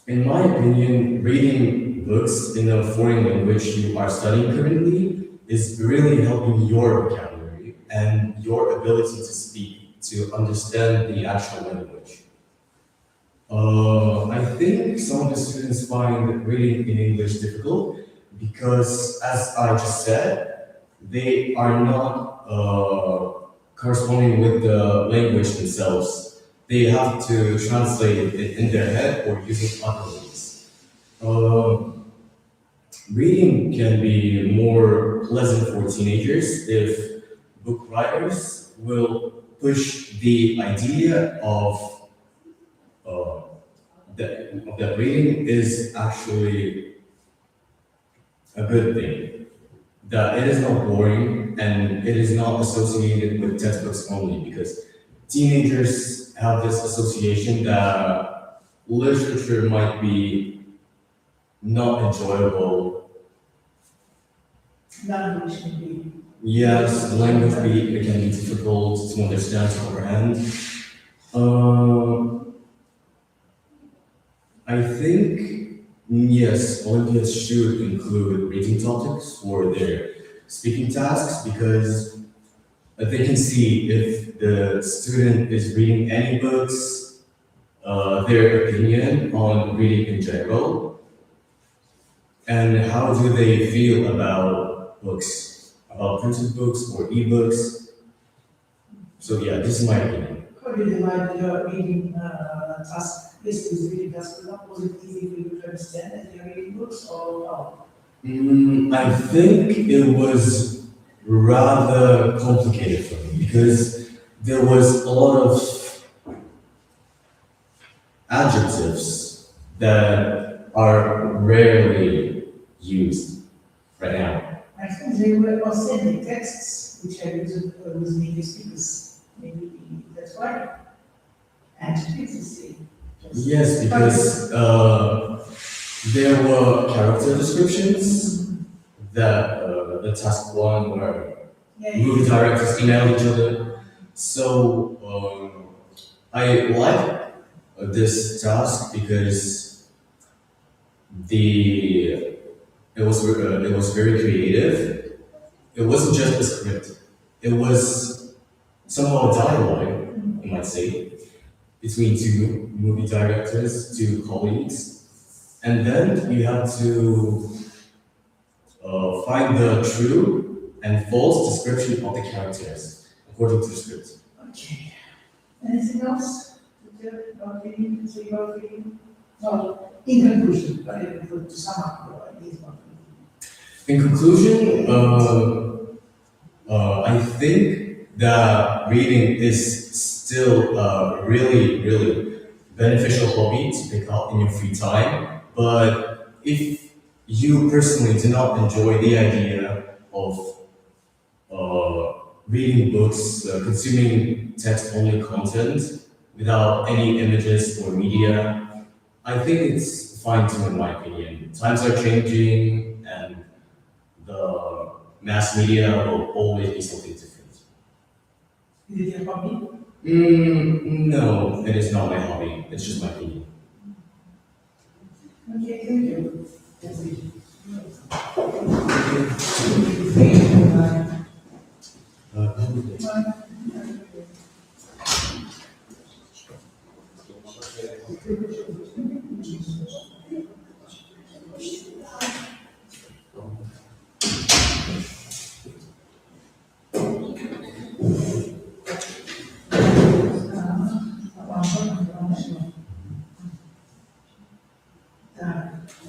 In my opinion, reading books in a foreign language you are studying currently is really helping your vocabulary and your ability to speak, to understand the actual language. I think some of the students find reading in English difficult because, as I just said, they are not corresponding with the language themselves. They have to translate it in their head or using other ways. Reading can be more pleasant for teenagers if book writers will push the idea of that reading is actually a good thing. That it is not boring and it is not associated with textbooks only because teenagers have this association that literature might be not enjoyable. Language can be. Yes, the language it can be difficult to understand, to comprehend. I think, yes, Olympiads should include reading topics for their speaking tasks because they can see if the student is reading any books, their opinion on reading in general, and how do they feel about books, about printed books or ebooks. So yeah, this is my opinion. How did you like your reading task? This is reading task. Was it easy for you to understand that you're reading books or how? I think it was rather complicated for me because there was a lot of adjectives that are rarely used right now. I think they were also the texts which are used with native speakers. Maybe that's why. And it's the Yes, because there were character descriptions that the task one where movie directors email each other. So I like this task because it was very creative. It wasn't just a script. It was somehow a dialogue, you might say, between two movie directors, two colleagues, and then you have to find the true and false description of the characters according to the script. Okay. Anything else to tell about reading, to say about reading? Well, in conclusion, to sum up these one. In conclusion, I think that reading is still a really beneficial hobby to pick up in your free time. But if you personally do not enjoy the idea of reading books, consuming text-only content without any images or media, I think it's fine too, in my opinion. Times are changing, and the mass media will always be something different. Is it your hobby? No, it is not my hobby. It's just my opinion. Okay, thank you.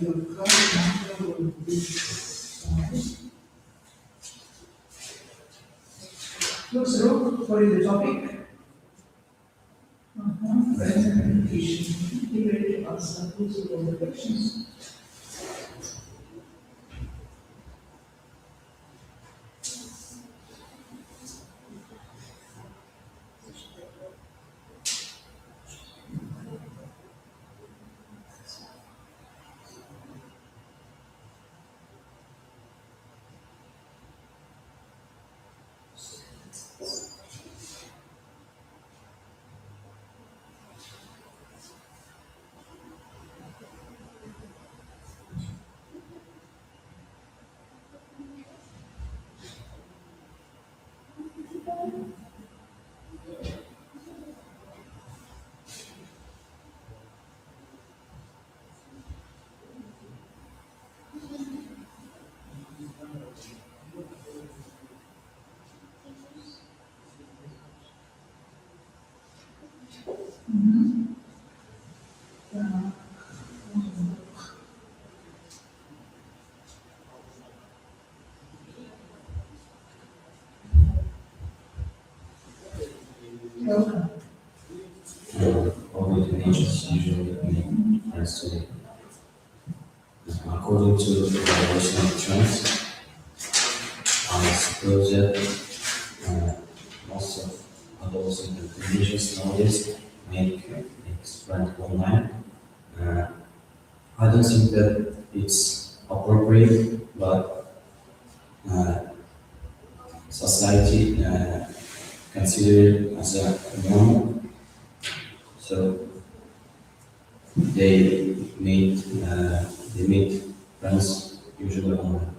Your current number will be looks good for the topic. Presentation. Be ready to answer all the questions. Welcome. All the donations usually make friends today. According to the evaluation of trends, I suppose that most of adults and teenagers nowadays make friends online. I don't think that it's appropriate, but society consider it as a normal. So they meet friends usually online.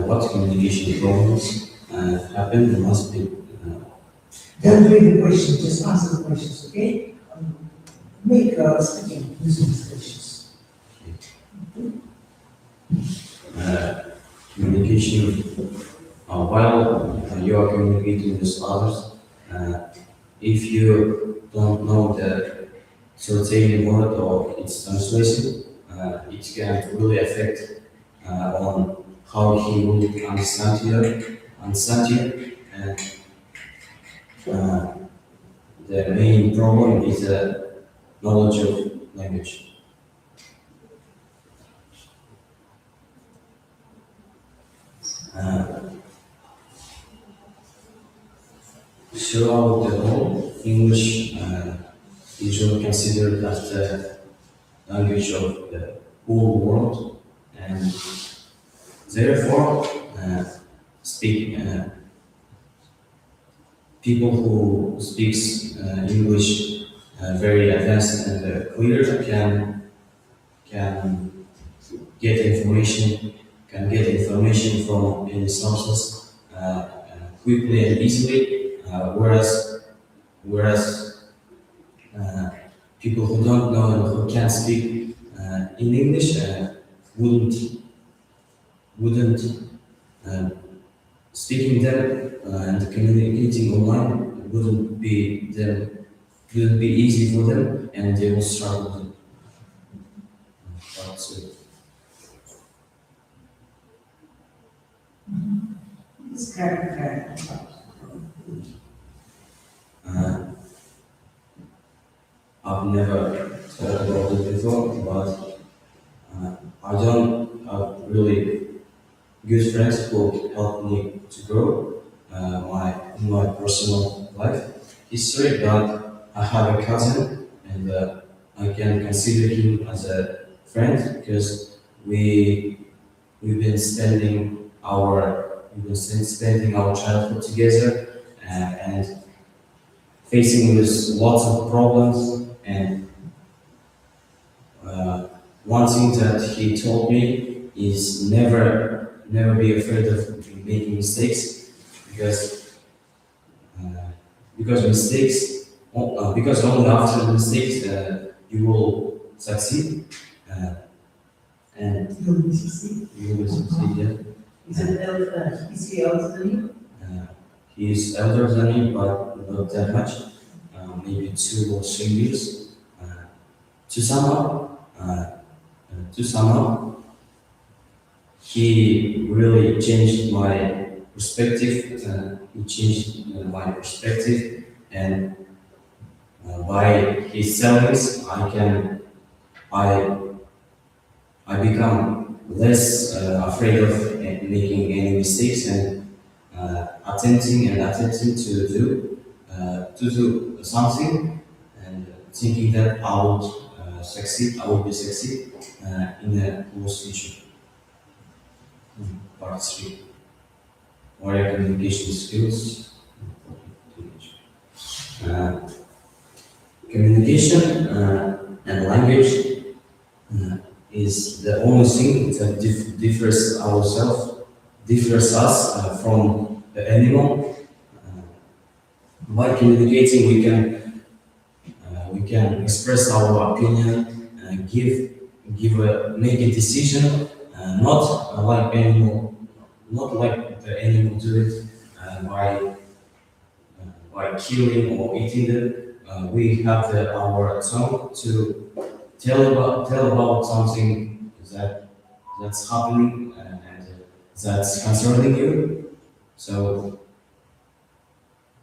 What communication problems happen? There must be. Don't read the questions, just answer the questions, okay? Make speaking using these questions. Communication. While you are communicating with others, if you don't know the certain word or its translation, it can really affect on how he will understand you, and the main problem is the knowledge of language. Throughout the whole, English is usually considered as the language of the whole world, and therefore, speak people who speaks English very advanced and clear can get information from any sources quickly and easily, whereas people who don't know and who can't speak in English wouldn't speaking them and communicating online wouldn't be easy for them, and they will struggle. It's correct. I've never thought about it before, but I don't have really good friends who helped me to grow my personal life history. But I have a cousin, and I can consider him as a friend because we've been spending our childhood together and facing with lots of problems. And one thing that he told me is never be afraid of making mistakes, because only after the mistakes you will succeed, and You will succeed. you will succeed. Yeah. Is he elder than you? He is elder than me, but not that much, maybe 2 or 3 years. To sum up, he really changed my perspective. And by his tellings, I become less afraid of making any mistakes and attempting to do something, and thinking that I would succeed in the close future. Part 3. Warrior communication skills. Communication and language is the only thing that differs us from the animal. By communicating, we can express our opinion, make a decision, not like the animal do it by killing or eating them. We have our tongue to tell about something that's happening and that's concerning you. So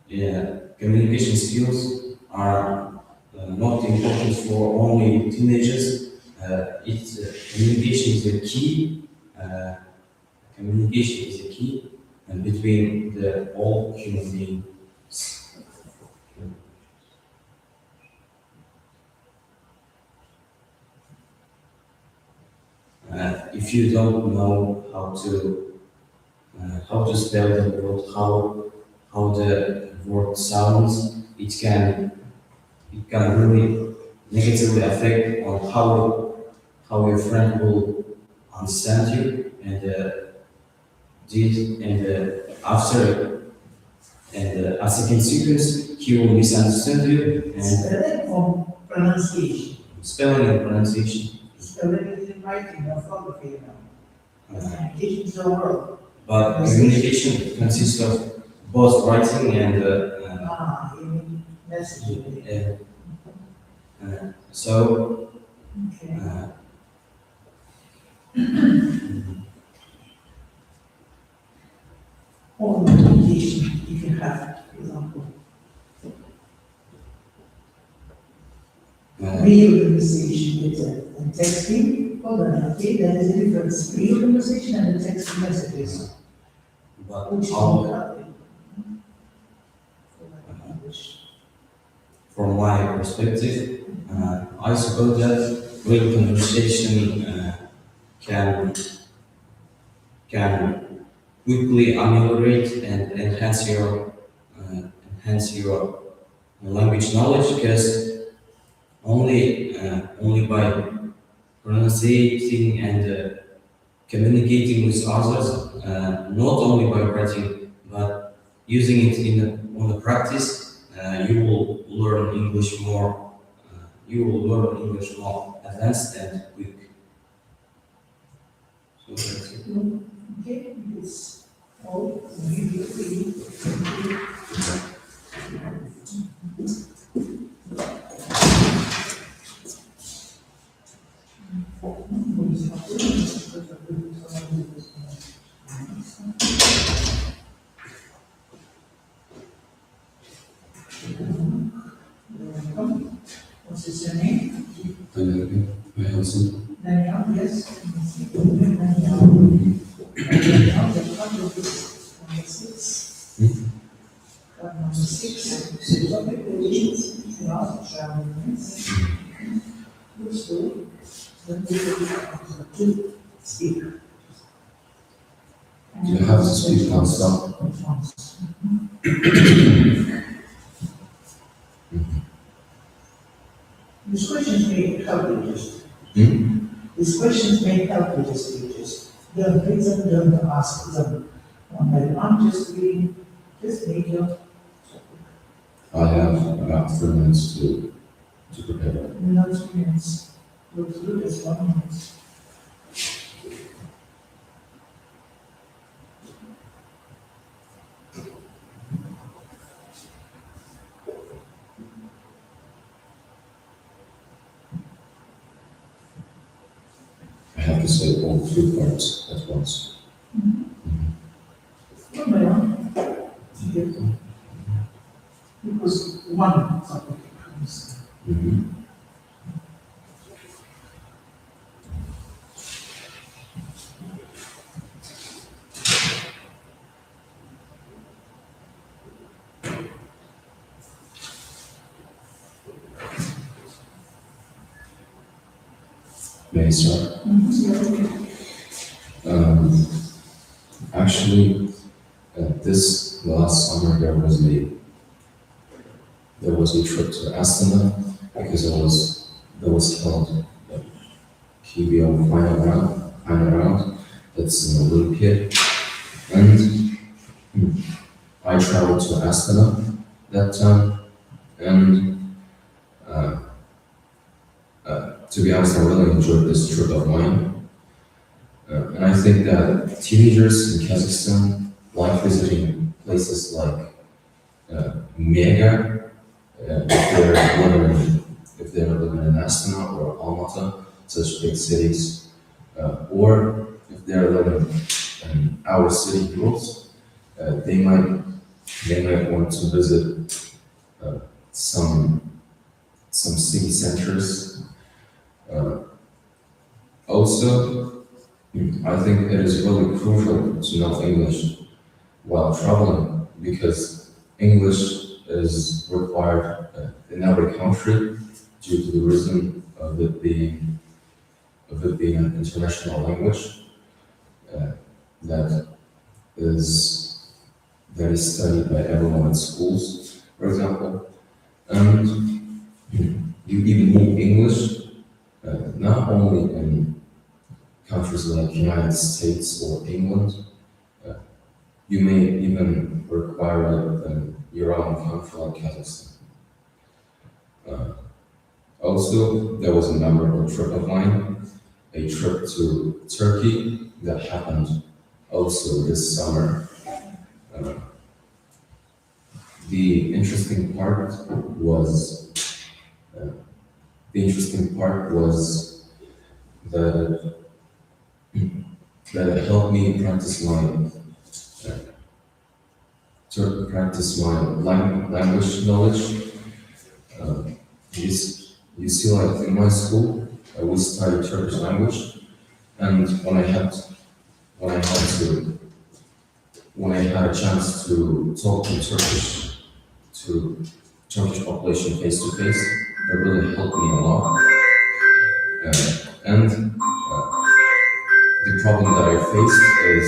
yeah, communication skills are not important for only teenagers. Communication is a key. Communication is a key between all human beings. If you don't know how to spell the word, how the word sounds, it can really negatively affect on how your friend will understand you, and as a consequence, he will misunderstand you. And Spelling or pronunciation? Spelling and pronunciation. Spelling is in writing, orthography, Communication is a word. But communication consists of both writing and You mean messaging. so. Okay. Or communication, if you have, for example. Real conversation with and texting, hold on, okay, there is a difference. Real conversation and text messages. but Which is how, not from my perspective, I suppose that real conversation can quickly ameliorate and enhance your language knowledge, because only by pronunciating and communicating with others, not only by writing but using it on the practice, you will learn English more. You will learn English more advanced and quick. So that's it. Okay, it's all really. What's his name? Daniel, yes. Daniel, number six. The topic is about traveling. So, then we will to speak. You have to speak non-stop. These questions may help you just. Hmm? These questions may help you just. Don't read them, don't ask them. One by one, just read, just make your. I have about 3 minutes to prepare. No experience. Go through this 1 minute. I have to say all 3 parts at once. One by one. Okay. Because one topic comes. Mhm. May I start? Actually, this last summer there was a trip to Astana because there was held a PBO final round. That's an Olympia, and I traveled to Astana that time, and to be honest, I really enjoyed this trip of mine. And I think that teenagers in Kazakhstan like visiting places like Mega, if they're living in Astana or Almaty, such big cities, or if they're living in our city groups, they might want to visit some city centers. Also, I think it is really crucial to know English while traveling, because English is required in every country due to the reason of it being an international language that is studied by everyone in schools, for example. And you even need English not only in countries like United States or England. You may even require it in your own country like Kazakhstan. Also, there was a memorable trip of mine, a trip to Turkey that happened also this summer. The interesting part was that it helped me practice my language knowledge. You see, like in my school, we studied Turkish language, and when I had to when I had a chance to talk to Turkish population face to face, that really helped me a lot. And the problem that I faced is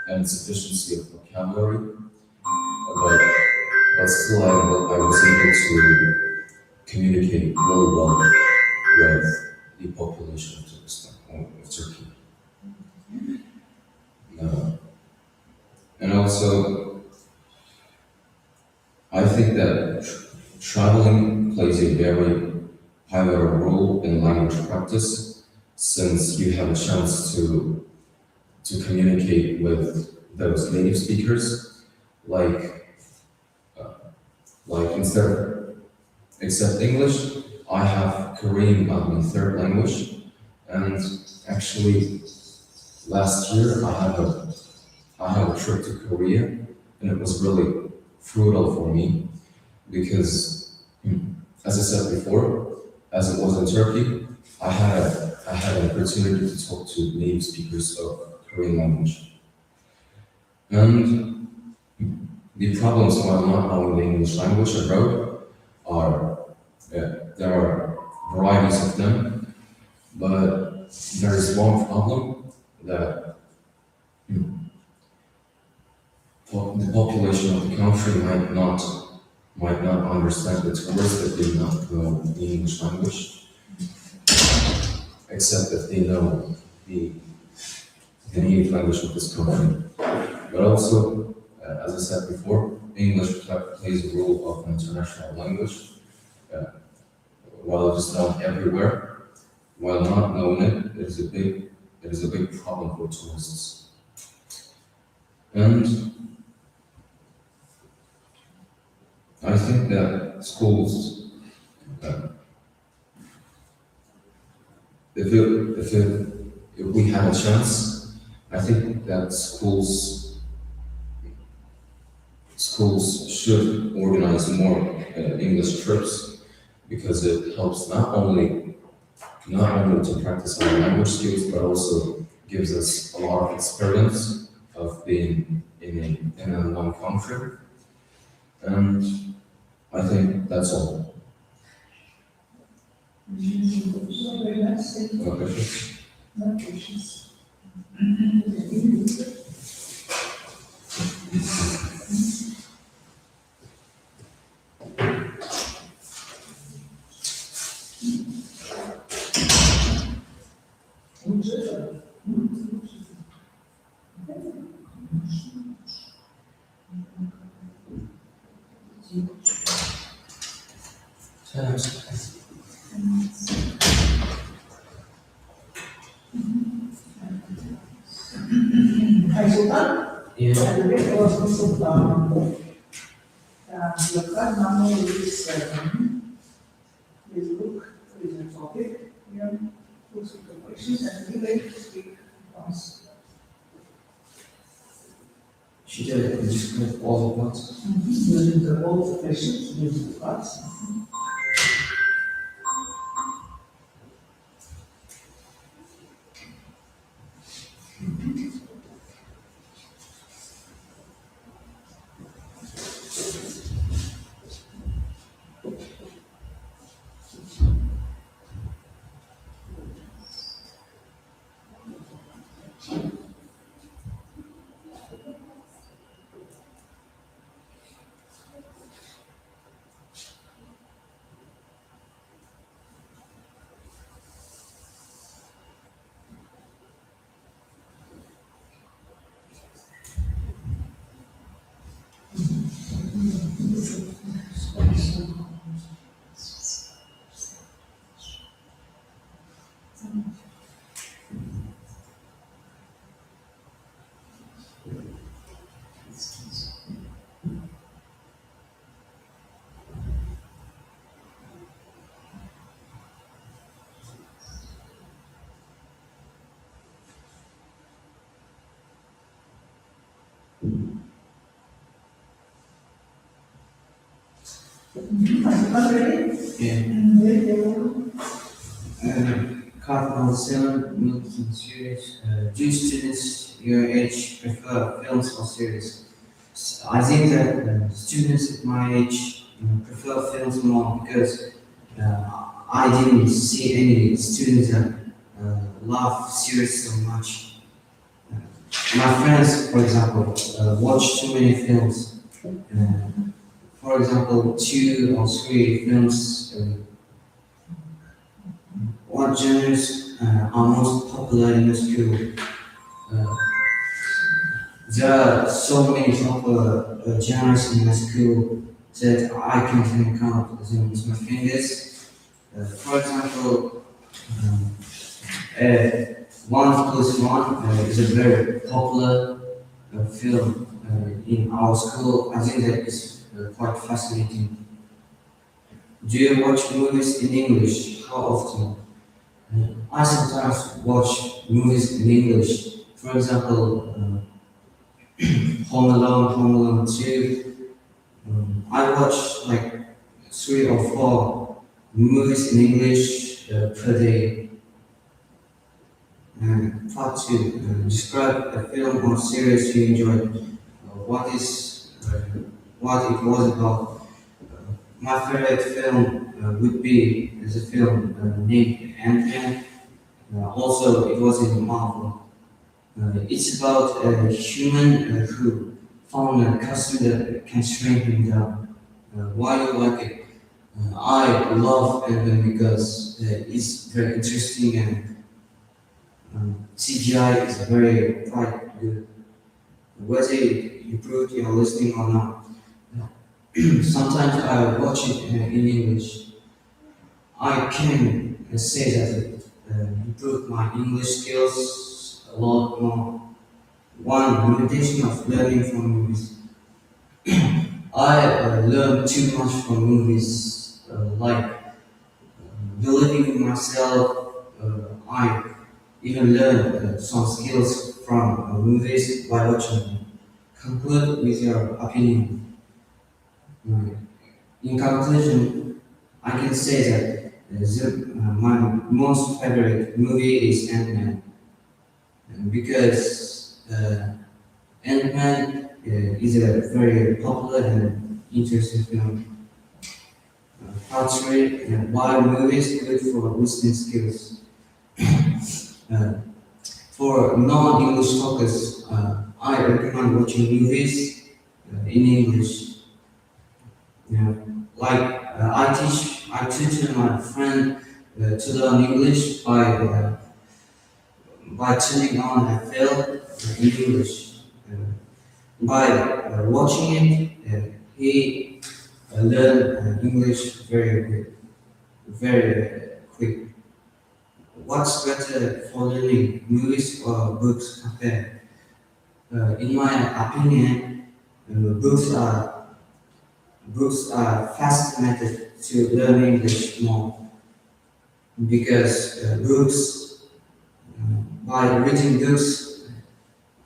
insufficiency of vocabulary, but still I was able to communicate really well with the population of Turkestan, or of Turkey. And also, I think that traveling plays a very pivotal role in language practice, since you have a chance to communicate with those native speakers, like except English, I have Korean as my third language, and actually last year I had a trip to Korea, and it was really fruitful for me because, as I said before, as it was in Turkey, I had an opportunity to talk to native speakers of Korean language. And the problems while not knowing the English language abroad are, there are varieties of them, but there is one problem that the population of the country might not understand the tourists if they not know the English language, except if they know the native language of this country. But also, as I said before, English plays a role of an international language. While it is known everywhere, while not knowing it, it is a big problem for tourists. And I think that schools, if we had a chance, I think that schools should organize more English trips, because it helps not only to practice our language skills, but also gives us a lot of experience of being in a unknown country. And I think that's all. Very nice. Thank you. Okay. No questions. Hai Sultan? Yeah. Ada kawasan Sultan. Silakan nama tulis Facebook, tulis topik yang khusus untuk questions and we like to speak once. She did, and just kind of all at once. Using the old questions, using the parts. Yeah. Apart from cinema, movies and series, do students your age prefer films or series? I think that students at my age prefer films more because I didn't see any students that love series so much. My friends, for example, watch too many films. For example, 2 or 3 films. What genres are most popular in the school? There are so many popular genres in my school that I can't even count them with my fingers. For example, 1+1 is a very popular film in our school. I think that is quite fascinating. Do you watch movies in English? How often? I sometimes watch movies in English. For example, Home Alone 2. I watch like 3 or 4 movies in English per day. Part 2. Describe a film or series you enjoyed. What it was about. My favorite film would be the film named Ant-Man. Also, it was in Marvel. It's about a human who found a costume that can shrink him down. Why do you like it? I love Ant-Man because it's very interesting and CGI is very quite good. Whether you prove you're listening or not. Sometimes I watch it in English. I can say that it improved my English skills a lot more. One limitation of learning from movies. I learn too much from movies, like believing in myself. I even learn some skills from movies by watching them. Conclude with your opinion. In conclusion, I can say that my most favorite movie is Ant-Man because Ant-Man is a very popular and interesting film. Part 3, why movies good for listening skills. For non-English talkers, I recommend watching movies in English. I tutor my friend to learn English by turning on a film in English. By watching it, he learned English very quick. What's better for learning, movies or books compared? In my opinion, books are fast method to learn English more because by reading books,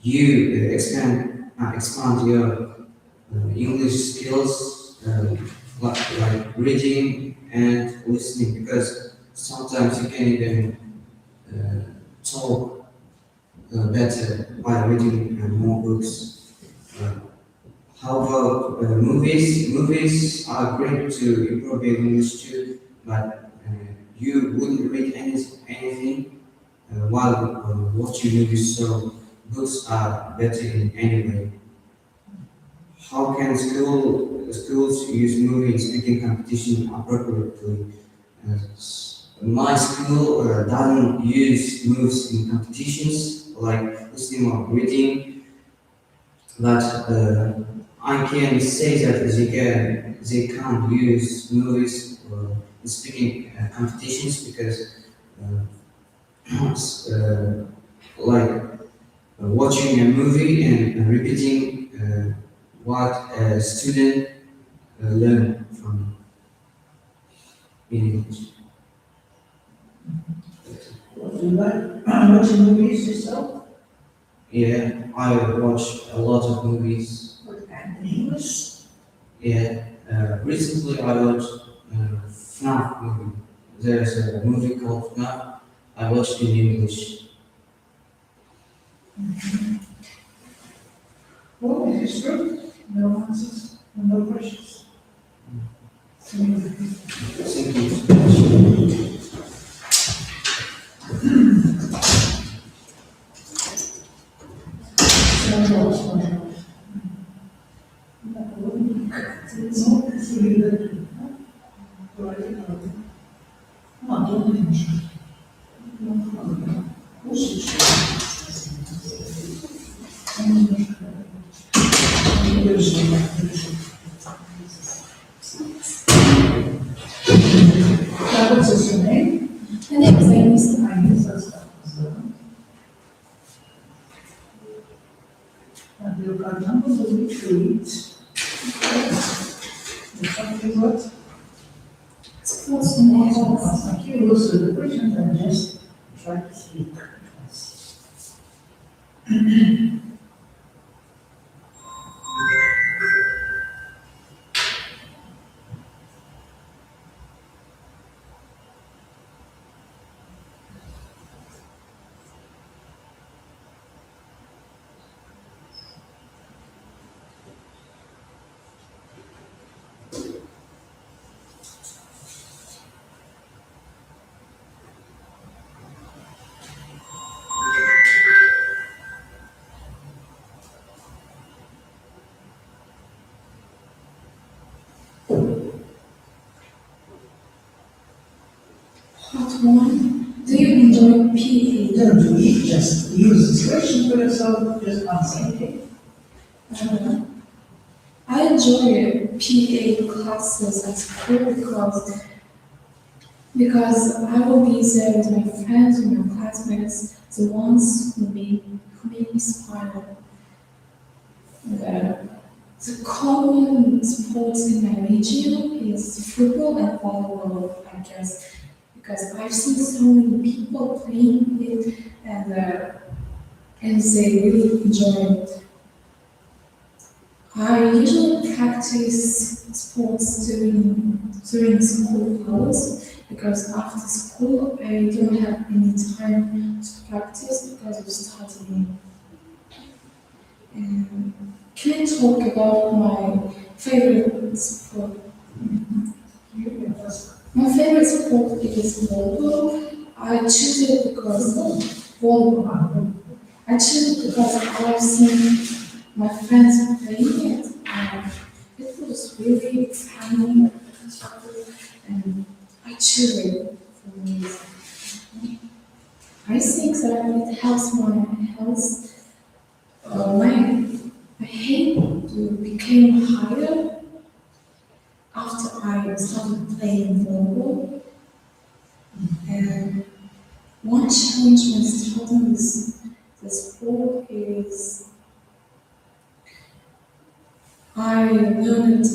you expand your English skills like reading and listening because sometimes you can even talk better by reading more books. How about movies? Movies are great to improve your English too, but you wouldn't read anything while watching movies, so books are better in any way. How can schools use movie in speaking competition appropriately? My school doesn't use movies in competitions like listening or reading, but I can say that they can't use movies in speaking competitions because watching a movie and repeating what a student learned from English. Do you like watching movies yourself? Yeah, I watch a lot of movies. What kind in English? Yeah, recently I watched FNAF movie. There's a movie called FNAF. I watched in English. Well, it is good. No answers, no questions. Thank you. What's your name? My name is Amos. And your card number will be 8. Something what? Sports and health. Thank you. Also the question and just try to speak. Part 1. Do you enjoy PE? Don't do it, just use this question for yourself, just answer, okay? I enjoy PA classes at school because I will be there with my friends, with my classmates, the ones who make me inspire. The common sports in my region is football and volleyball, I guess, because I've seen so many people playing it and they really enjoy it. I usually practice sports during school hours because after school I don't have any time to practice because of studying. Can I talk about my favorite sport? My favorite sport is volleyball. I choose it because volleyball. I choose it because I've seen my friends playing it, and it was really exciting, and I choose it for me. I think that it helps my health. My hate to became higher after I started playing volleyball. And one challenge when starting the sport is I learned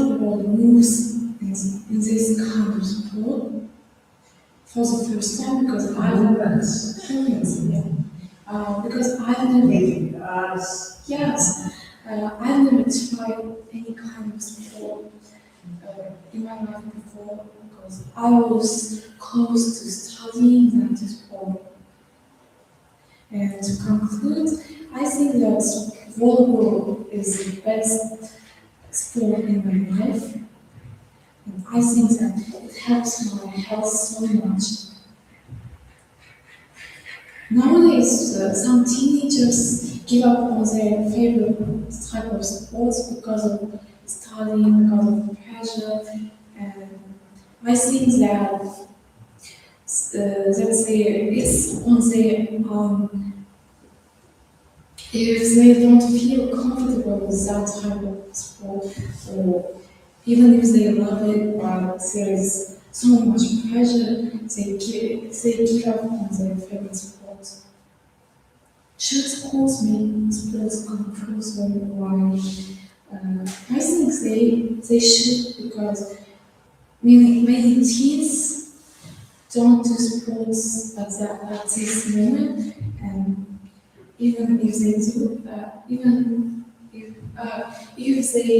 about the moves in this kind of sport for the first time because I I've never tried any kind of sport in my life before because I was close to studying that sport. And to conclude, I think that volleyball is the best sport in my life. And I think that it helps my health so much. Nowadays, some teenagers give up on their favorite type of sports because of studying, because of pressure. And I think that it's on their if they don't feel comfortable with that type of sport, or even if they love it, but there is so much pressure, they give up on their favorite sport. Should schools make sports compulsory? Why? I think they should because many teens don't do sports at this moment, and even if they do, even if they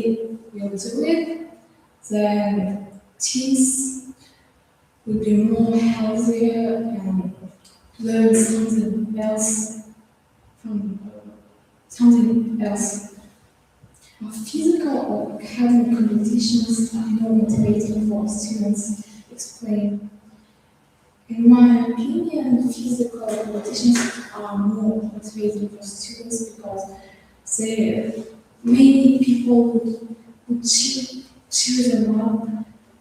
will do it, then teens would be more healthier and learn something else from something else. Physical or academic competitions are more motivating for students. Explain. In my opinion, physical competitions are more motivating for students because many people would cheer them up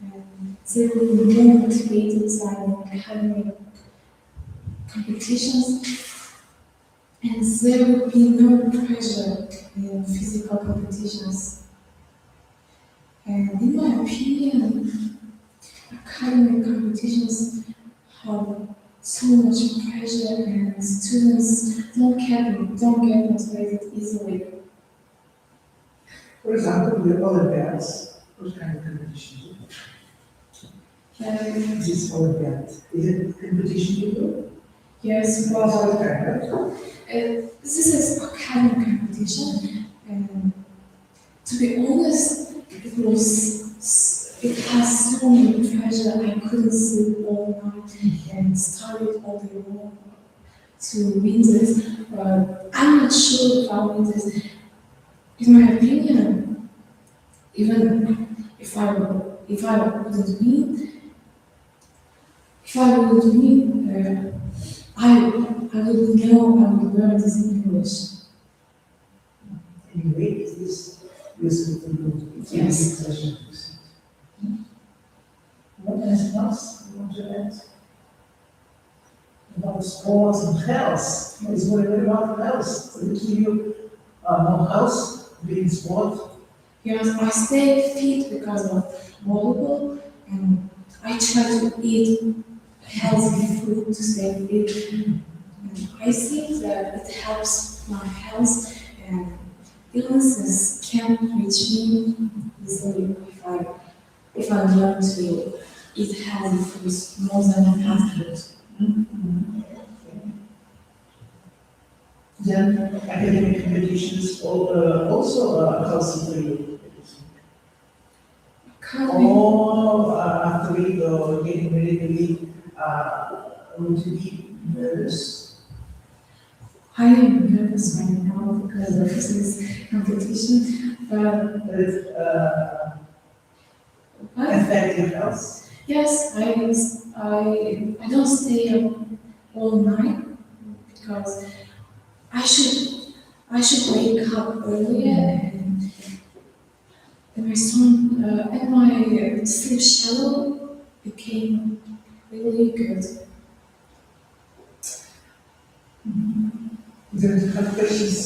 and they will be more motivated than academic competitions, and there will be no pressure in physical competitions. And in my opinion, academic competitions have so much pressure and students don't get motivated easily. For example, the Olympiads, what kind of competition? This Olympiad, is it competition you do? Yes, What well, kind of? this is academic competition, and to be honest, it has so much pressure. I couldn't sleep all night and studied all day long to win this. But I'm not sure if I'll win this. In my opinion, even if I wouldn't win, I would know I would learn this in English. Anyway, is this useful to you? Yes. What else you want to add? About sports and health. What is what about health? Could it give you more health being sport? Yes, I stay fit because of volleyball, and I try to eat healthy food to stay fit. And I think that it helps my health, and illnesses can't reach me easily if I learn to eat healthy foods more than fast food. Then academic competitions also are healthy for you. Or after we or getting ready to leave, would you be nervous? I am nervous right now because of this competition, but Affect your health? yes, I don't stay up all night because I should wake up earlier and my sleep shadow became really good. Do you have questions?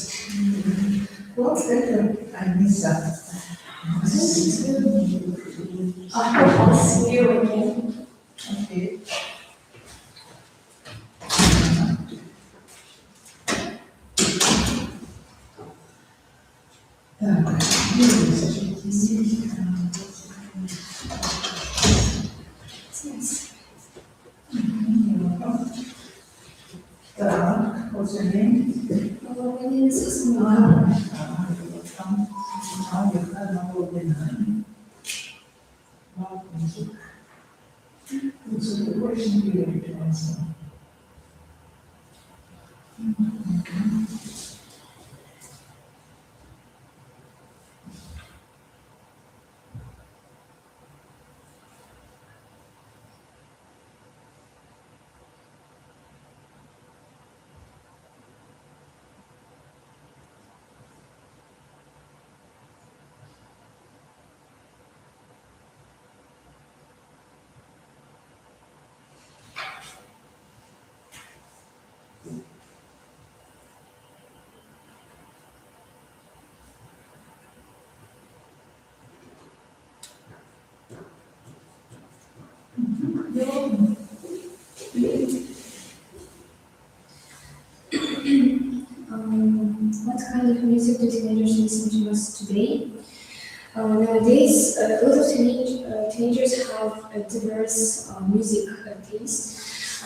What's better? I miss that. I hope I'll see you again. Okay. What's your name? My name is Sisma. What's the question you want to answer? What kind of music do teenagers listen to us today? Nowadays, a lot of teenagers have a diverse music taste.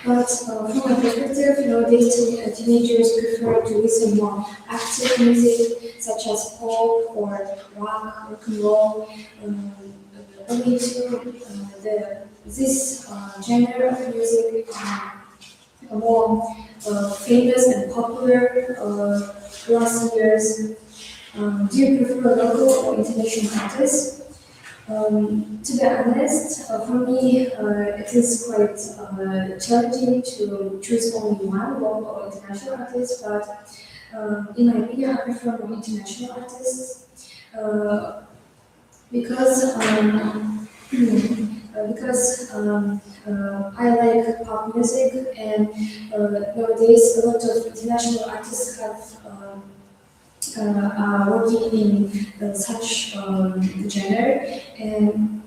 But from my perspective, nowadays teenagers prefer to listen more active music, such as pop or rock and roll, only to this genre of music more famous and popular last years. Do you prefer local or international artists? To be honest, for me, it is quite challenging to choose only one local or international artist, but in my opinion, I prefer more international artists because I like pop music, and nowadays a lot of international artists have are working in such genre, and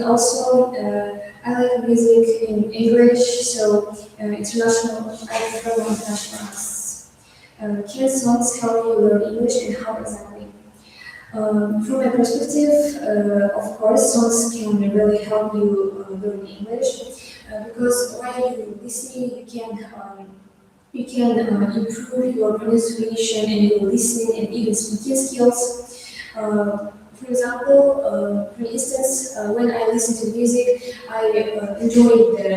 also I like music in English, so international I prefer international artists. Can songs help you learn English, and how exactly? From my perspective, of course, songs can really help you learn English because while you listening, you can improve your pronunciation and your listening and even speaking skills. For example, for instance, when I listen to music, I enjoy the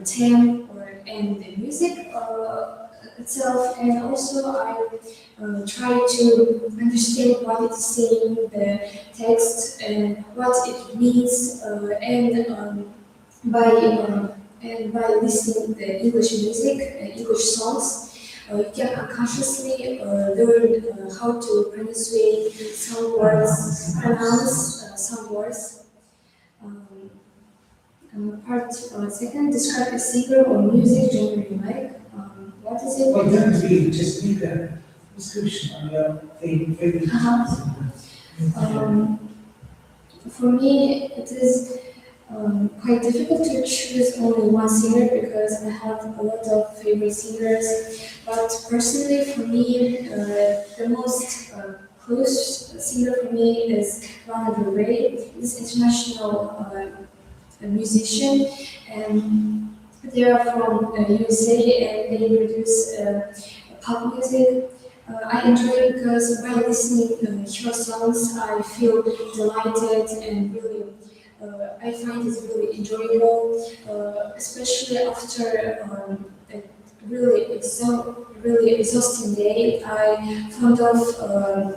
tone and the music itself, and also I try to understand what it is saying, the text, and what it means, by listening the English music, English songs, you can unconsciously learn how to pronounce some words. Part second, describe a singer or music genre you like. What is it? For example, you just need a description on your favorite. For me, it is quite difficult to choose only one singer because I have a lot of favorite singers. But personally, for me, the most close singer for me is Lana Del Rey. This international musician, and they are from USA, and they produce pop music. I enjoy it because by listening her songs, I feel delighted and really, I find it really enjoyable, especially after a really exhausting day. I found out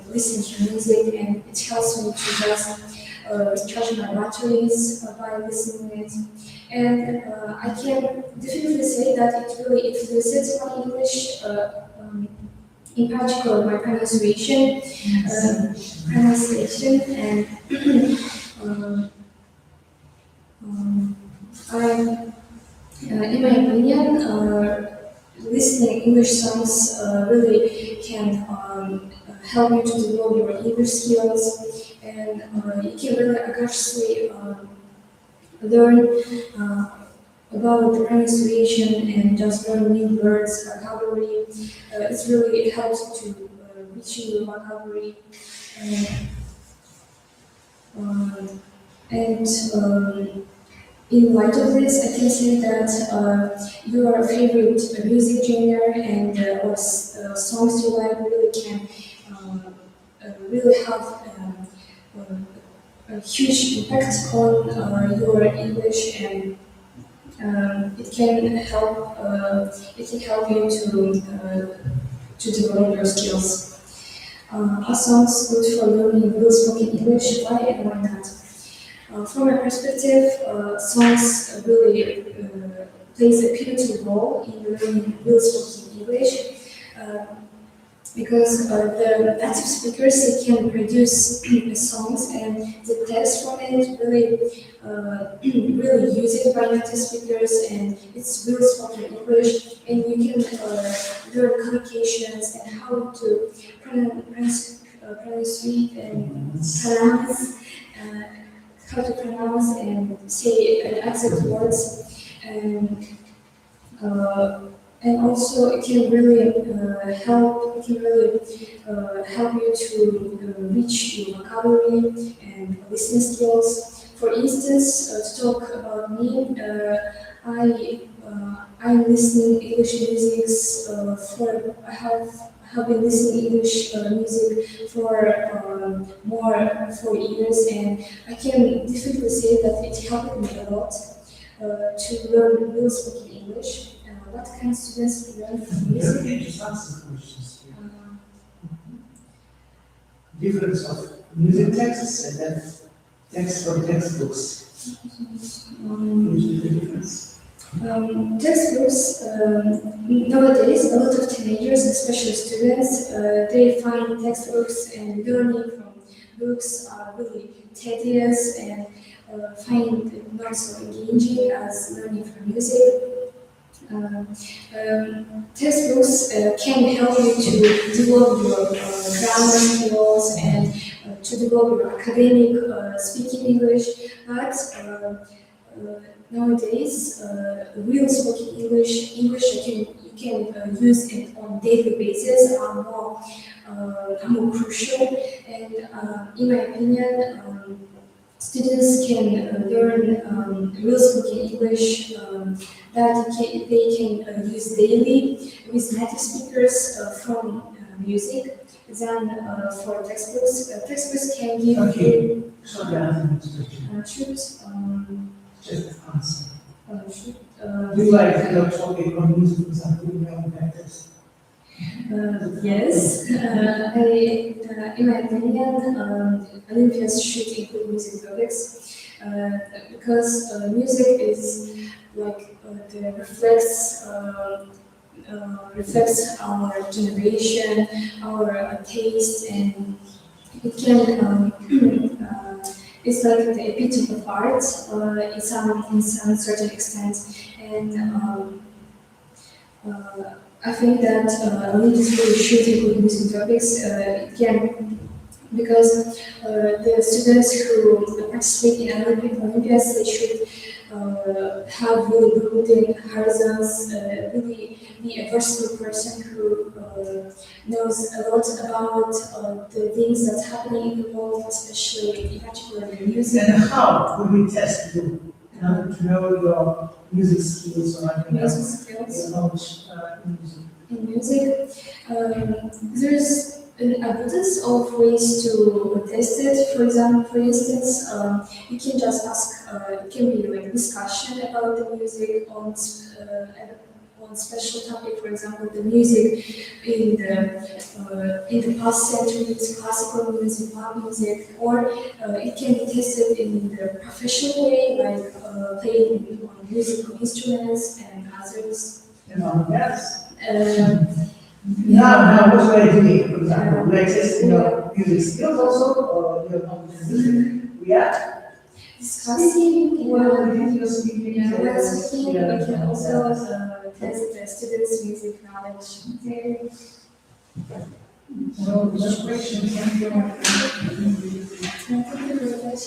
listening to music, and it helps me to just recharge my batteries by listening it. And I can definitely say that it really influences my English. In particular, my pronunciation, and in my opinion, listening English songs really can help you to develop your English skills, and you can really unconsciously learn about the pronunciation and just learn new words, vocabulary. It helps to reach your vocabulary. And in light of this, I can say that your favorite music genre and or songs you like really can really have a huge impact on your English, and it can help you to develop your skills. Are songs good for learning real spoken English? Why and why not? From my perspective, songs really plays a pivotal role in learning real spoken English. Because the native speakers, they can produce songs, and the text from it really used by native speakers, and it's real spoken English, and you can learn collocations and how to pronounce and say exact words, and also it can really help you to reach your vocabulary and listening skills. For instance, to talk about me, I'm listening English music I have been listening English music for more 4 years, and I can definitely say that it helped me a lot to learn real spoken English. What can students learn from music? Can you just answer the questions? Uh, Difference of music texts and then text from textbooks. Which is the difference? Textbooks, nowadays, a lot of teenagers, especially students, they find textbooks and learning from books are really tedious and find it not so engaging as learning from music. Textbooks can help you to develop your grammar skills and to develop your academic speaking English, but nowadays, real spoken English you can use it on daily basis are more crucial. And in my opinion, students can learn real spoken English that they can use daily with native speakers from music. Then for textbooks, textbooks can give you Sorry, I'm asking truth. just answer. Should, Do you like your topic on music, for example, in your own practice? yes, in my opinion, Olympians should include music topics because music is like the reflects our generation, our taste, and it can it's like the epitome of art in some certain extent, and I think that Olympians really should include music topics. It can because the students who participate in Olympiads they should have really good horizons, really be a versatile person who knows a lot about the things that's happening in the world, especially in particular the music. And how would we test you in order to know your music skills or Music skills. your knowledge in music? In music, there's an abundance of ways to test it. For example, for instance, you can just ask. It can be like discussion about the music on special topic. For example, the music in the past centuries, classical music, pop music, or it can be tested in the professional way, like playing on musical instruments and others. Yes. Yeah. Now, what should I do, for example? Do I test your music skills also, or your knowledge in music? Yeah. Discussing, Well, if you're speaking, when speaking, yeah. we can also test the students' music knowledge. So, the question can be Thank you very much.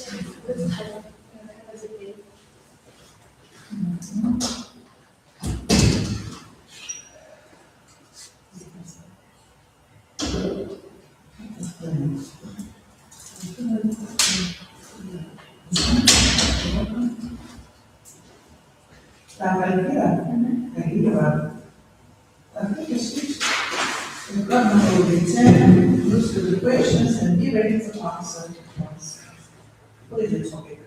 Have a good day. I think you switch the government will return, look to the questions and be ready to answer. What is the topic?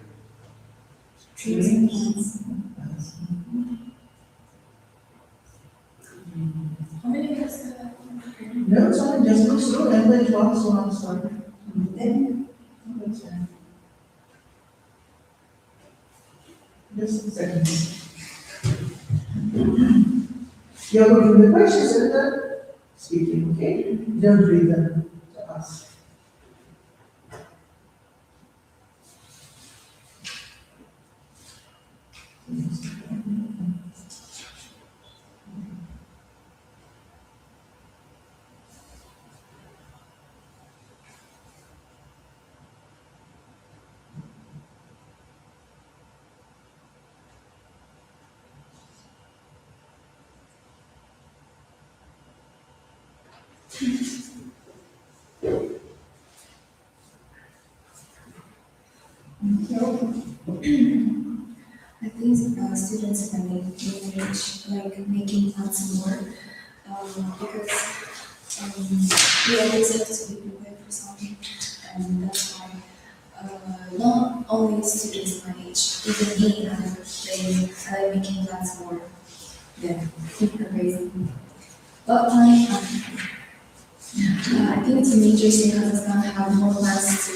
How many minutes? No, it's only just look through and then to answer. Then, just a second. You're looking at the questions and then speaking, okay? Don't read them to us. I think students in my age, like making plans more, because we always have to be prepared for something, and that's why not only students my age, even me, I like making plans more. Yeah, amazing. But planning, I think teenagers in Kazakhstan have more plans to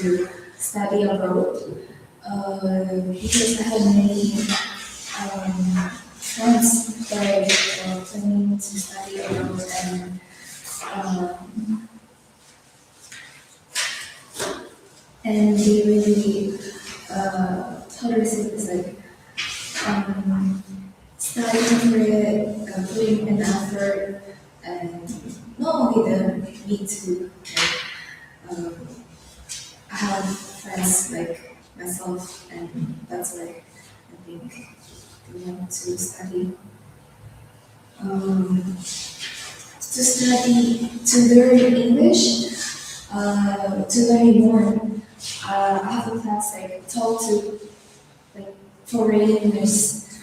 study abroad, because I have many friends that are planning to study abroad, and they really, how do I say this, like, studying for it, putting an effort, and not only them, me too. Like, I have friends like myself, and that's why I think they want to study. To learn English, to learn more. I have a class like talk to like foreigners,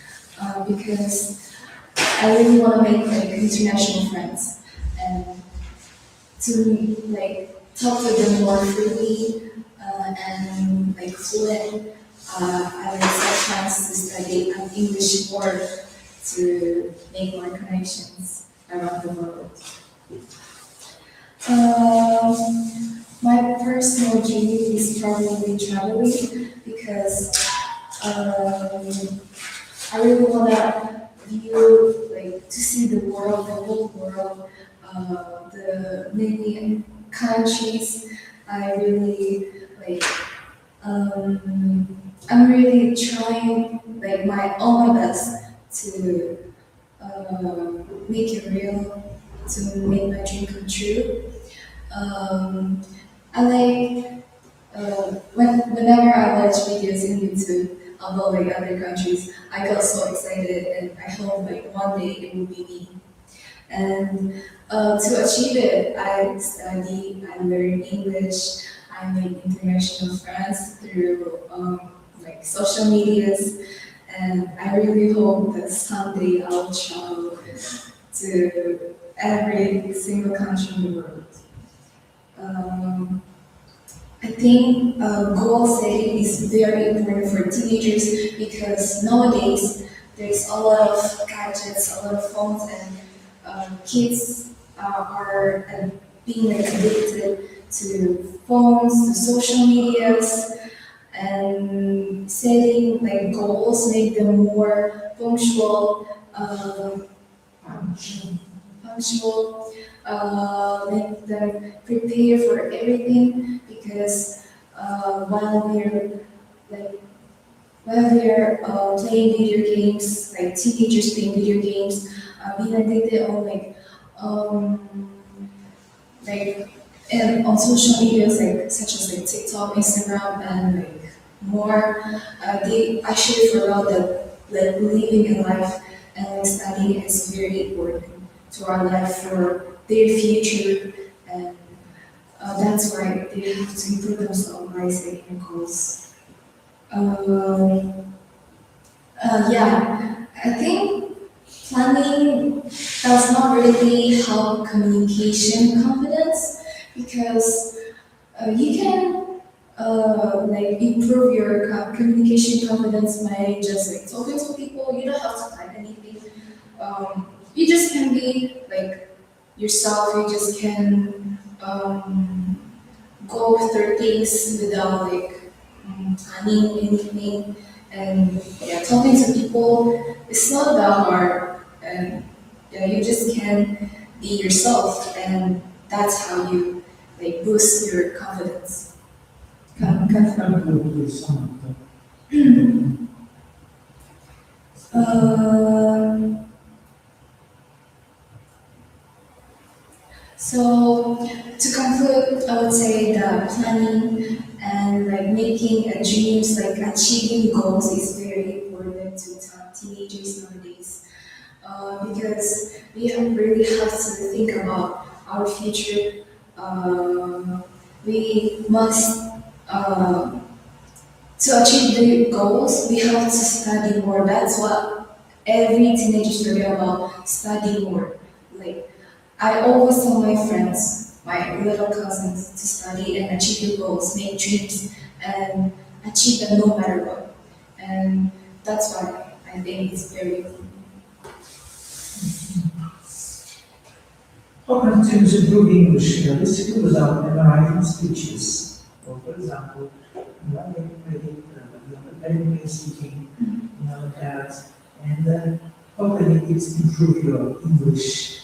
because I really want to make like international friends and to like talk to them more freely, and like fluent. I like sometimes to study English more to make more connections around the world. My personal dream is probably traveling, because I really want to view, like, to see the world, the whole world, the many countries. I really like. I'm really trying, like, all my best to make it real, to make my dream come true. I like whenever I watch videos in YouTube about like other countries, I get so excited, and I hope like one day it will be me. And to achieve it, I study, I learn English, I make international friends through like social medias, and I really hope that someday I'll travel to every single country in the world. I think goal setting is very important for teenagers, because nowadays there's a lot of gadgets, a lot of phones, and kids are being like addicted to phones, to social medias, and setting like goals make them more punctual, make them prepare for everything, because while we're playing video games, like teenagers playing video games, being addicted on and on social medias like such as like TikTok, Instagram, and like more, they actually forgot that like living in life and like studying is very important to our life for their future, and that's why they have to improve themselves by setting goals. Yeah, I think planning does not really help communication confidence, because you can like improve your communication confidence by just like talking to people. You don't have to type anything. You just can be like yourself. You just can go through things without like planning anything. And yeah, talking to people, it's not that hard. And yeah, you just can be yourself, and that's how you like boost your confidence. So to conclude, I would say that planning and like making a dreams, like achieving goals, is very important to teenagers nowadays, because really have to think about our future. We must to achieve the goals, we have to study more. That's what every teenager story about study more. Like, I always tell my friends, my little cousins, to study and achieve your goals, make dreams, and achieve them no matter what. And that's why I think it's very important. How can students improve English realistically without memorizing speeches? Or, for example, you're speaking in other class, and how can you improve your English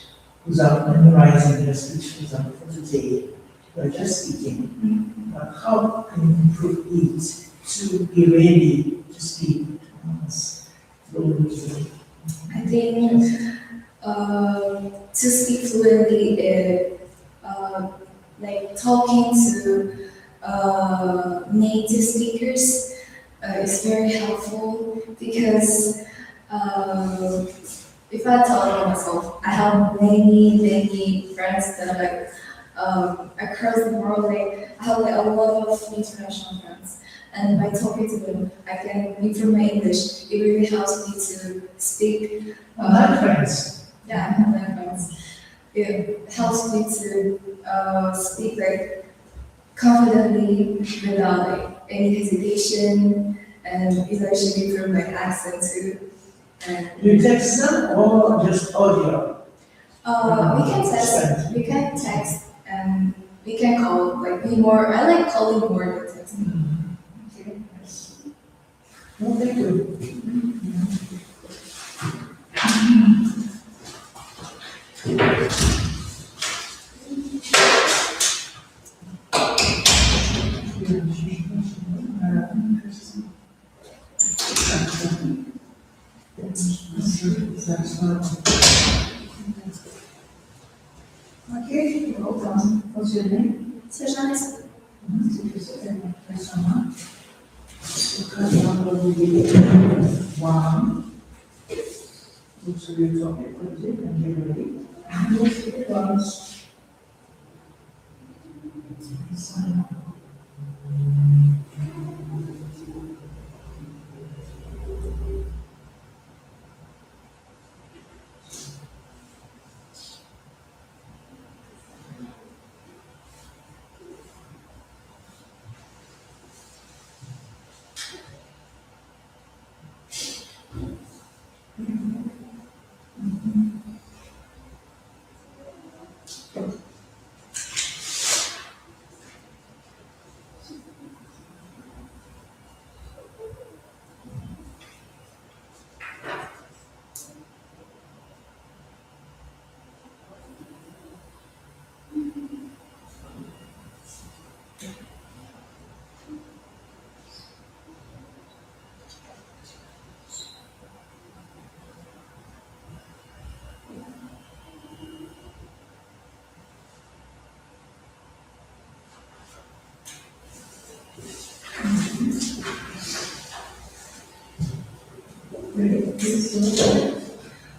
without memorizing your speech? For example, for today, you're just speaking, but how can you improve it to be ready to speak fluently? I think to speak fluently, like talking to native speakers is very helpful because if I tell about myself, I have many friends that like across the world. Like I have like a lot of international friends, and by talking to them, I can improve my English. It really helps me to speak. My friends. Yeah, I have my friends. It helps me to speak like confidently without like any hesitation, and it actually improve my accent too. And Do you text them or just audio? we can text, and we can call. Like be more. I like calling more than texting. Okay. No, thank you. Okay, well done. What's your name? Sejane. Thanks so much. One. Looks like you're talking, what is it? And get ready. And let's get it once. Sign up.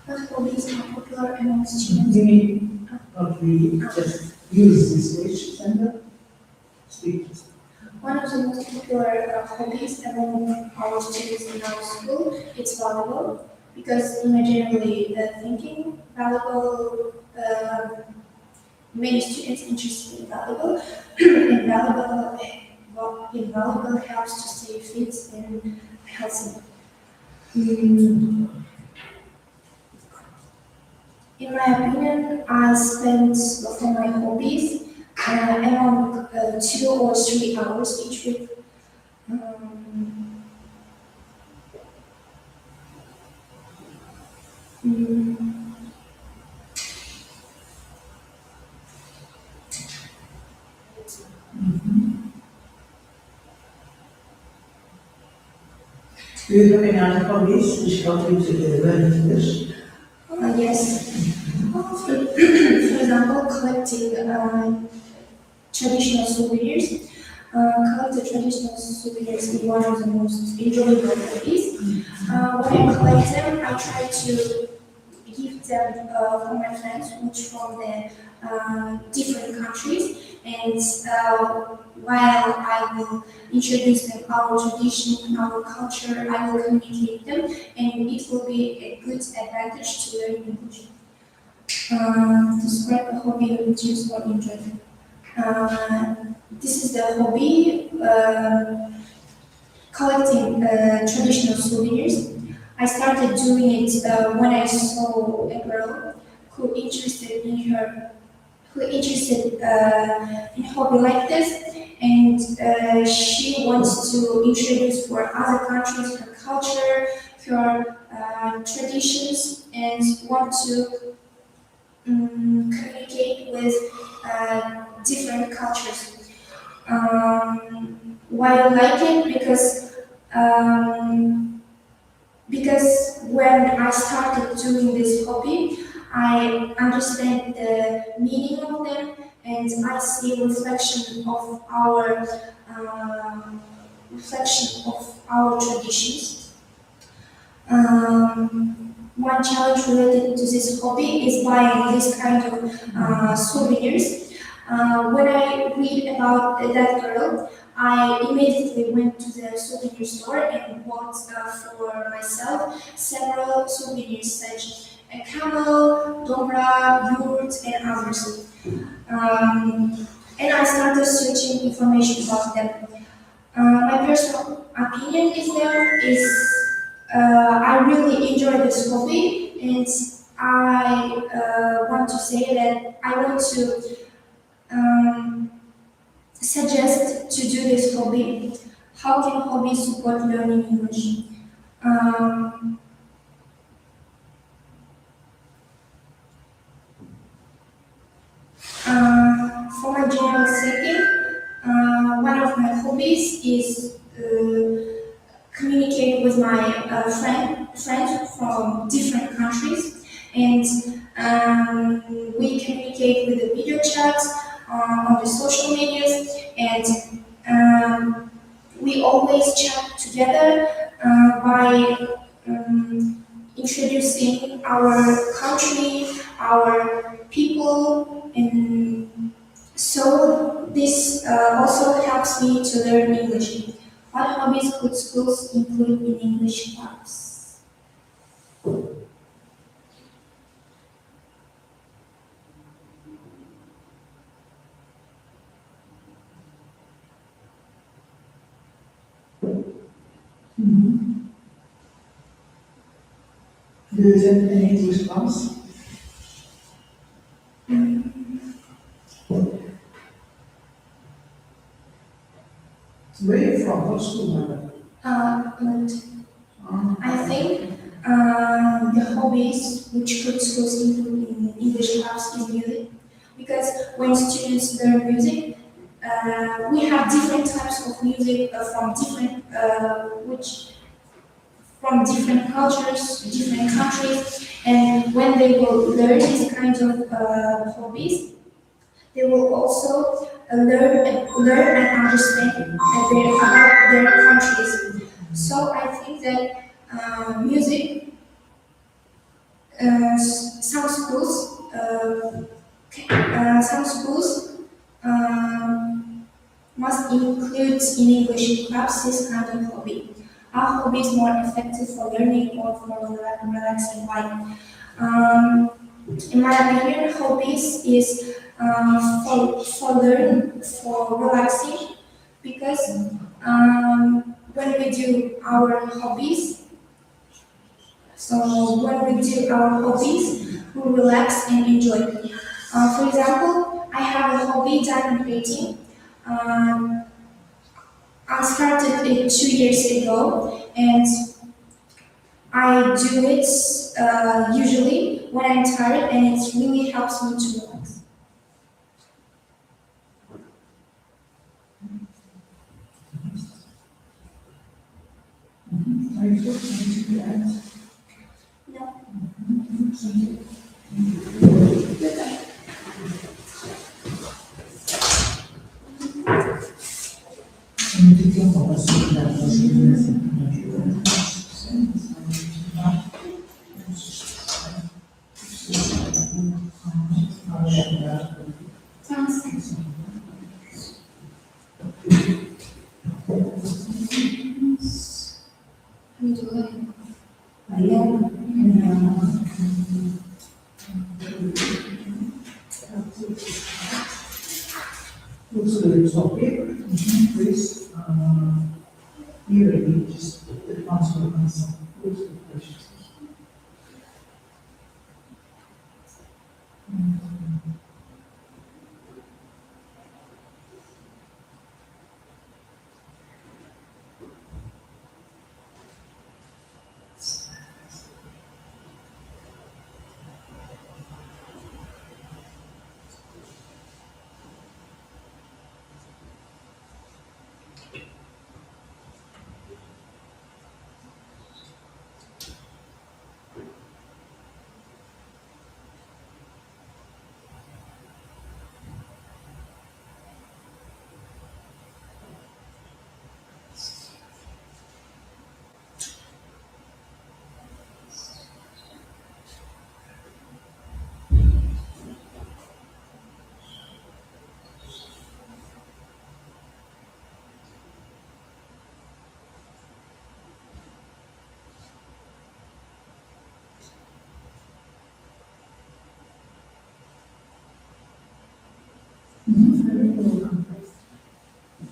What hobbies are popular among students? You mean, we just use this speech and speak. One of the most popular hobbies among our students in our school is volleyball because generally thinking volleyball, many students interested in volleyball, and volleyball helps to stay fit and healthy. In my opinion, I spend for my hobbies around 2 or 3 hours each week. Do you have any other hobbies which help you to learn English? Yes. For example, collecting traditional souvenirs. Collecting traditional souvenirs is one of the most enjoyable hobbies. When I collect them, I try to give them for my friends, which from the different countries, and while I will introduce them our tradition, our culture, I will communicate them, and it will be a good advantage to learn English. Describe a hobby you choose or enjoy. This is the hobby, collecting traditional souvenirs. I started doing it when I saw a girl who interested in a hobby like this, and she wants to introduce for other countries her culture, her traditions, and want to communicate with different cultures. Why I like it? Because when I started doing this hobby, I understand the meaning of them, and I see reflection of our traditions. One challenge related to this hobby is buying this kind of souvenirs. When I read about that girl, I immediately went to the souvenir store and bought for myself several souvenirs such as a camel, dobra, yurt, and others. And I started searching information about them. My personal opinion is I really enjoy this hobby, and I want to say that I want to suggest to do this hobby. How can hobbies support learning English? For my general setting, one of my hobbies is communicate with my friends from different countries, and we communicate with the video chats on the social medias, and we always chat together by introducing our country, our people, and so this also helps me to learn English. What hobbies could schools include in English class? Do you attend any English class? Where are you from? What school? I think the hobbies which could schools include in English class is music, because when students learn music, we have different types of music from different cultures, different countries, and when they will learn these kinds of hobbies, they will also learn and understand about their countries. So I think that music, some schools must include in English class this kind of hobby. Are hobbies more effective for learning or for relaxing life? In my opinion, hobbies is for relaxing, because when we do our hobbies, we relax and enjoy. For example, I have a hobby, diamond painting. I started it 2 years ago, and I do it usually when I'm tired, and it really helps me to relax. Are you sure? Anything to add? No. Anything else that was missing? Sounds looks like it's okay. Please, be ready, just answer the answer. Looks like questions.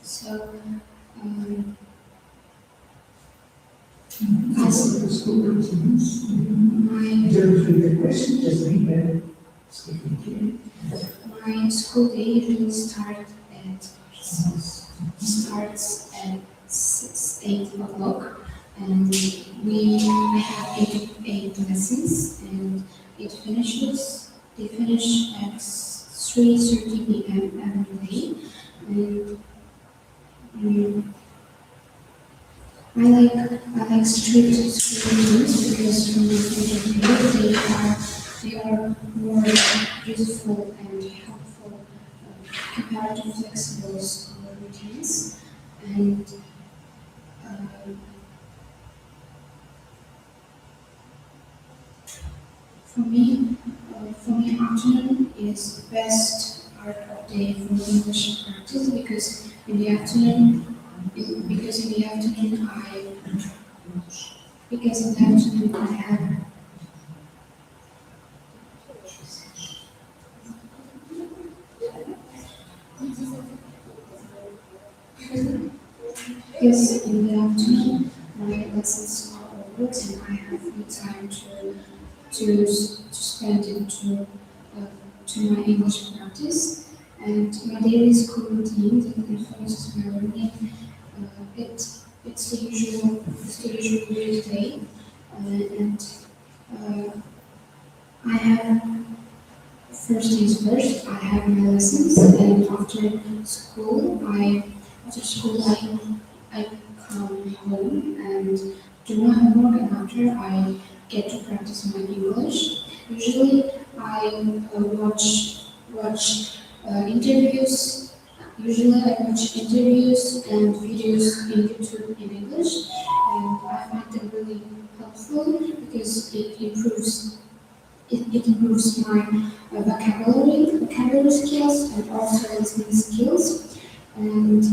So, As the school routines, my don't read the question, just read the speaking. my school day usually starts at 8 o'clock, and I have eight lessons, and they finish at 3:30 p.m. every day, and I like strict school routines because from my point of view they are more useful and helpful compared to flexible school routines, and for me, afternoon is the best part of the day for English practice because in the afternoon, I have because in the afternoon my lessons are over and I have free time to spend into my English practice, and my daily school routine that influences my learning. It's the usual weekday, and I have first things first. I have my lessons, and after school I come home and do my homework, and after I get to practice my English. Usually I watch interviews. Usually I watch interviews and videos in YouTube in English, and I find them really helpful because it improves my vocabulary skills and also listening skills. And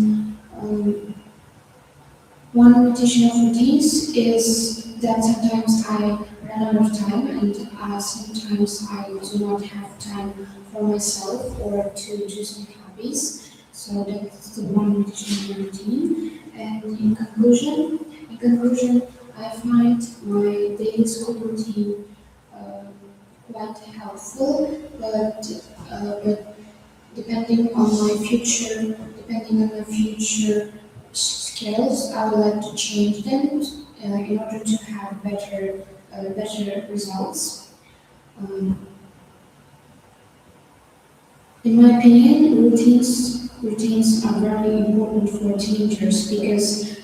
one additional of these is that sometimes I run out of time, and sometimes I do not have time for myself or to do some hobbies. So that's the one additional routine. And in conclusion, I find my daily school routine quite helpful, but depending on my future skills, I would like to change them in order to have better results. In my opinion, routines are very important for teenagers because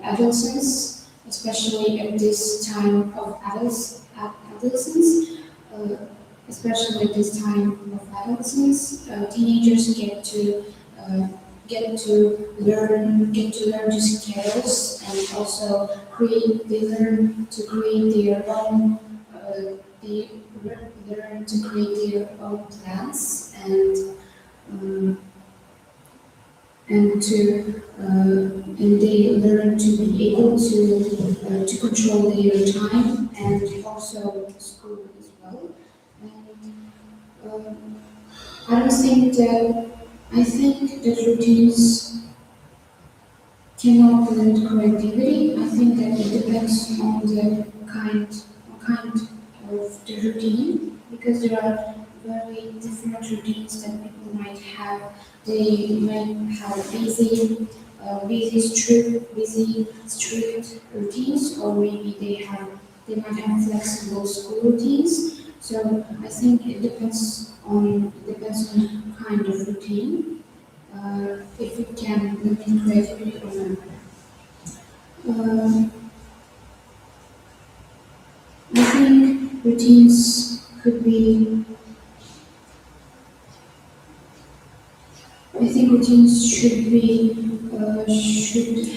adolescents, especially at this time of adolescence, uh, teenagers get to learn the skills, and also they learn to create their own plans, and they learn to be able to control their time and also school as well. And I don't think that I think that routines cannot limit creativity. I think that it depends on the kind of the routine, because there are very different routines that people might have. They might have busy strict routines, or maybe they might have flexible school routines. So I think it depends on kind of routine, if it can limit creativity or not. I think routines could be. I think routines should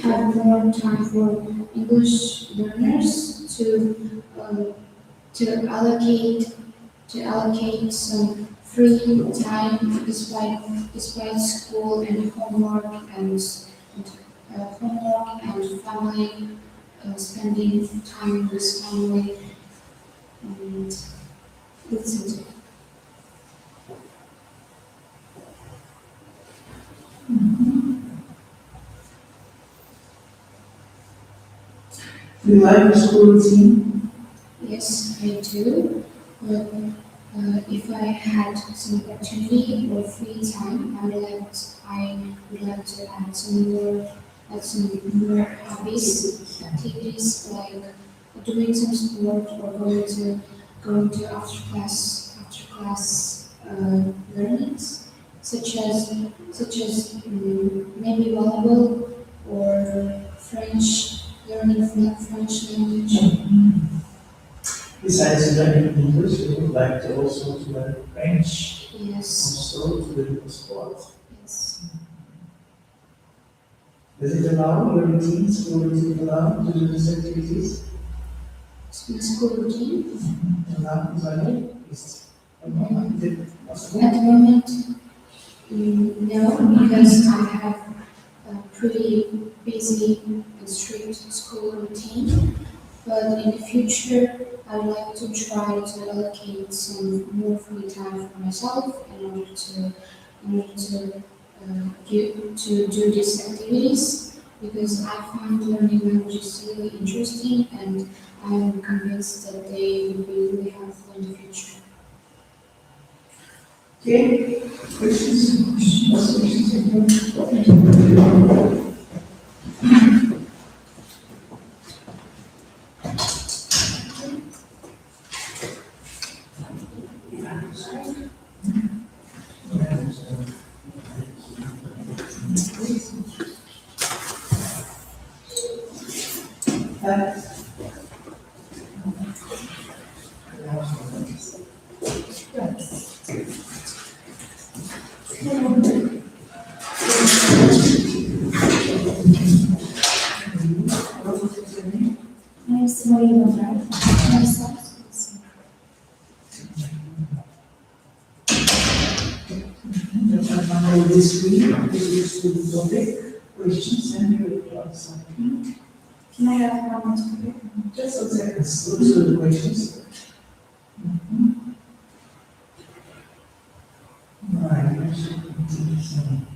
have more time for English learners to allocate some free time despite school and homework and family, spending time with family, and that's it. Do you like the school routine? Yes, I do. But if I had some opportunity or free time, I would like to add some more hobbies, activities like doing some sport or going to after class learnings, such as maybe volleyball or learning French language. Besides learning English, you would like to also to learn French, Yes, also to do sport. yes. Does it allow your routine, school routine allow to do these activities? My school routine. Allow, is that it? Is it possible? At the moment, no, because I have a pretty busy and strict school routine. But in the future, I'd like to try to allocate some more free time for myself in order to do these activities, because I find learning languages really interesting, and I'm convinced that they will be really helpful in the future. Okay, questions? Nice, Maria, right? Nice. Now this week, this is topic, questions and replies. Can I have a moment? Just a second, those are the questions. Right, I should continue some.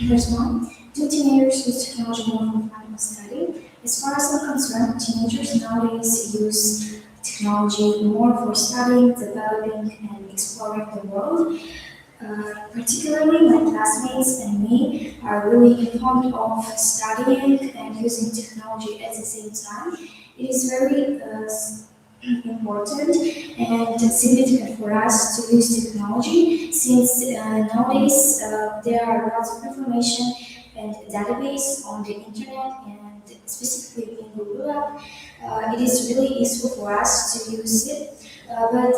First one, do teenagers use technology more for fun and study? As far as I'm concerned, teenagers nowadays use technology more for studying, developing, and exploring the world. Particularly, my classmates and me are really fond of studying and using technology at the same time. It is very important and significant for us to use technology since nowadays there are lots of information and database on the internet and specifically in Google app. It is really useful for us to use it. But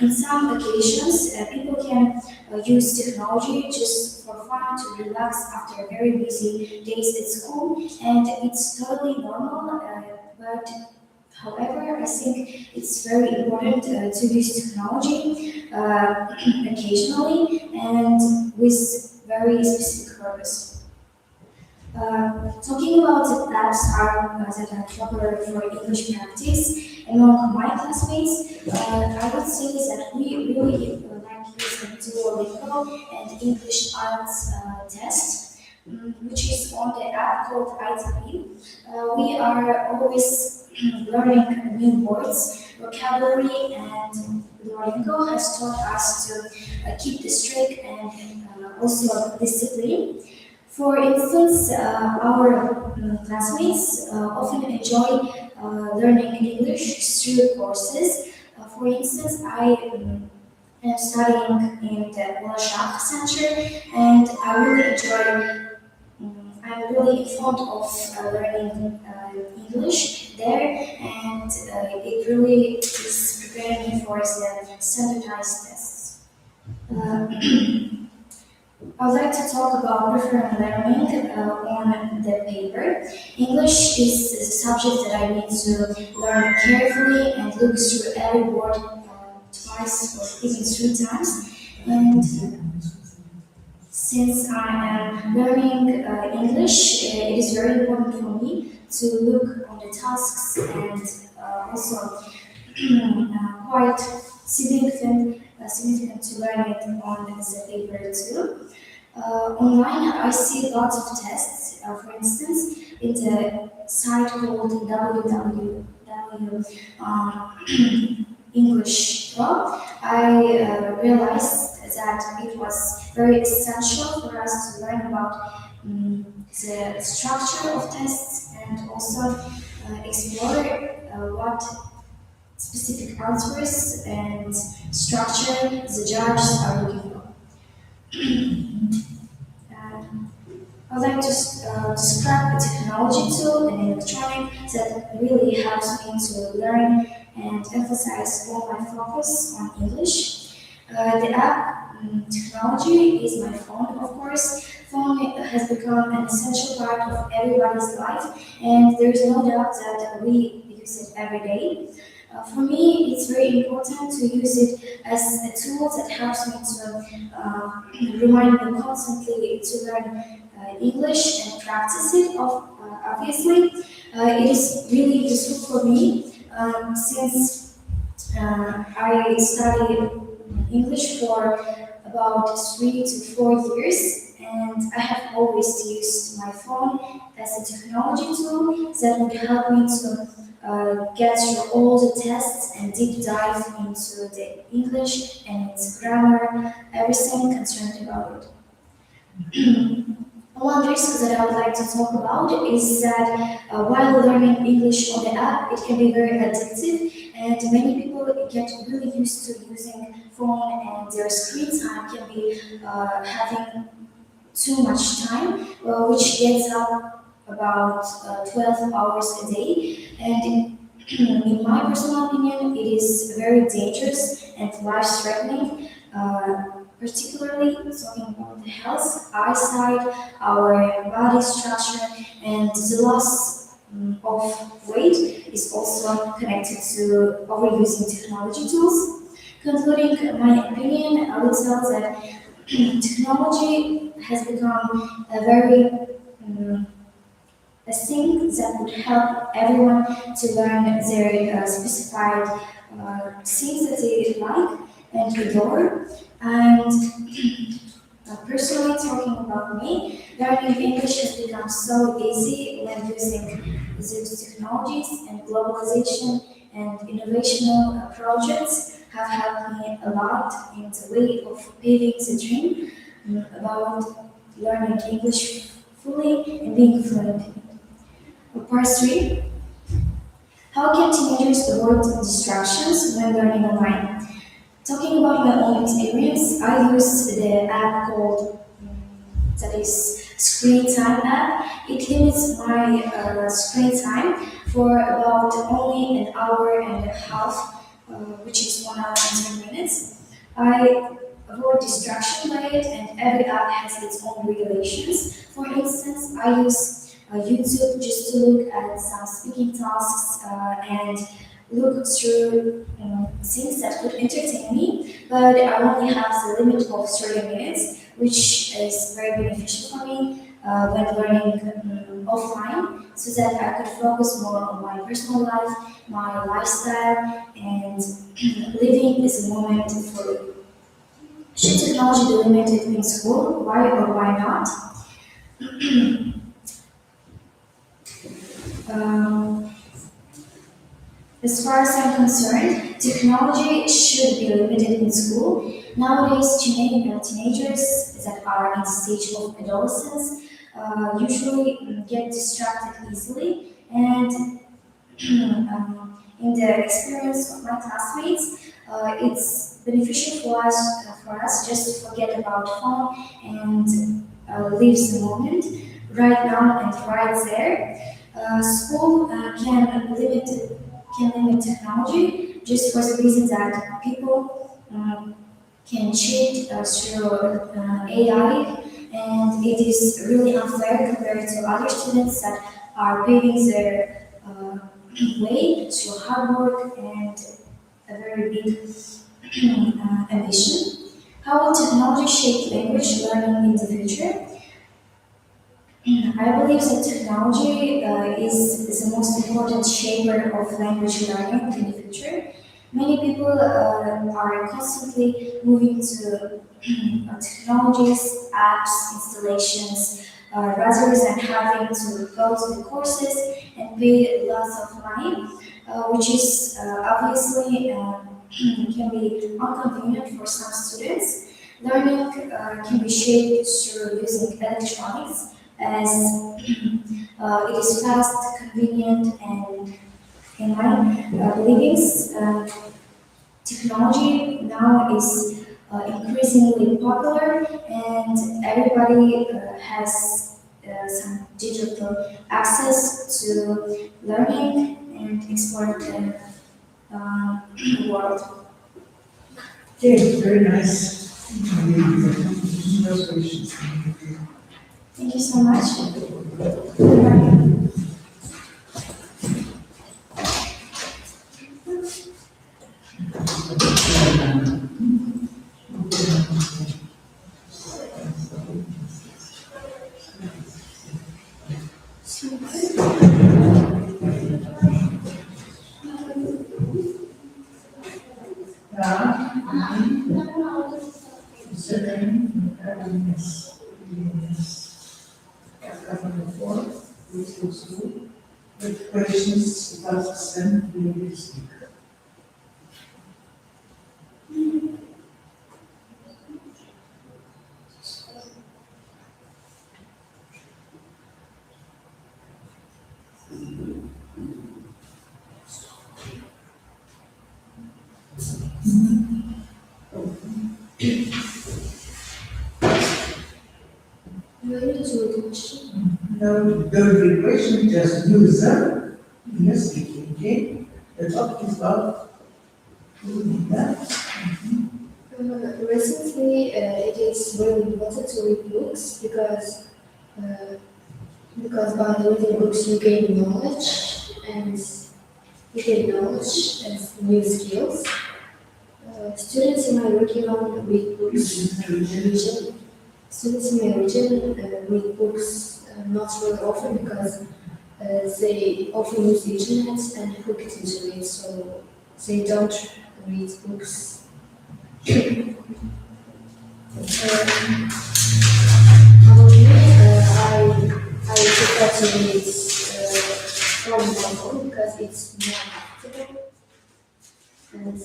in some occasions, people can use technology just for fun to relax after very busy days at school, and it's totally normal. But however, I think it's very important to use technology occasionally and with very specific purpose. Talking about the apps that are popular for English practice among my classmates, I would say that we really like using Duolingo and English IELTS test, which is on the app called ITP. We are always learning new words, vocabulary, and Duolingo has taught us to keep the streak and also discipline. For instance, our classmates often enjoy learning English through courses. For instance, I am studying in the Bolashak Center, and I really enjoy. I'm really fond of learning English there, and it really is preparing me for the standardized tests. I would like to talk about referral learning on the paper. English is a subject that I need to learn carefully and look through every word twice or even 3 times. And since I am learning English, it is very important for me to look on the tasks and also quite significant to learn it on the paper too. Online, I see lots of tests. For instance, in the site called www English Club, I realized that it was very essential for us to learn about the structure of tests and also explore what specific answers and structure the judges are looking for. I'd like to describe a technology tool and electronic that really helps me to learn and emphasize all my focus on English. The app technology is my phone, of course. Phone has become an essential part of everybody's life, and there is no doubt that we use it every day. For me, it's very important to use it as a tool that helps me to remind me constantly to learn English and practice it. Obviously, it is really useful for me since I studied English for about 3 to 4 years, and I have always used my phone as a technology tool that would help me to get through all the tests and deep dive into the English and its grammar, everything concerned about it. One risk that I would like to talk about is that while learning English on the app, it can be very addictive, and many people get really used to using phone, and their screen time can be having too much time, which gets up about 12 hours a day. And in my personal opinion, it is very dangerous and life-threatening, particularly talking about the health, eyesight, our body structure, and the loss of weight is also connected to overusing technology tools. Concluding my opinion, I would tell that technology has become a very a thing that would help everyone to learn their specified things that they like and adore. And personally, talking about me, learning English has become so easy when using these technologies and globalization and innovational projects. have helped me a lot in the way of paving the dream about learning English fully and being fluent in it. Part 3. How can teenagers avoid distractions when learning online? Talking about my own experience, I use the app called that is Screen Time app. It limits my screen time for about only an hour and a half, which is 1 hour and 10 minutes. I avoid distraction by it, and every app has its own regulations. For instance, I use YouTube just to look at some speaking tasks and look through things that could entertain me, but I only have the limit of 30 minutes, which is very beneficial for me when learning offline, so that I could focus more on my personal life, my lifestyle, and living this moment fully. Should technology be limited in school? Why or why not? As far as I'm concerned, technology should be limited in school. Nowadays, teenagers that are in the stage of adolescence usually get distracted easily, and in the experience of my classmates, it's beneficial for us just to forget about phone and live the moment right now and right there. School can limit technology just for the reason that people can cheat through AI, and it is really unfair compared to other students that are paving their way through hard work and a very big ambition. How will technology shape language learning in the future? I believe that technology is the most important shaper of language learning in the future. Many people are constantly moving to technologies, apps, installations, rather than having to go to the courses and pay lots of money, which is obviously can be inconvenient for some students. Learning can be shaped through using electronics, as it is fast, convenient, and in my beliefs, technology now is increasingly popular, and everybody has some digital access to learning and exploring the world. Okay, very nice. Congratulations. Thank you so much. With questions, tasks, and we speak. No, don't read question, just use them in the speaking, okay? The topic is about that. Recently, it is very important to read books because by reading books you gain knowledge and new skills. Students in my region read books. Students in my region read books not really often because they often use the internet and hook it into it, so they don't read books. I prefer to read from my phone because it's more practical. And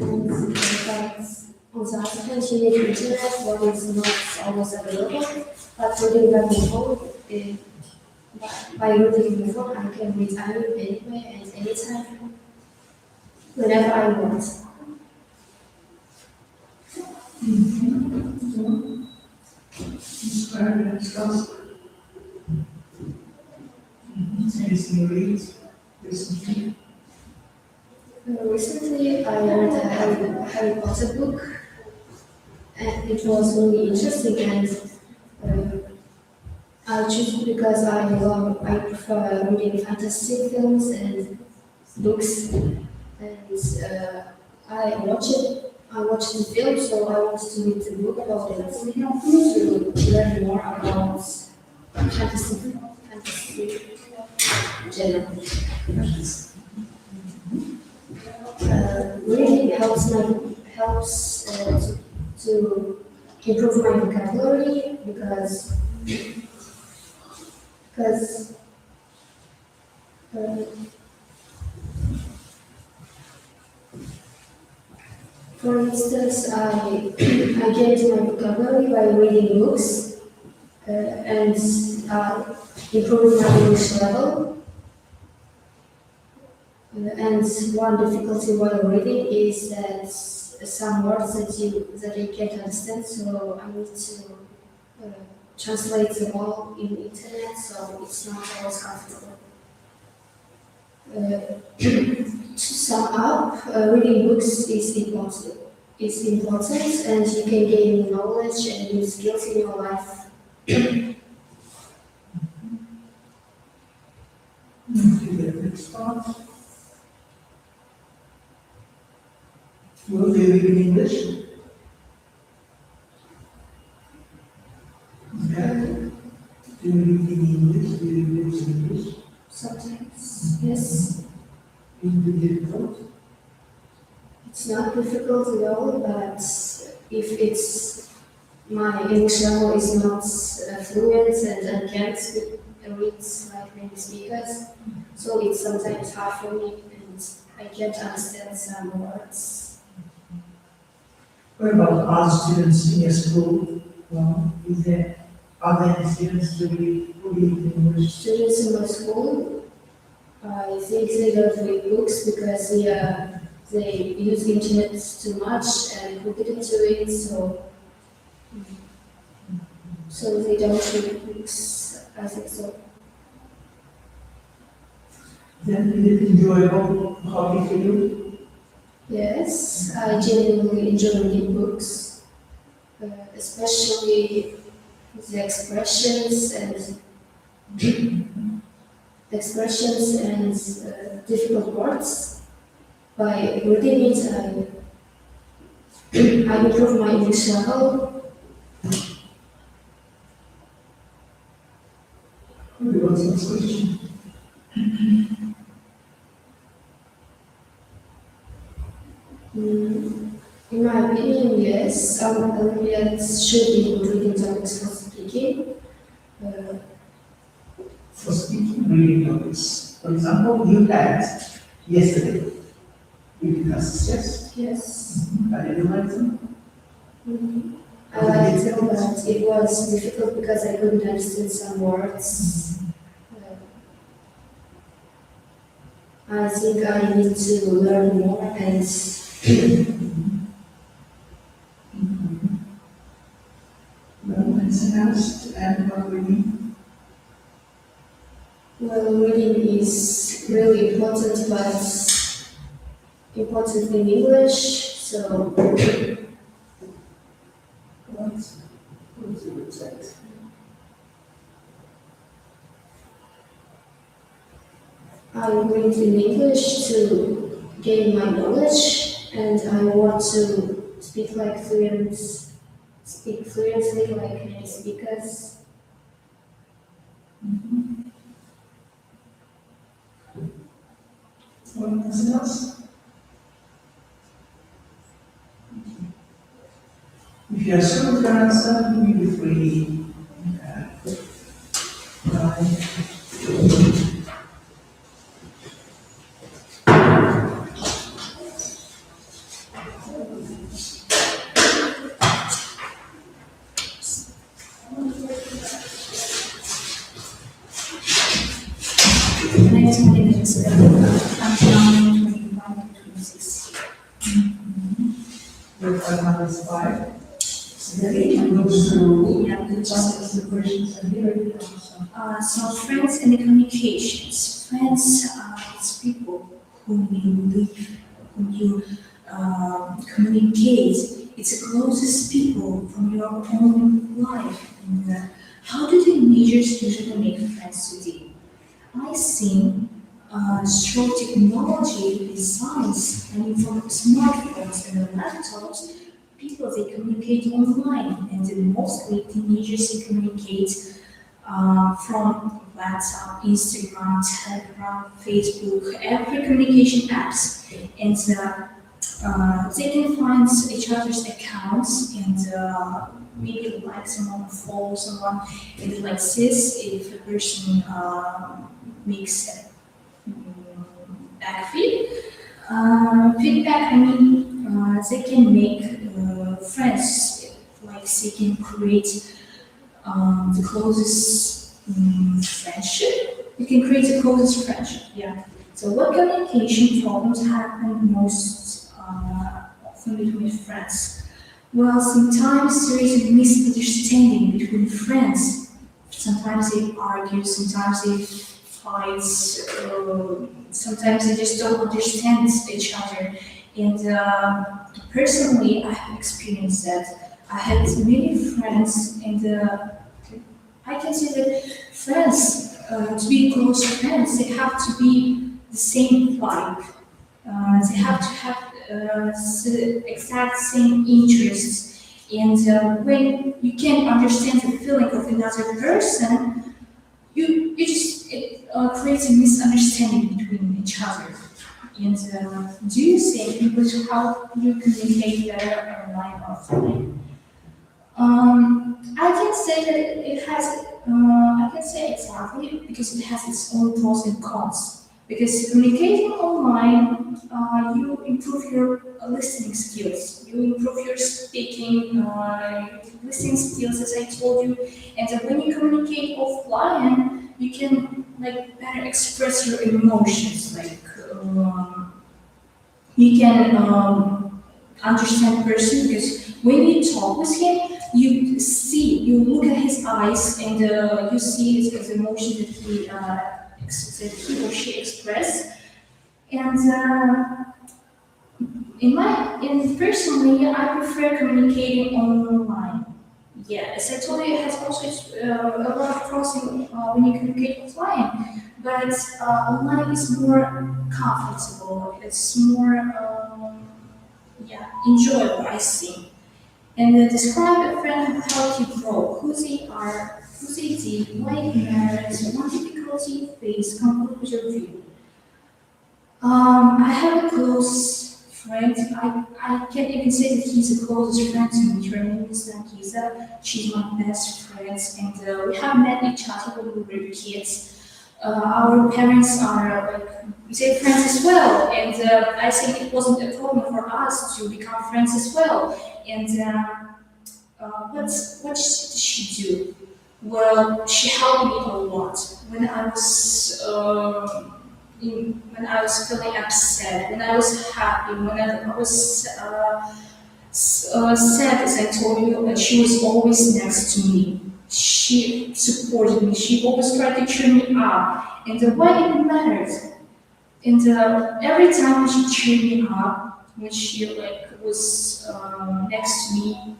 And but on the other hand, you need internet, what is not always available. But reading by my phone, by reading my phone, I can read anywhere and anytime, whenever I want. Describe and discuss. Anything you read recently? Recently, I read a Harry Potter book, and it was really interesting. And I choose it because I prefer reading fantasy films and books, and I watched the film, so I wanted to read the book about it to learn more about fantasy genre. Reading helps to improve my vocabulary because for instance, I gained my vocabulary by reading books and improving my English level. And one difficulty while reading is that some words that I can't understand, so I need to translate them all in the internet, so it's not always comfortable. To sum up, reading books is important. It's important, and you can gain knowledge and new skills in your life. Next part. Will they read in English? Yeah. Do you read in English? Do you read in English? Sometimes, yes. Is it difficult? It's not difficult at all, but if it's my English level is not fluent and I can't read like native speakers, so it's sometimes hard for me and I can't understand some words. What about other students in your school? Are there any students who read English? Students in my school, I think they don't read books because they use internet too much and hook it into it, so they don't read books. I think so. Then is it enjoyable hobby for you? Yes, I genuinely enjoy reading books, especially the expressions and difficult words. By reading it, I improve my English level. What's the next question? In my opinion, yes, some Olympiads should include reading topics for speaking. For speaking, reading topics. For example, you had yesterday reading classes, yes? Yes. I didn't like them. I liked it, but it was difficult because I couldn't understand some words. I think I need to learn more and Well, anything else to add about reading? well, reading is really important, but important in English, so What is the website? I read in English to gain my knowledge, and I want to speak fluently like native speakers. Anything else? If you are sure of your answer, you will be free. Bye. mentally and physically until 25 to 26. With another slide. Really? And goes through Yeah, good some of the questions and here. So friends and the communications. Friends is people whom you live, whom you communicate. It's the closest people from your own life. And how do teenagers usually make friends today? I think through technology, designs, and from smartphones and laptops, people they communicate online, and then mostly teenagers they communicate from WhatsApp, Instagram, Telegram, Facebook, every communication apps, and they can find each other's accounts and maybe like someone, follow someone, and like this, if a person makes a feedback, I mean, they can make friends, like they can create the closest friendship. You can create the closest friendship, yeah. So what communication problems happen most often between friends? Well, sometimes there is a misunderstanding between friends. Sometimes they argue, sometimes they fight, sometimes they just don't understand each other. And personally, I have experienced that. I had many friends, and I can say that friends, to be close friends, they have to be the same vibe. They have to have the exact same interests. And when you can understand the feeling of another person, you just it creates a misunderstanding between each other. And do you think English how you communicate better online or offline? I can say that it has. I can say exactly because it has its own pros and cons. Because communicating online, you improve your listening skills, you improve your speaking, listening skills, as I told you. And when you communicate offline, you can like better express your emotions. Like you can understand person because when you talk with him, you look at his eyes and you see his emotion that he or she express. And personally, I prefer communicating online. Yeah, as I told you, it has also a lot of pros when you communicate offline. But online is more comfortable. It's more enjoyable, I think. And describe a friend who helped you grow, who they are, who they did, why it matters, what difficulty you face, conclude with your view. I have a close friend. I can't even say that he's the closest friend to me. Her name is Nagiza. She's my best friend, and we have met each other when we were kids. Our parents are they're friends as well, and I think it wasn't a problem for us to become friends as well. And what did she do? Well, she helped me a lot when I was when I was feeling upset, when I was happy, when I was sad, as I told you, and she was always next to me. She supported me. She always tried to cheer me up, and why it mattered. And every time she cheered me up, when she was next to me,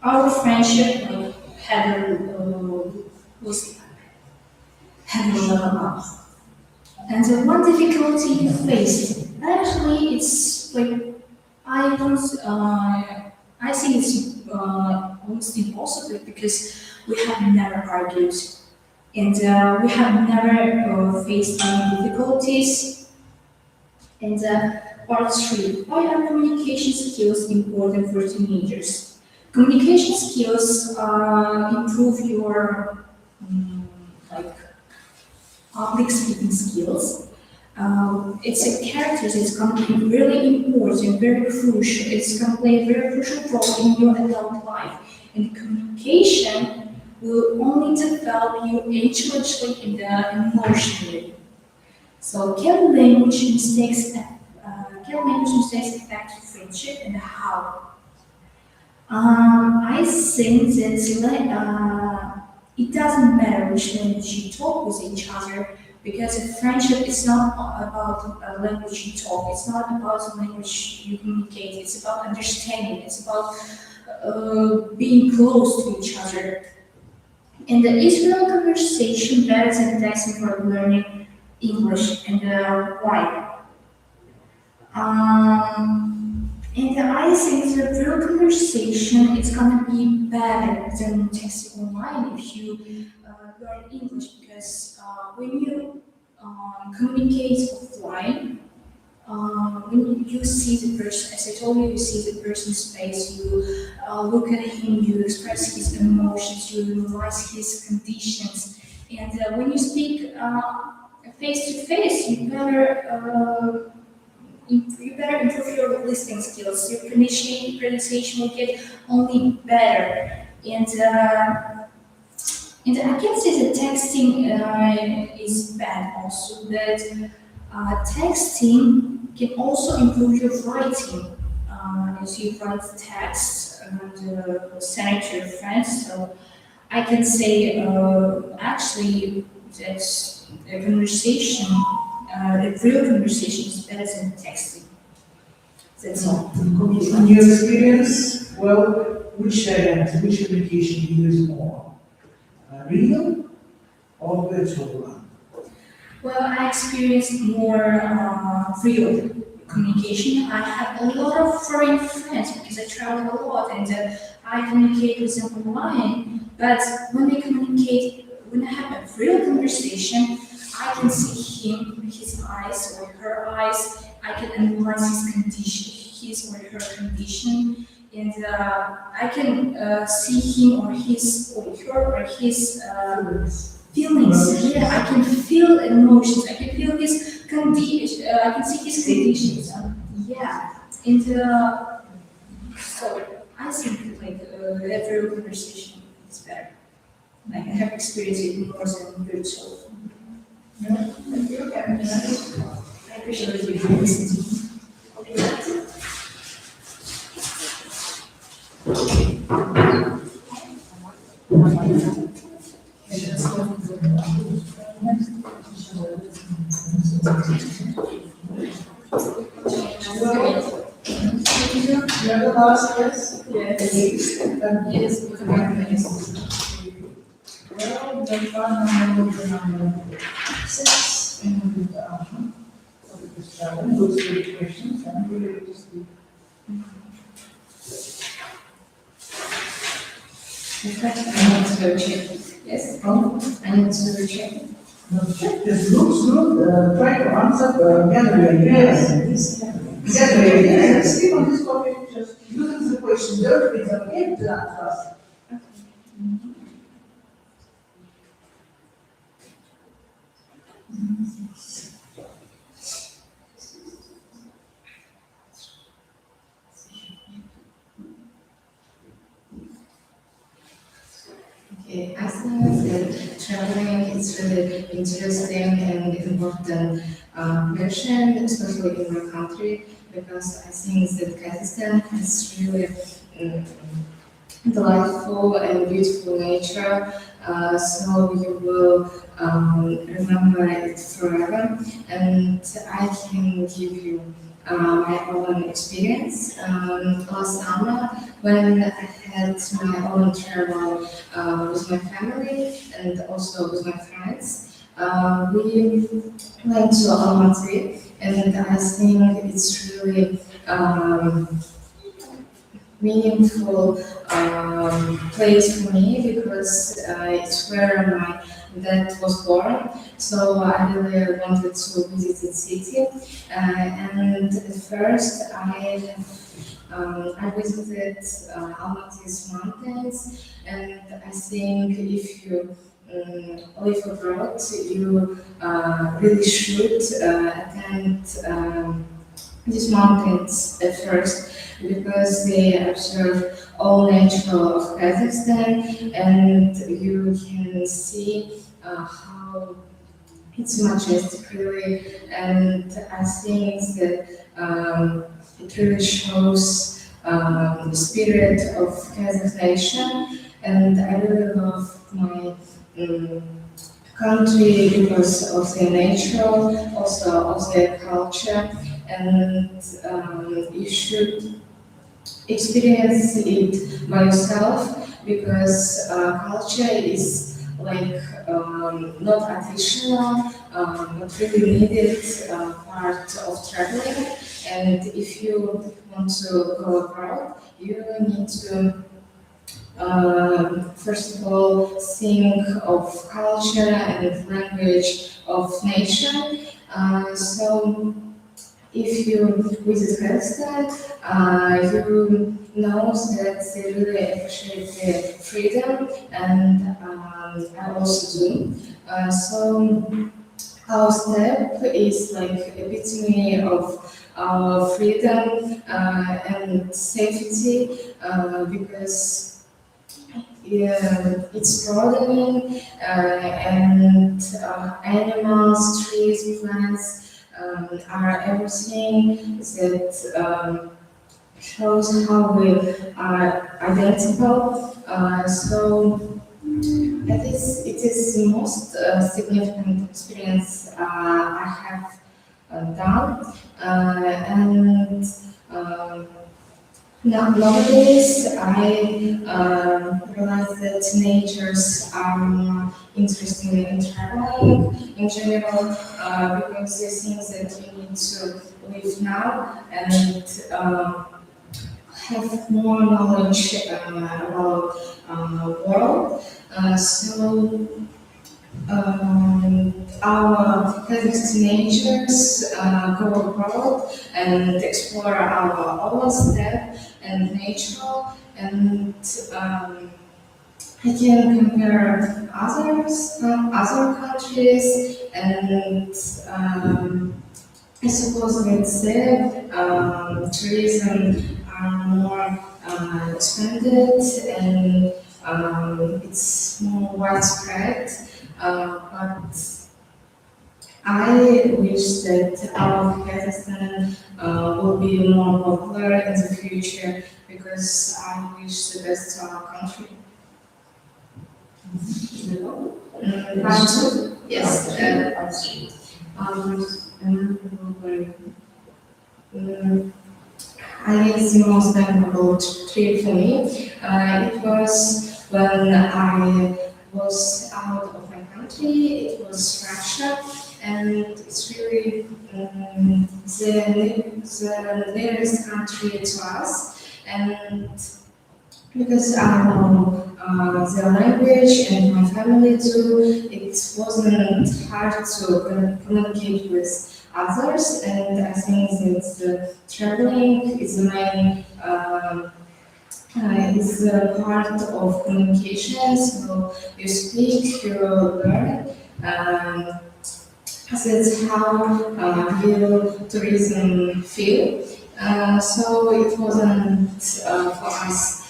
our friendship had a level up. And the one difficulty you faced, actually, it's I don't. I think it's almost impossible because we have never argued and we have never faced any difficulties. And part 3, why are communication skills important for teenagers? Communication skills improve your public speaking skills. It's a character that's going to be really important, very crucial. It's going to play a very crucial role in your adult life. And communication will only develop you intellectually and emotionally. So can language mistakes affect friendship and how? I think that it doesn't matter which language you talk with each other, because a friendship is not about a language you talk. It's not about the language you communicate. It's about understanding. It's about being close to each other. And the Israel conversation better than texting for learning English, and why? And I think the real conversation is gonna be better than texting online if you learn English, because when you communicate offline, when you see the person, as I told you, you see the person's face, you look at him, you express his emotions, you realize his conditions, and when you speak face to face, you better improve your listening skills. Your pronunciation will get only better. And I can say that texting is bad also, but texting can also improve your writing. As you write text and send it to your friends. So I can say actually that a conversation, the real conversation is better than texting. That's all. In your experience, well, which communication do you use more? Real or virtual one? Well, I experienced more real communication. I have a lot of foreign friends because I travel a lot, and I communicate with them online. But when I have a real conversation, I can see him, his eyes or her eyes. I can analyze his condition, his or her condition, and I can see him or his or her or his feelings. Yeah, I can feel emotions. I can feel his condition. I can see his conditions. Yeah, and so I think like every conversation is better. Like I have experienced it more than virtual. Yeah, thank you. I appreciate you listening. You have the last yes? Yes. Yes, with the Well, the fun number 6 and those three questions, and we will just do. I need to check. Yes? I need to check. This looks good. Try to answer, gather your ideas. Gather your ideas. Sleep on this topic, just use the question. Don't be okay to us. Okay, I think that traveling is really interesting and important mission, especially in my country, because I think that Kazakhstan has really delightful and beautiful nature, so you will remember it forever. And I can give you my own experience. Last summer, when I had my own travel with my family and also with my friends, we went to Almaty, and I think it's really meaningful place for me because it's where my dad was born. So I really wanted to visit the city. And at first I visited Almaty's mountains, and I think if you live abroad, you really should attend these mountains at first, because they observe all nature of Kazakhstan, and you can see how it's majestic really, and I think that it really shows the spirit of Kazakh nation, and I really love my country because of their nature, also of their culture, and you should experience it by yourself because culture is like not additional, but really needed part of traveling. And if you want to go abroad, you need to first of all think of culture and language of nation. So if you visit Kazakhstan, you know that they really appreciate the freedom, and I also do. So our step is like epitome of freedom and safety because it's broadening and animals, trees, plants are everything that shows how we are identical. So it is the most significant experience I have done, and nowadays I realize that teenagers are more interested in traveling in general because they think that you need to live now and have more knowledge about world. So our Kazakh teenagers go abroad and explore our own step and nature, and I can compare other countries, and I suppose that there tourism are more expanded and it's more widespread. But I wish that our Kazakhstan will be more popular in the future because I wish the best to our country. Yes. I guess the most memorable trip for me, it was when I was out of my country. It was Russia, and it's really the nearest country to us. And because I know their language and my family too, it wasn't hard to communicate with others, and I think that the traveling is the main is a part of communication. So you speak, you learn. That's how real tourism feel. So it wasn't for us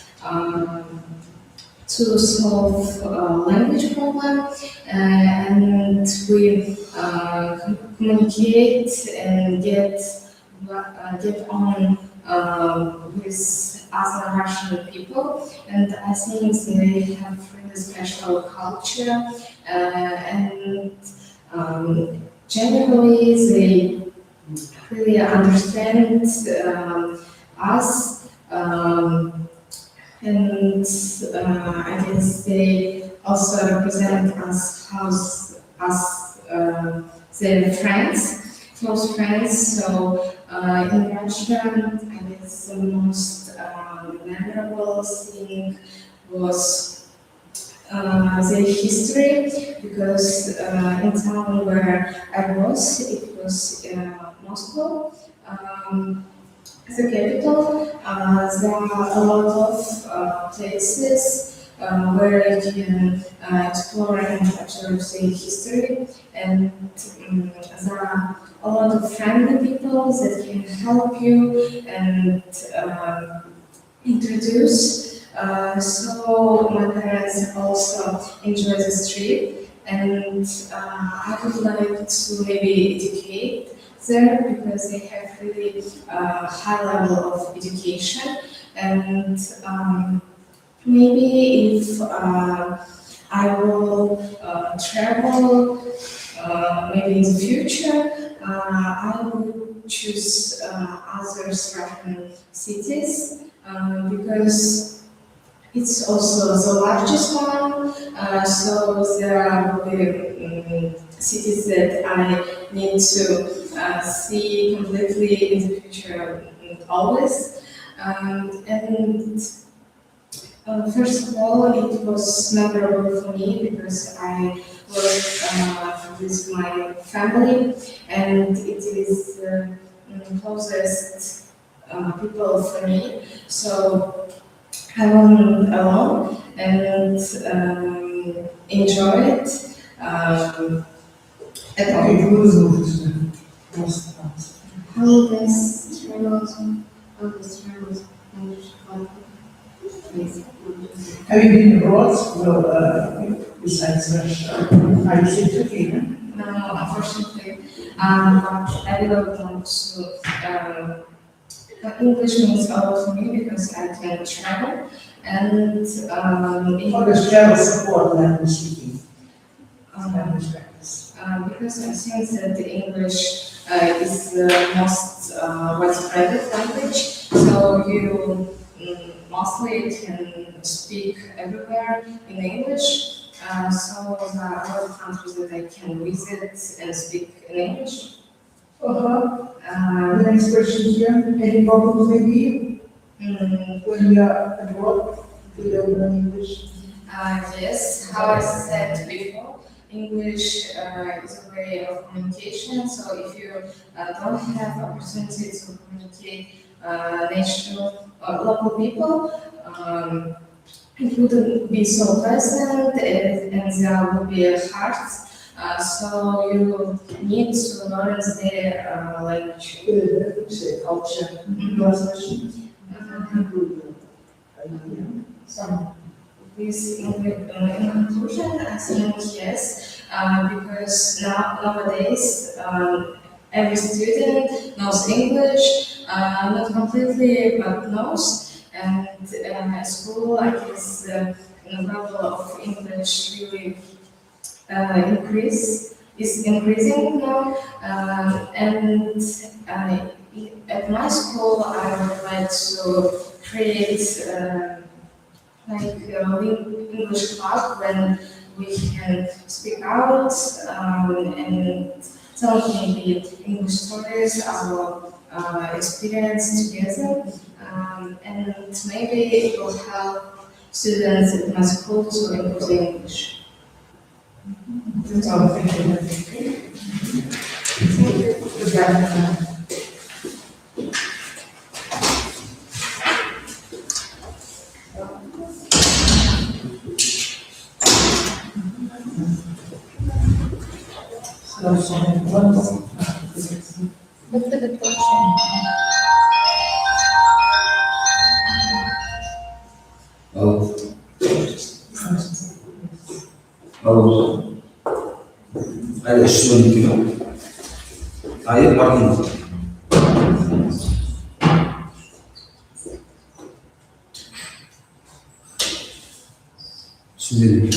to solve language problem, and we communicate and get on with other Russian people, and I think they have really special culture, and generally they really understand us, and I guess they also represent us as their friends, close friends. So in Russia, I guess the most memorable thing was their history, because in town where I was, it was Moscow, the capital. There are a lot of places where you can explore and observe the history, and there are a lot of friendly people that can help you and introduce So my parents also enjoy this trip, and I would like to maybe educate there because they have really high level of education, and maybe if I will travel maybe in the future, I will choose other Russian cities because it's also the largest one. So there will be cities that I need to see completely in the future always. And first of all, it was memorable for me because I was with my family, and it is closest people for me. So I went alone and enjoy it at Okay, all. who is the most Always travels, always travels, and please. Have you been abroad? Well, besides Russia, are you still Turkey? No, unfortunately, I didn't want to. English means a lot for me because I can travel, and How does travel support language speaking? Language practice. because I think that the English is the most widespread language, so you mostly can speak everywhere in English. So there are a lot of countries that I can visit and speak in English. The next question here, any problems maybe when you are abroad, do you learn English? Yes, how I said before, English is a way of communication. So if you don't have opportunity to communicate national or local people, it wouldn't be so pleasant, and there would be a hard. So you need to learn their language. Say culture, last question. Some. This in conclusion, I think yes, because nowadays every student knows English, not completely, but knows. And at school, I guess the level of English really is increasing now. And at my school, I would like to create like English club when we can speak out and tell maybe English stories, our experience together, and maybe it will help students at my school to improve their English. That's all. Thank you. Goodbye. So, هذا الشغل كله هاي بعضهم شنو